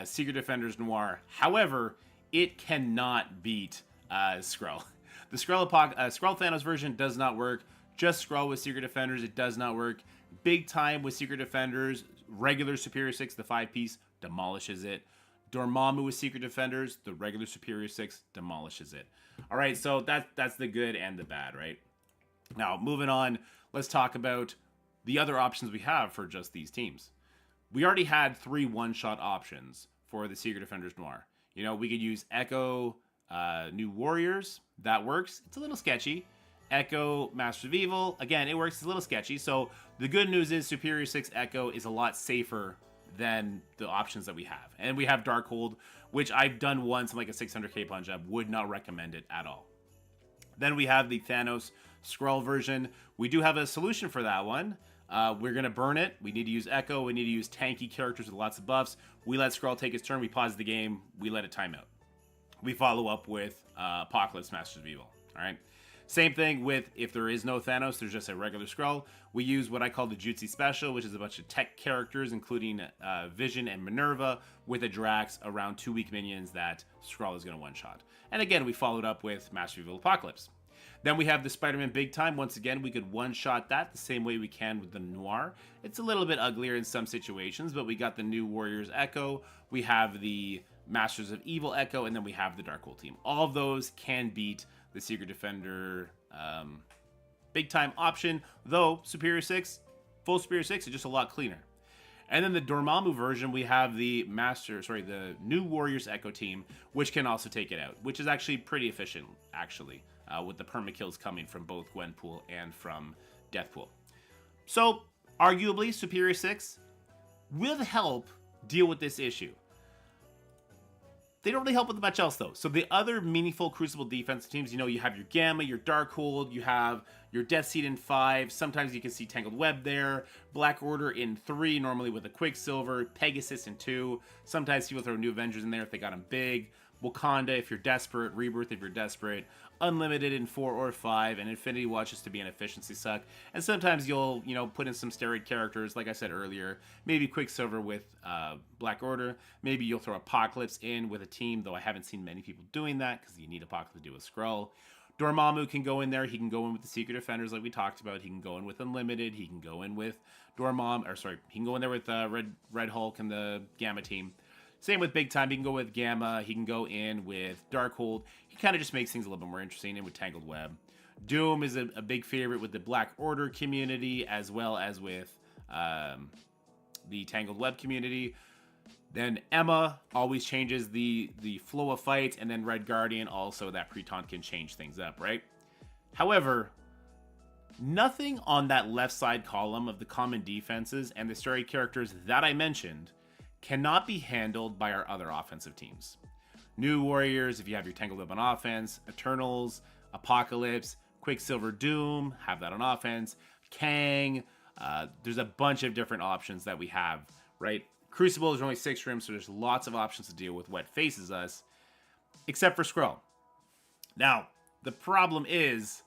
Secret Defenders Noir. However, it cannot beat Skrull. The Skrull Thanos version does not work. Just Skrull with Secret Defenders, it does not work. Big time with Secret Defenders, regular Superior 6, the 5-piece, demolishes it. Dormammu with Secret Defenders, the regular Superior 6, demolishes it. All right, so that's the good and the bad, right? Now, moving on, let's talk about the other options we have for just these teams. We already had 3 one-shot options for the Secret Defenders Noir. You know, we could use Echo New Warriors. That works. It's a little sketchy. Echo Masters of Evil. Again, it works. It's a little sketchy. So the good news is Superior 6 Echo is a lot safer than the options that we have. And we have Darkhold, which I've done once in like a 600k punch up. Would not recommend it at all. Then we have the Thanos Skrull version. We do have a solution for that one. We're going to burn it. We need to use Echo. We need to use tanky characters with lots of buffs. We let Skrull take his turn. We pause the game. We let it time out. We follow up with Apocalypse Masters of Evil. All right. Same thing with if there is no Thanos, there's just a regular Skrull. We use what I call the Jutsu Special, which is a bunch of tech characters, including Vision and Minerva, with a Drax around 2 weak minions that Skrull is going to one-shot. And again, we followed up with Master of Evil Apocalypse. Then we have the Spider-Man Big Time. Once again, we could one-shot that the same way we can with the Noir. It's a little bit uglier in some situations, but we got the new Warriors Echo. We have the Masters of Evil Echo, and then we have the Darkhold team. All of those can beat the Secret Defender Big Time option, though full Superior 6 is just a lot cleaner. And then the Dormammu version, we have the the new Warriors Echo team, which can also take it out, which is actually pretty efficient, actually, with the perma-kills coming from both Gwenpool and from Deathpool. So, arguably, Superior 6 will help deal with this issue. They don't really help with much else, though. So the other meaningful Crucible defensive teams, you have your Gamma, your Darkhold, you have your Death Seed in 5. Sometimes you can see Tangled Web there. Black Order in 3, normally with a Quicksilver. Pegasus in 2. Sometimes people throw New Avengers in there if they got them big. Wakanda if you're desperate. Rebirth if you're desperate. Unlimited in 4 or 5. And Infinity Watch just to be an efficiency suck. And sometimes you'll, put in some steroid characters, like I said earlier. Maybe Quicksilver with Black Order. Maybe you'll throw Apocalypse in with a team, though I haven't seen many people doing that because you need Apocalypse to do a Skrull. Dormammu can go in there. He can go in with the Secret Defenders like we talked about. He can go in with Unlimited. He can go in with he can go in there with Red Hulk and the Gamma team. Same with Big Time. He can go with Gamma. He can go in with Darkhold. He kind of just makes things a little bit more interesting, and with Tangled Web. Doom is a big favorite with the Black Order community, as well as with the Tangled Web community. Then Emma always changes the flow of fight, and then Red Guardian also, that pre-taunt can change things up, right? However, nothing on that left side column of the common defenses and the story characters that I mentioned cannot be handled by our other offensive teams. New Warriors, if you have your Tangled Web on offense, Eternals, Apocalypse, Quicksilver, Doom, have that on offense, Kang, there's a bunch of different options that we have, right? Crucible is only 6 rooms, so there's lots of options to deal with what faces us, except for Skrull. Now, the problem is,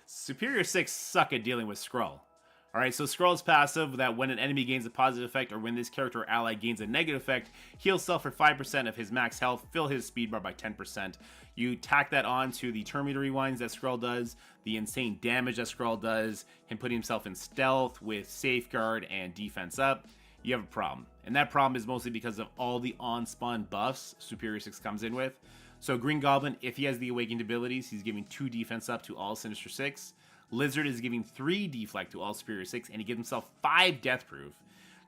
Superior 6 suck at dealing with Skrull. Alright, so Skrull's passive, that when an enemy gains a positive effect or when this character or ally gains a negative effect, heal self for 5% of his max health, fill his speed bar by 10%. You tack that on to the turn meter rewinds that Skrull does, the insane damage that Skrull does, him putting himself in stealth with safeguard and defense up, you have a problem. And that problem is mostly because of all the on-spawn buffs Superior 6 comes in with. So Green Goblin, if he has the awakened abilities, he's giving 2 defense up to all Sinister 6. Lizard is giving 3 deflect to all Superior 6, and he gives himself 5 death proof.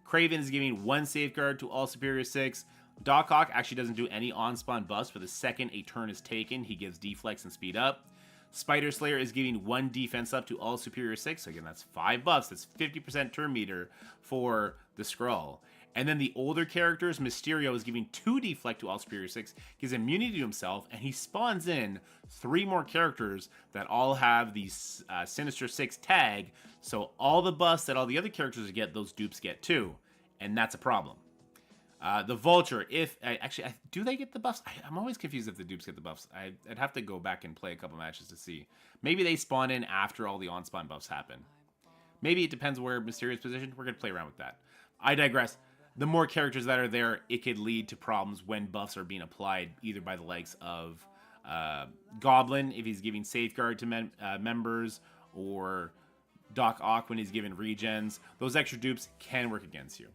Craven is giving 1 safeguard to all Superior 6. Doc Ock actually doesn't do any on-spawn buffs, but the second a turn is taken, he gives deflex and speed up. Spider Slayer is giving 1 defense up to all Superior 6, so again, that's 5 buffs. That's 50% turn meter for the Skrull. And then the older characters, Mysterio is giving 2 deflect to all Superior 6, gives immunity to himself, and he spawns in 3 more characters that all have the Sinister 6 tag, so all the buffs that all the other characters get, those dupes get too, and that's a problem. The Vulture, do they get the buffs? I'm always confused if the dupes get the buffs. I'd have to go back and play a couple matches to see. Maybe they spawn in after all the on-spawn buffs happen. Maybe it depends where Mysterio's positioned. We're going to play around with that. I digress. The more characters that are there, it could lead to problems when buffs are being applied, either by the likes of Goblin, if he's giving Safeguard to members, or Doc Ock when he's giving regens. Those extra dupes can work against you.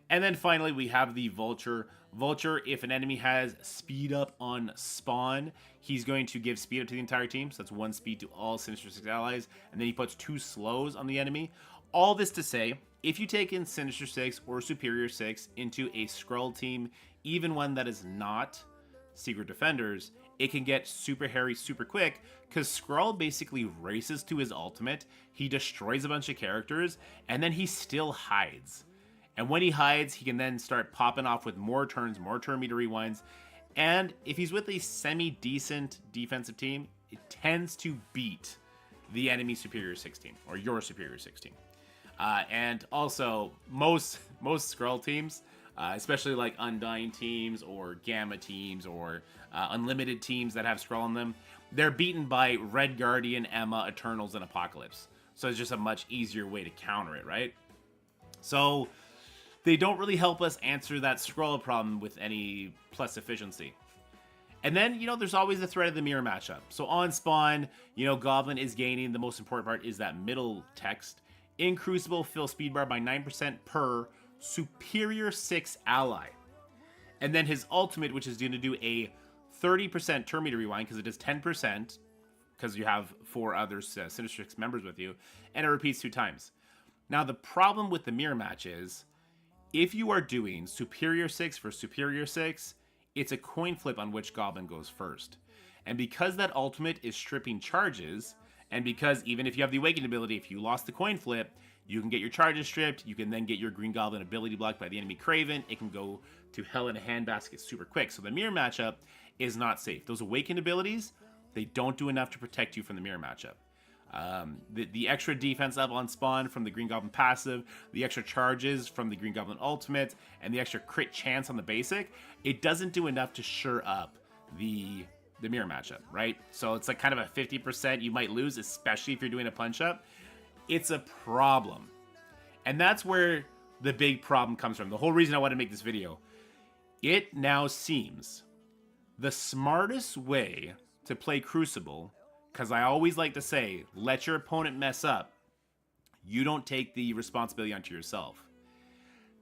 And then finally, we have the Vulture. Vulture, if an enemy has speed up on spawn, he's going to give speed up to the entire team. So that's 1 speed to all Sinister 6 allies. And then he puts 2 slows on the enemy. All this to say, if you take in Sinister 6 or Superior 6 into a Skrull team, even one that is not Secret Defenders, it can get super hairy super quick, because Skrull basically races to his ultimate, he destroys a bunch of characters, and then he still hides. And when he hides, he can then start popping off with more turns, more turn meter rewinds, and if he's with a semi-decent defensive team, it tends to beat the enemy superior 16 or your superior 16. And also, most Skrull teams, especially like Undying teams or Gamma teams or Unlimited teams that have Skrull in them, they're beaten by Red Guardian, Emma, Eternals, and Apocalypse. So it's just a much easier way to counter it, right? So they don't really help us answer that Skrull problem with any plus efficiency. And then, you know, there's always the threat of the mirror matchup. So on spawn, you know, Goblin is gaining. The most important part is that middle text. In Crucible, fill speed bar by 9% per superior 6 ally. And then his ultimate, which is going to do a 30% turn meter rewind, because it does 10%, because you have 4 other Sinistrix members with you, and it repeats 2 times. Now, the problem with the mirror match is, if you are doing superior 6 for superior 6, it's a coin flip on which Goblin goes first. And because that ultimate is stripping charges, and because even if you have the Awakened ability, if you lost the coin flip, you can get your charges stripped, you can then get your Green Goblin ability blocked by the enemy Craven, it can go to hell in a handbasket super quick. So the mirror matchup is not safe. Those Awakened abilities, they don't do enough to protect you from the mirror matchup. The extra defense up on spawn from the Green Goblin passive, the extra charges from the Green Goblin ultimate, and the extra crit chance on the basic, it doesn't do enough to sure up the mirror matchup, right? So it's like kind of a 50% you might lose, especially if you're doing a punch up. It's a problem. And that's where the big problem comes from. The whole reason I want to make this video. It now seems the smartest way to play Crucible, because I always like to say, let your opponent mess up. You don't take the responsibility onto yourself.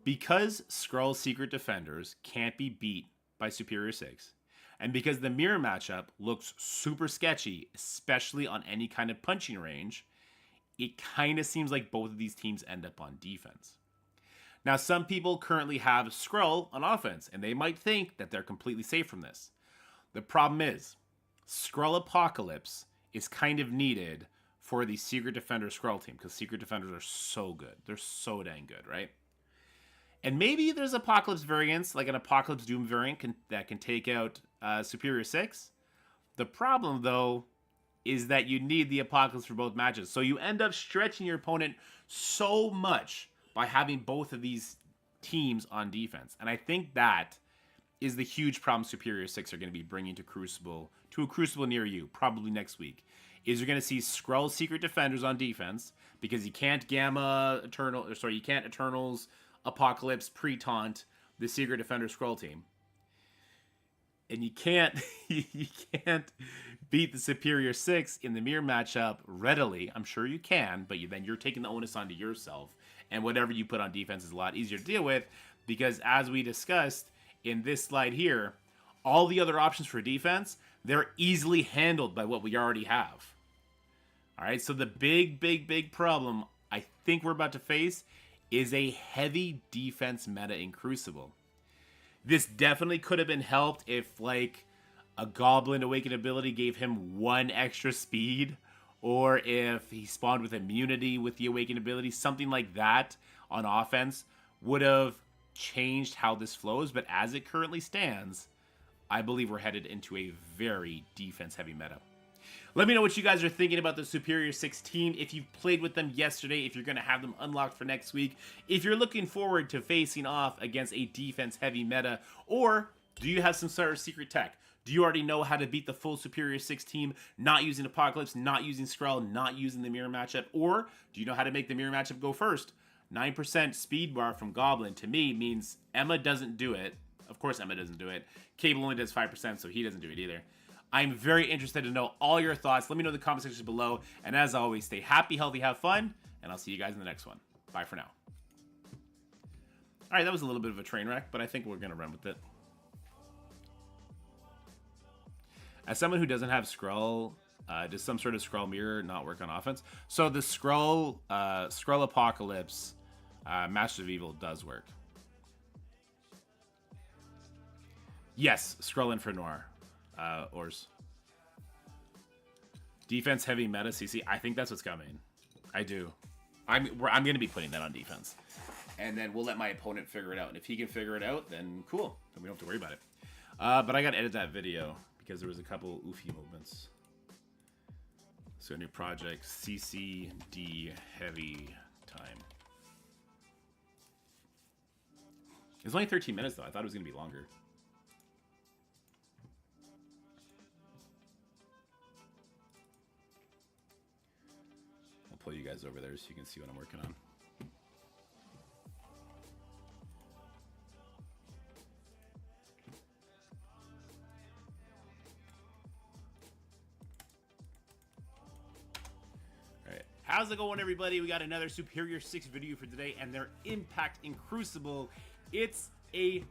Because Skrull Secret Defenders can't be beat by Superior 6, and because the mirror matchup looks super sketchy, especially on any kind of punching range, it kind of seems like both of these teams end up on defense. Now, some people currently have Skrull on offense, and they might think that they're completely safe from this. The problem is, Skrull Apocalypse is kind of needed for the Secret Defender Skrull team, because Secret Defenders are so good. They're so dang good, right? And maybe there's Apocalypse variants, like an Apocalypse Doom variant that can take out Superior 6. The problem, though, is that you need the Apocalypse for both matches. So you end up stretching your opponent so much by having both of these teams on defense. And I think that is the huge problem Superior 6 are going to be bringing to a Crucible near you, probably next week. Is you're going to see Skrull Secret Defenders on defense, because you can't you can't Eternals Apocalypse pre-taunt the Secret Defender Skrull team. And you can't beat the Superior 6 in the mirror matchup readily. I'm sure you can, but then you're taking the onus onto yourself. And whatever you put on defense is a lot easier to deal with, because as we discussed in this slide here, all the other options for defense, they're easily handled by what we already have. All right, so the big problem I think we're about to face is a heavy defense meta in Crucible. This definitely could have been helped if, like, a Goblin Awakened ability gave him 1 extra speed, or if he spawned with immunity with the Awakened ability, something like that on offense would have changed how this flows. But as it currently stands, I believe we're headed into a very defense-heavy meta. Let me know what you guys are thinking about the Superior 6 team. If you've played with them yesterday, if you're going to have them unlocked for next week, if you're looking forward to facing off against a defense-heavy meta, or do you have some sort of secret tech? Do you already know how to beat the full Superior 6 team, not using Apocalypse, not using Skrull, not using the mirror matchup? Or do you know how to make the mirror matchup go first? 9% speed bar from Goblin, to me, means Emma doesn't do it. Of course Emma doesn't do it. Cable only does 5%, so he doesn't do it either. I'm very interested to know all your thoughts. Let me know in the comment section below. And as always, stay happy, healthy, have fun. And I'll see you guys in the next one. Bye for now. All right, that was a little bit of a train wreck, but I think we're going to run with it. As someone who doesn't have Skrull, does some sort of Skrull mirror not work on offense? So the Skrull Apocalypse Master of Evil does work. Yes, Skrull Infernor. Ors. Defense heavy meta CC. I think that's what's coming. I do. I'm going to be putting that on defense. And then we'll let my opponent figure it out. And if he can figure it out, then cool. Then we don't have to worry about it. But I got to edit that video because there was a couple oofy movements. So new project, CCD heavy time. It's only 13 minutes though. I thought it was going to be longer. I'll pull you guys over there so you can see what I'm working on. How's it going, everybody? We got another Superior 6 video for today, and their impact in Crucible, it's a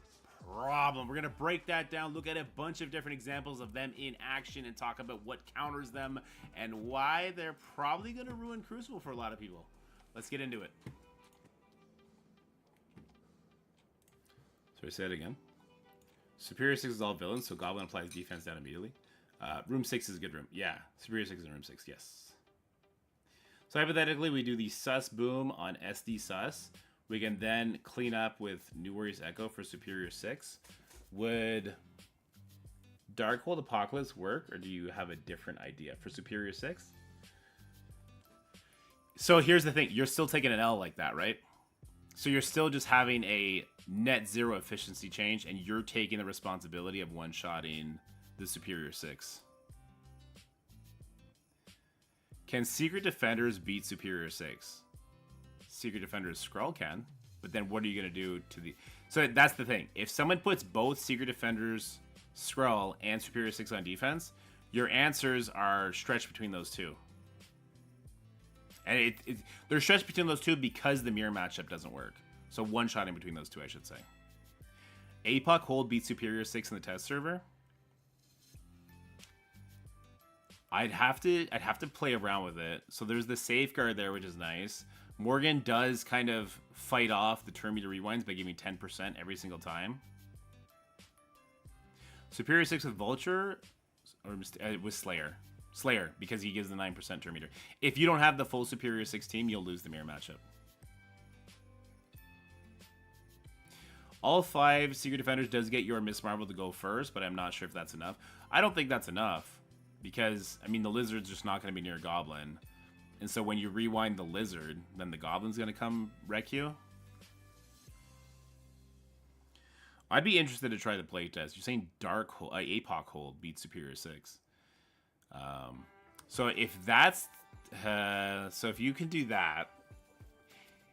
problem. We're going to break that down, look at a bunch of different examples of them in action, and talk about what counters them, and why they're probably going to ruin Crucible for a lot of people. Let's get into it. So I say it again. Superior 6 is all villains, so Goblin applies defense down immediately. Room 6 is a good room. Yeah, Superior 6 is in Room 6, yes. So hypothetically, we do the sus boom on SD sus. We can then clean up with New Warrior's Echo for Superior 6. Would Darkhold Apocalypse work, or do you have a different idea for Superior 6? So here's the thing. You're still taking an L like that, right? So you're still just having a net 0 efficiency change, and you're taking the responsibility of one-shotting the Superior 6. Can Secret Defenders beat Superior 6? Secret Defenders Skrull can, but then what are you going to do to the... So that's the thing. If someone puts both Secret Defenders Skrull and Superior 6 on defense, your answers are stretched between those two. And they're stretched between those two because the mirror matchup doesn't work. So one shot in between those two, I should say. APOC Hold beats Superior 6 in the test server. I'd have to play around with it. So there's the safeguard there, which is nice. Morgan does kind of fight off the turn meter rewinds by giving 10% every single time. Superior 6 with Vulture, or with Slayer. Slayer, because he gives the 9% turn meter. If you don't have the full Superior 6 team, you'll lose the mirror matchup. All 5 Secret Defenders does get your Miss Marvel to go first, but I'm not sure if that's enough. I don't think that's enough. Because, I mean, the Lizard's just not going to be near Goblin. And so when you rewind the Lizard, then the Goblin's going to come wreck you. I'd be interested to try the playtest. You're saying APOC Hold beats Superior 6. So if that's... so if you can do that...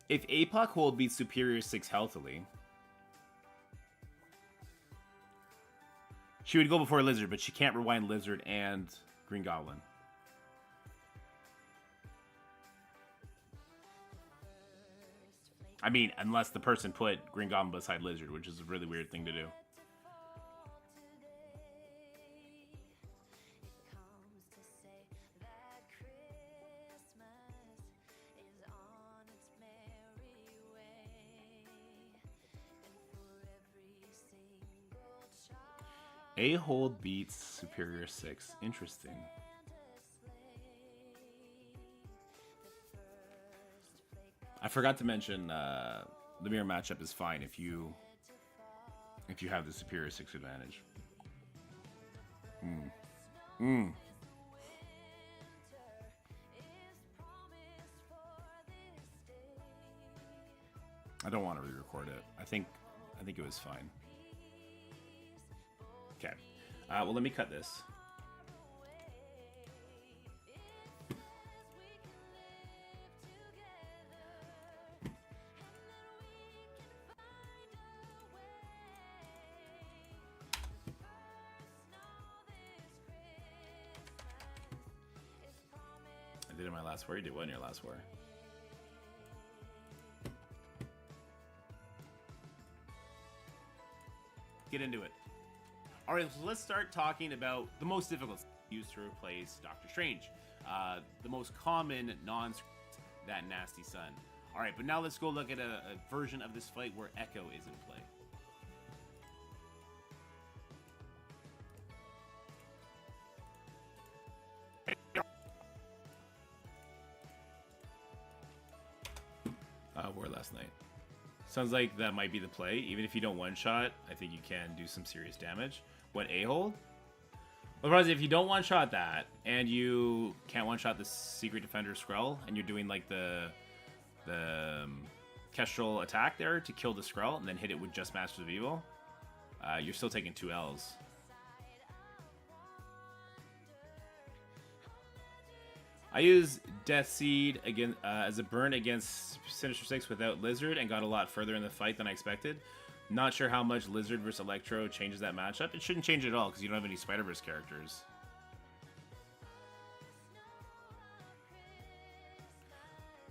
If APOC Hold beats Superior 6 healthily... She would go before Lizard, but she can't rewind Lizard and Green Goblin. I mean, unless the person put Green Goblin beside Lizard, which is a really weird thing to do. A-Hold beats Superior 6. Interesting. I forgot to mention the mirror matchup is fine if you have the Superior 6 advantage. I don't want to re-record it. I think it was fine. Okay. Well, let me cut this. I did it in my last war. You did what in your last war? Get into it. Alright, so let's start talking about the most difficult used to replace Doctor Strange. The most common non-script, that Nasty Sun. Alright, but now let's go look at a version of this fight where Echo is in play. War last night. Sounds like that might be the play. Even if you don't one-shot, I think you can do some serious damage. What, A-Hold? Otherwise, if you don't one-shot that, and you can't one-shot the Secret Defender Skrull, and you're doing like the Kestrel attack there to kill the Skrull, and then hit it with just Masters of Evil, you're still taking 2 L's. I used Death Seed again as a burn against Sinister Six without Lizard, and got a lot further in the fight than I expected. Not sure how much Lizard versus Electro changes that matchup. It shouldn't change at all because you don't have any Spider-Verse characters.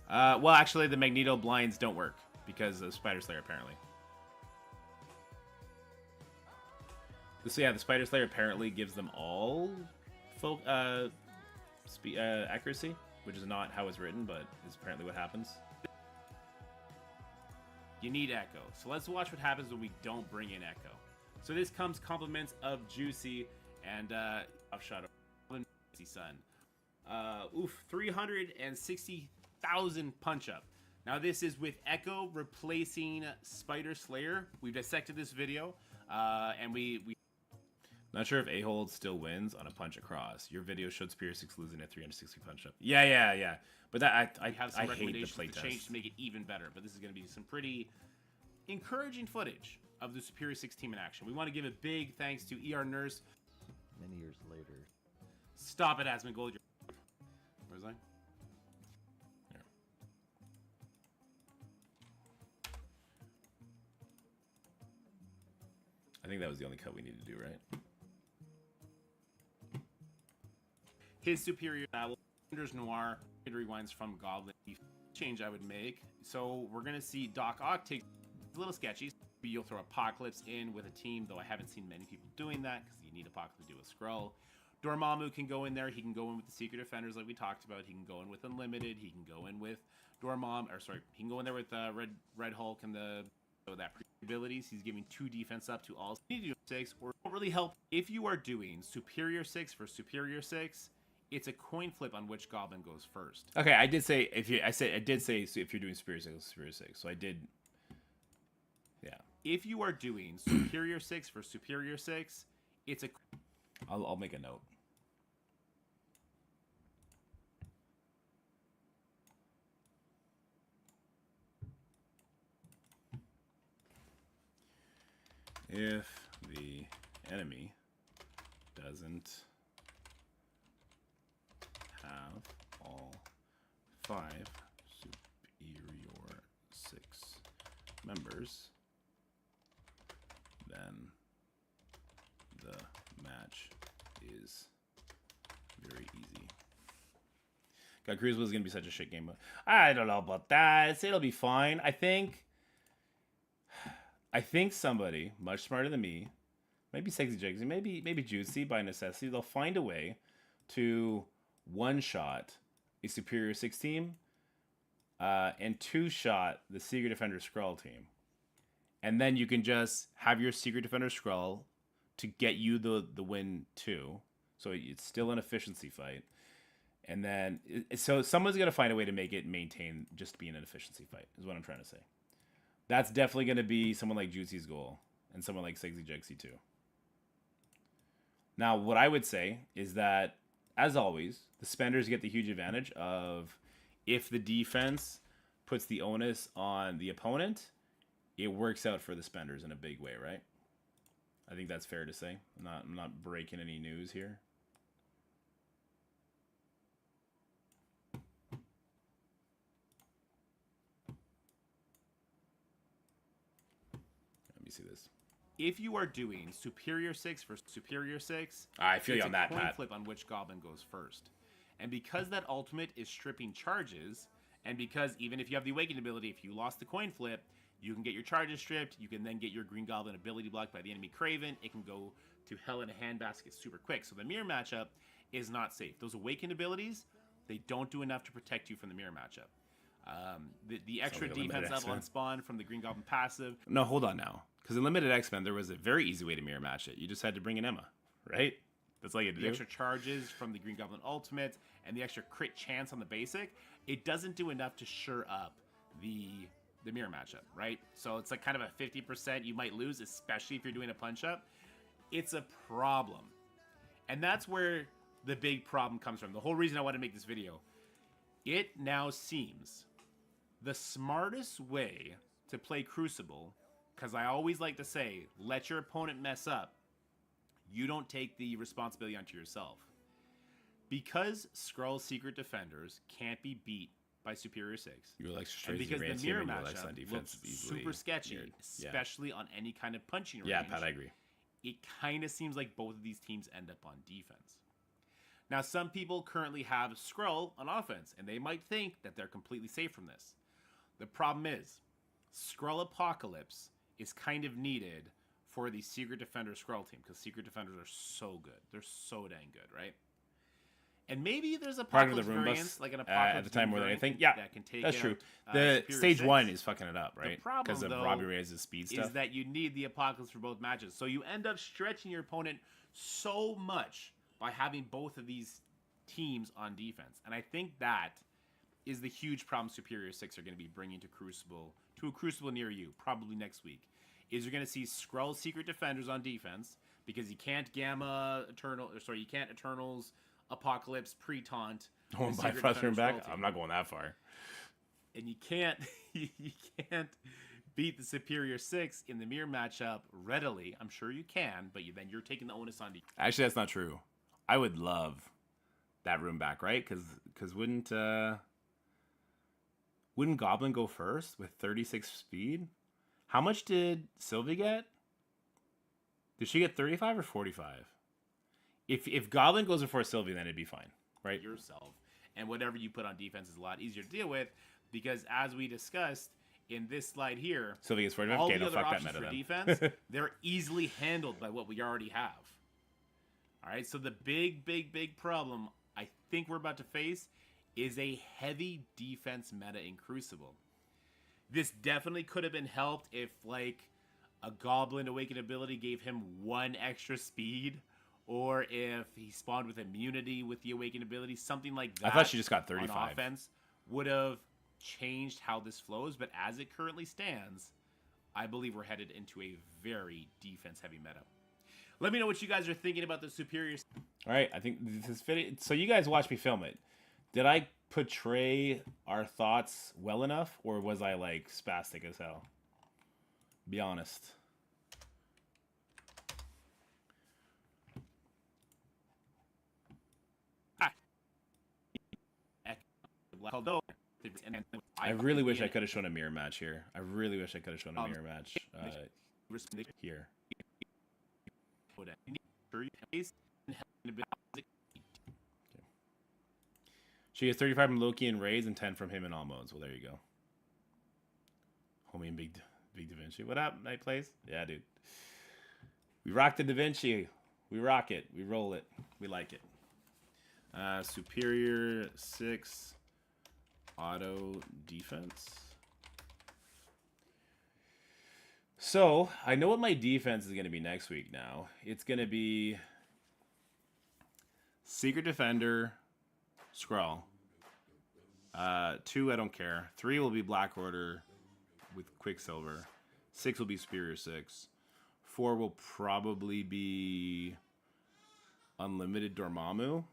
Well, actually, the Magneto blinds don't work because of Spider Slayer, apparently. So yeah, the Spider Slayer apparently gives them all accuracy, which is not how it's written, but is apparently what happens. You need Echo. So let's watch what happens when we don't bring in Echo. So this comes compliments of Juicy and Offshot of Sun. 360,000 punch up. Now this is with Echo replacing Spider Slayer. We've dissected this video, and we not sure if A-Hold still wins on a punch across. Your video showed Superior 6 losing at 360 punch up. Yeah. But that I have some recommendations to change to make it even better. But this is going to be some pretty encouraging footage of the Superior 6 team in action. We want to give a big thanks to ER Nurse. Many years later. Stop it, Asmongold. Where's I? Here. I think that was the only cut we need to do, right? His superior battle, Noir, rewinds from Goblin. Change I would make. So we're gonna see Doc Ock take a little sketchy. You'll throw Apocalypse in with a team, though I haven't seen many people doing that because you need Apocalypse to do a Skrull. Dormammu can go in there. He can go in with the Secret Defenders like we talked about. He can go in with Unlimited. He can go in with he can go in there with Red Hulk and that abilities. He's giving 2 defense up to all 6, or won't really help if you are doing Superior 6 for Superior 6. It's a coin flip on which Goblin goes first. Okay, I did say if you're doing Superior 6, Superior 6. So I did. Yeah. If you are doing Superior 6 for Superior 6, it's a. I'll make a note. If the enemy doesn't have all 5 Superior 6 members, then the match is very easy. God, Crucible is going to be such a shit game. I don't know about that. It'll be fine. I think somebody much smarter than me, maybe Sexy Jigsy, maybe Juicy by necessity, they'll find a way to one-shot a Superior 6 team and two-shot the Secret Defender Skrull team. And then you can just have your Secret Defender Skrull to get you the win too. So it's still an efficiency fight. And then, so someone's going to find a way to make it maintain just being an efficiency fight, is what I'm trying to say. That's definitely going to be someone like Juicy's goal, and someone like Sexy Jexy too. Now, what I would say is that, as always, the spenders get the huge advantage of if the defense puts the onus on the opponent, it works out for the spenders in a big way, right? I think that's fair to say. I'm not breaking any news here. Let me see this. If you are doing Superior 6 for Superior 6, I feel you on that, Pat. It's a coin flip on which Goblin goes first. And because that ultimate is stripping charges, and because even if you have the Awakened ability, if you lost the coin flip, you can get your charges stripped. You can then get your Green Goblin ability blocked by the enemy Craven. It can go to hell in a handbasket super quick. So the mirror matchup is not safe. Those Awakened abilities, they don't do enough to protect you from the mirror matchup. The extra defense up on spawn from the Green Goblin passive. No, hold on now. Because in Limited X-Men, there was a very easy way to mirror match it. You just had to bring in Emma, right? That's all you had to do. The extra charges from the Green Goblin ultimate and the extra crit chance on the basic, it doesn't do enough to sure up the mirror matchup, right? So it's like kind of a 50% you might lose, especially if you're doing a punch-up. It's a problem. And that's where the big problem comes from. The whole reason I want to make this video. It now seems the smartest way to play Crucible, because I always like to say, let your opponent mess up. You don't take the responsibility onto yourself. Because Skrull's Secret Defenders can't be beat by Superior 6. You like And because the mirror matchup looks super sketchy, especially on any kind of punching range. Yeah, Pat, I agree. It kind of seems like both of these teams end up on defense. Now, some people currently have Skrull on offense, and they might think that they're completely safe from this. The problem is, Skrull Apocalypse is kind of needed for the Secret Defender Skrull team, because Secret Defenders are so good. They're so dang good, right? And maybe there's a Apocalypse variance, like an Apocalypse at the time more than anything. Yeah, that can take that's out, true. The Superior stage 6. 1 is fucking it up, right? The problem, because of though, Robbie Reyes' speed stuff. is that you need the Apocalypse for both matches. So you end up stretching your opponent so much by having both of these teams on defense. And I think that is the huge problem Superior 6 are going to be bringing to a Crucible near you, probably next week. Is you're going to see Skrull Secret Defenders on defense, because you can't you can't Eternals Apocalypse pre-taunt. Oh, by frustrating back? I'm not going that far. And you can't beat the Superior 6 in the mirror matchup readily. I'm sure you can, but then you're taking the onus on defense. Actually, that's not true. I would love that room back, right? Because wouldn't Goblin go first with 36 speed? How much did Sylvie get? Did she get 35 or 45? If Goblin goes before Sylvie, then it'd be fine, right? Yourself, and whatever you put on defense is a lot easier to deal with, because as we discussed in this slide here, Sylvie gets 45. all Okay, the no, other fuck that options meta for then. defense, they're easily handled by what we already have. All right, so the big problem I think we're about to face is a heavy defense meta in Crucible. This definitely could have been helped if, like, a Goblin Awakened ability gave him 1 extra speed, or if he spawned with immunity with the Awakened ability, something like that. I thought she just got 35. On offense would have changed how this flows, but as it currently stands, I believe we're headed into a very defense-heavy meta. Let me know what you guys are thinking about the Superior. All right, I think this is fitting. So you guys watched me film it. Did I portray our thoughts well enough, or was I like spastic as hell? Be honest. I really wish I could have shown a mirror match here. I really wish I could have shown a mirror match here. She gets 35 from Loki and Rays and 10 from him in all modes. Well, there you go. Homie and Big Da Vinci. What up, Night Plays? Yeah, dude. We rock the Da Vinci. We rock it. We roll it. We like it. Superior 6 auto defense. So, I know what my defense is going to be next week now. It's going to be Secret Defender, Skrull. 2, I don't care. 3 will be Black Order with Quicksilver. 6 will be Superior 6. 4 will probably be Unlimited Dormammu.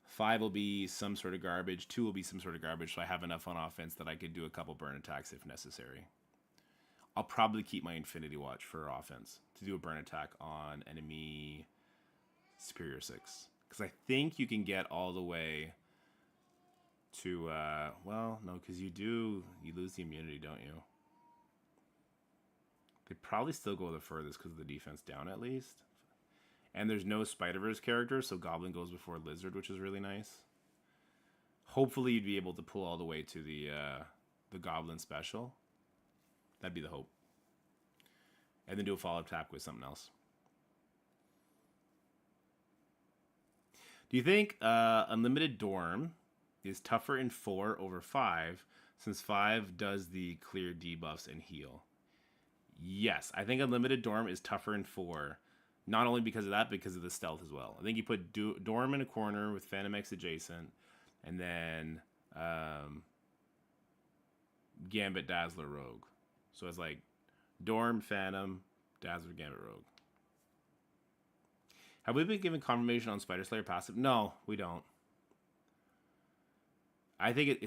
5 will be some sort of garbage. 2 will be some sort of garbage, so I have enough on offense that I could do a couple burn attacks if necessary. I'll probably keep my Infinity Watch for offense to do a burn attack on enemy Superior 6. Because I think you can get all the way to, well, no, because you lose the immunity, don't you? They probably still go the furthest because of the defense down at least. And there's no Spider-Verse character, so Goblin goes before Lizard, which is really nice. Hopefully you'd be able to pull all the way to the Goblin special. That'd be the hope. And then do a follow-up attack with something else. Do you think Unlimited Dorm is tougher in 4 over 5, since 5 does the clear debuffs and heal? Yes, I think Unlimited Dorm is tougher in 4. Not only because of that, because of the stealth as well. I think you put Dorm in a corner with Phantom X adjacent, and then Gambit, Dazzler, Rogue. So it's like Dorm, Phantom, Dazzler, Gambit, Rogue. Have we been given confirmation on Spider Slayer passive? No, we don't. I think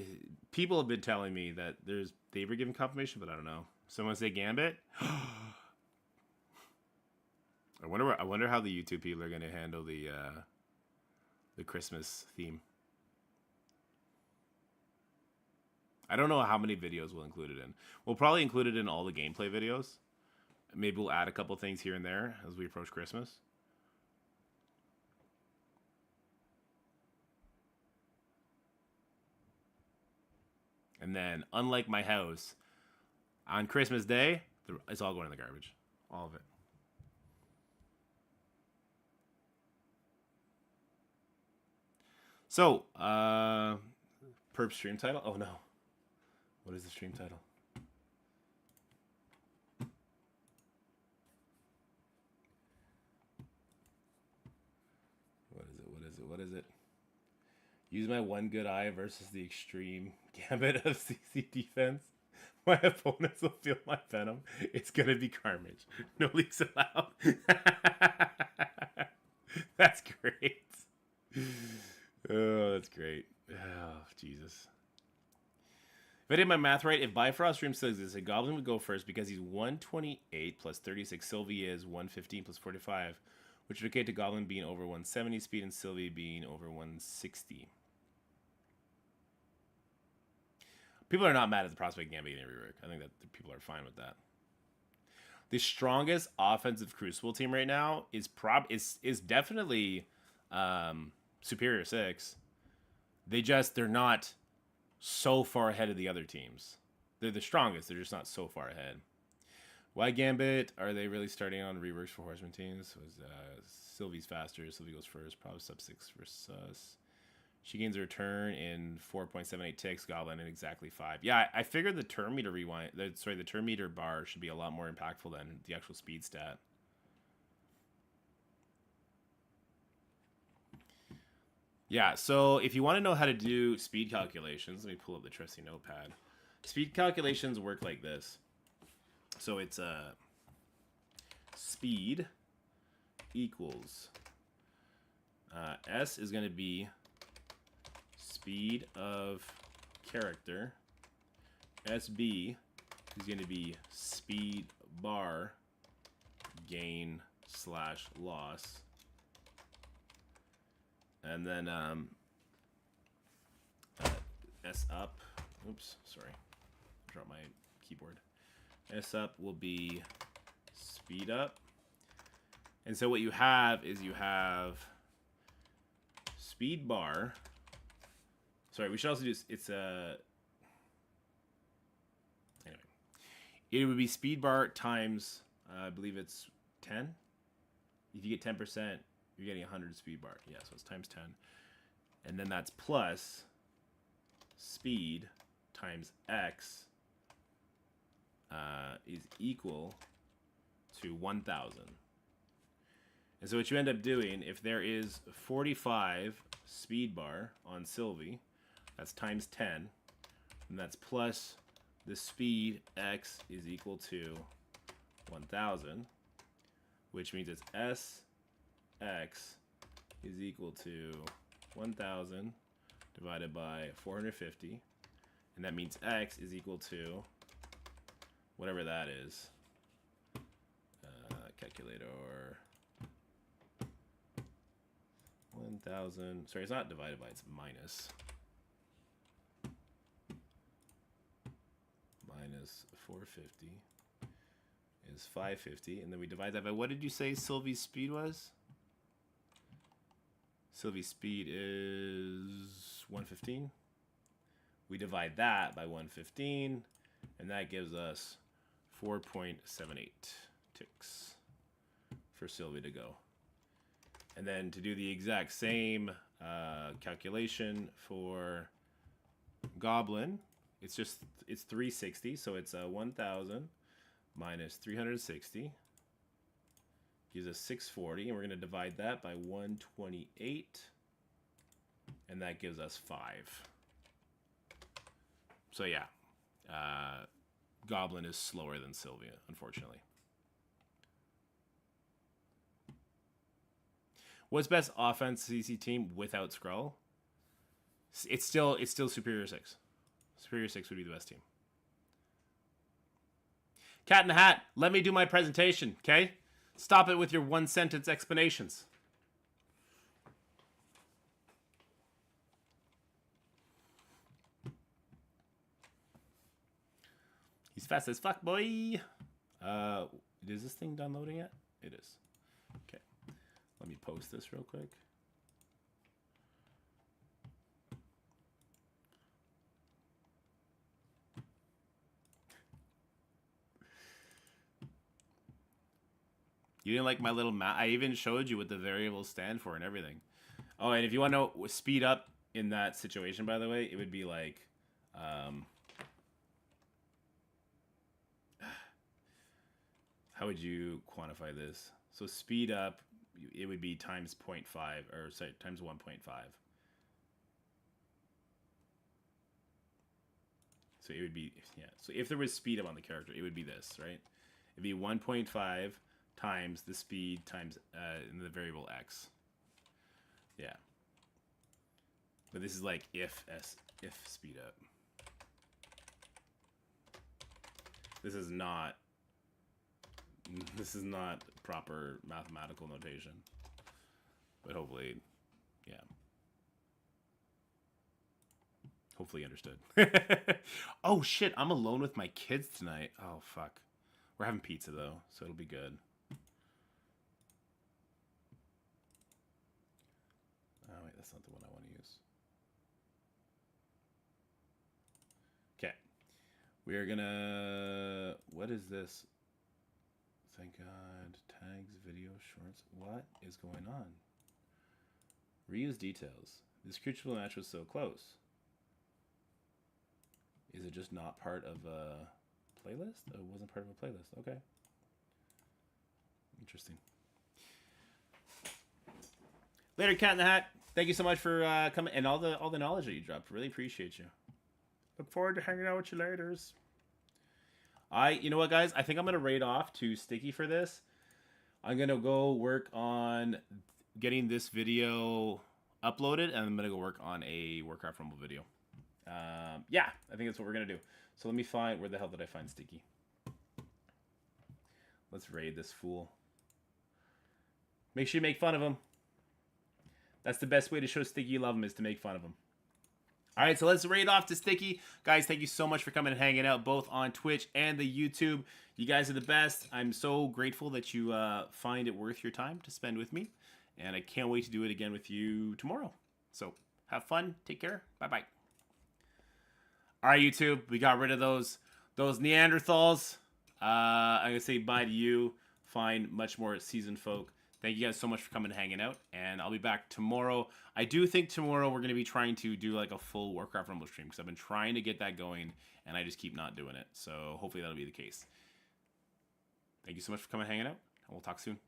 people have been telling me that they were given confirmation, but I don't know. Someone say Gambit. I wonder how the YouTube people are going to handle the Christmas theme. I don't know how many videos we'll include it in. We'll probably include it in all the gameplay videos. Maybe we'll add a couple things here and there as we approach Christmas. And then, unlike my house, on Christmas Day, it's all going in the garbage. All of it. So, perp stream title? Oh no. What is the stream title? What is it? Use my one good eye versus the extreme gambit of CC defense. My opponents will feel my venom. It's gonna be carnage. No leaks allowed. That's great. Oh, that's great. Oh, Jesus. If I did my math right, if Bifrost Room still exists, a Goblin would go first because he's 128 plus 36. Sylvie is 115 plus 45, which would equate to Goblin being over 170 speed and Sylvie being over 160. People are not mad at the prospect of Gambit getting a rework. I think that the people are fine with that. The strongest offensive Crucible team right now is definitely Superior 6. They're not so far ahead of the other teams. They're the strongest. They're just not so far ahead. Why Gambit? Are they really starting on reworks for Horseman teams? Sylvie's faster. Sylvie goes first. Probably sub 6 versus us. She gains a return in 4.78 ticks. Goblin in exactly 5. Yeah, I figured the turn meter the turn meter bar should be a lot more impactful than the actual speed stat. Yeah, so if you want to know how to do speed calculations, let me pull up the trusty notepad. Speed calculations work like this. So it's speed equals S is going to be speed of character. SB is going to be speed bar gain / loss. And then S up. Oops, sorry. Drop my keyboard. S up will be speed up. And so what you have is speed bar. Sorry, we should also do anyway. It would be speed bar times I believe it's 10. If you get 10%, you're getting 100 speed bar. Yeah, so it's times 10. And then that's plus speed times X is equal to 1,000. And so what you end up doing, if there is 45 speed bar on Sylvie, that's times 10, and that's plus the speed X is equal to 1,000, which means it's SX is equal to 1,000 divided by 450, and that means X is equal to whatever that is. Calculator. 1,000. Sorry, it's not divided by, it's minus. Minus 450 is 550. And then we divide that by, what did you say Sylvie's speed was? Sylvie's speed is 115. We divide that by 115, and that gives us 4.78 ticks for Sylvie to go. And then to do the exact same calculation for Goblin, it's 360, so it's 1,000 minus 360 gives us 640, and we're going to divide that by 128, and that gives us 5. So yeah, Goblin is slower than Sylvia, unfortunately. What's best offense CC team without Skrull? It's still Superior 6. Superior 6 would be the best team. Cat in the Hat, let me do my presentation, okay? Stop it with your one-sentence explanations. He's fast as fuck, boy. Is this thing done loading yet? It is. Okay. Let me post this real quick. You didn't like my little map? I even showed you what the variables stand for and everything. Oh, and if you want to know what speed up in that situation, by the way, it would be like, how would you quantify this? So speed up, it would be times 0.5, or sorry, times 1.5. So it would be, yeah. So if there was speed up on the character, it would be this, right? It'd be 1.5 times the speed times in the variable x. Yeah. But this is like if speed up. This is not proper mathematical notation. But hopefully, yeah. Hopefully understood. Oh shit, I'm alone with my kids tonight. Oh fuck. We're having pizza though, so it'll be good. Oh wait, that's not the one I want to use. Okay. We are gonna... What is this? Thank God. Tags, video, shorts. What is going on? Reuse details. This Crucible match was so close. Is it just not part of a playlist? Oh, it wasn't part of a playlist. Okay. Interesting. Later, Cat in the Hat. Thank you so much for coming and all the knowledge that you dropped. Really appreciate you. Look forward to hanging out with you laters. You know what, guys? I think I'm gonna raid off to Sticky for this. I'm gonna go work on getting this video uploaded, and I'm gonna go work on a Warcraft Rumble video. Yeah, I think that's what we're gonna do. So let me find, where the hell did I find Sticky? Let's raid this fool. Make sure you make fun of him. That's the best way to show Sticky you love him, is to make fun of him. All right, so let's raid off to Sticky. Guys, thank you so much for coming and hanging out, both on Twitch and the YouTube. You guys are the best. I'm so grateful that you find it worth your time to spend with me. And I can't wait to do it again with you tomorrow. So have fun. Take care. Bye-bye. All right, YouTube, we got rid of those Neanderthals. I'm going to say bye to you. Find much more seasoned folk. Thank you guys so much for coming and hanging out, and I'll be back tomorrow. I do think tomorrow we're going to be trying to do like a full Warcraft Rumble stream, because I've been trying to get that going, and I just keep not doing it. So hopefully that'll be the case. Thank you so much for coming and hanging out, and we'll talk soon.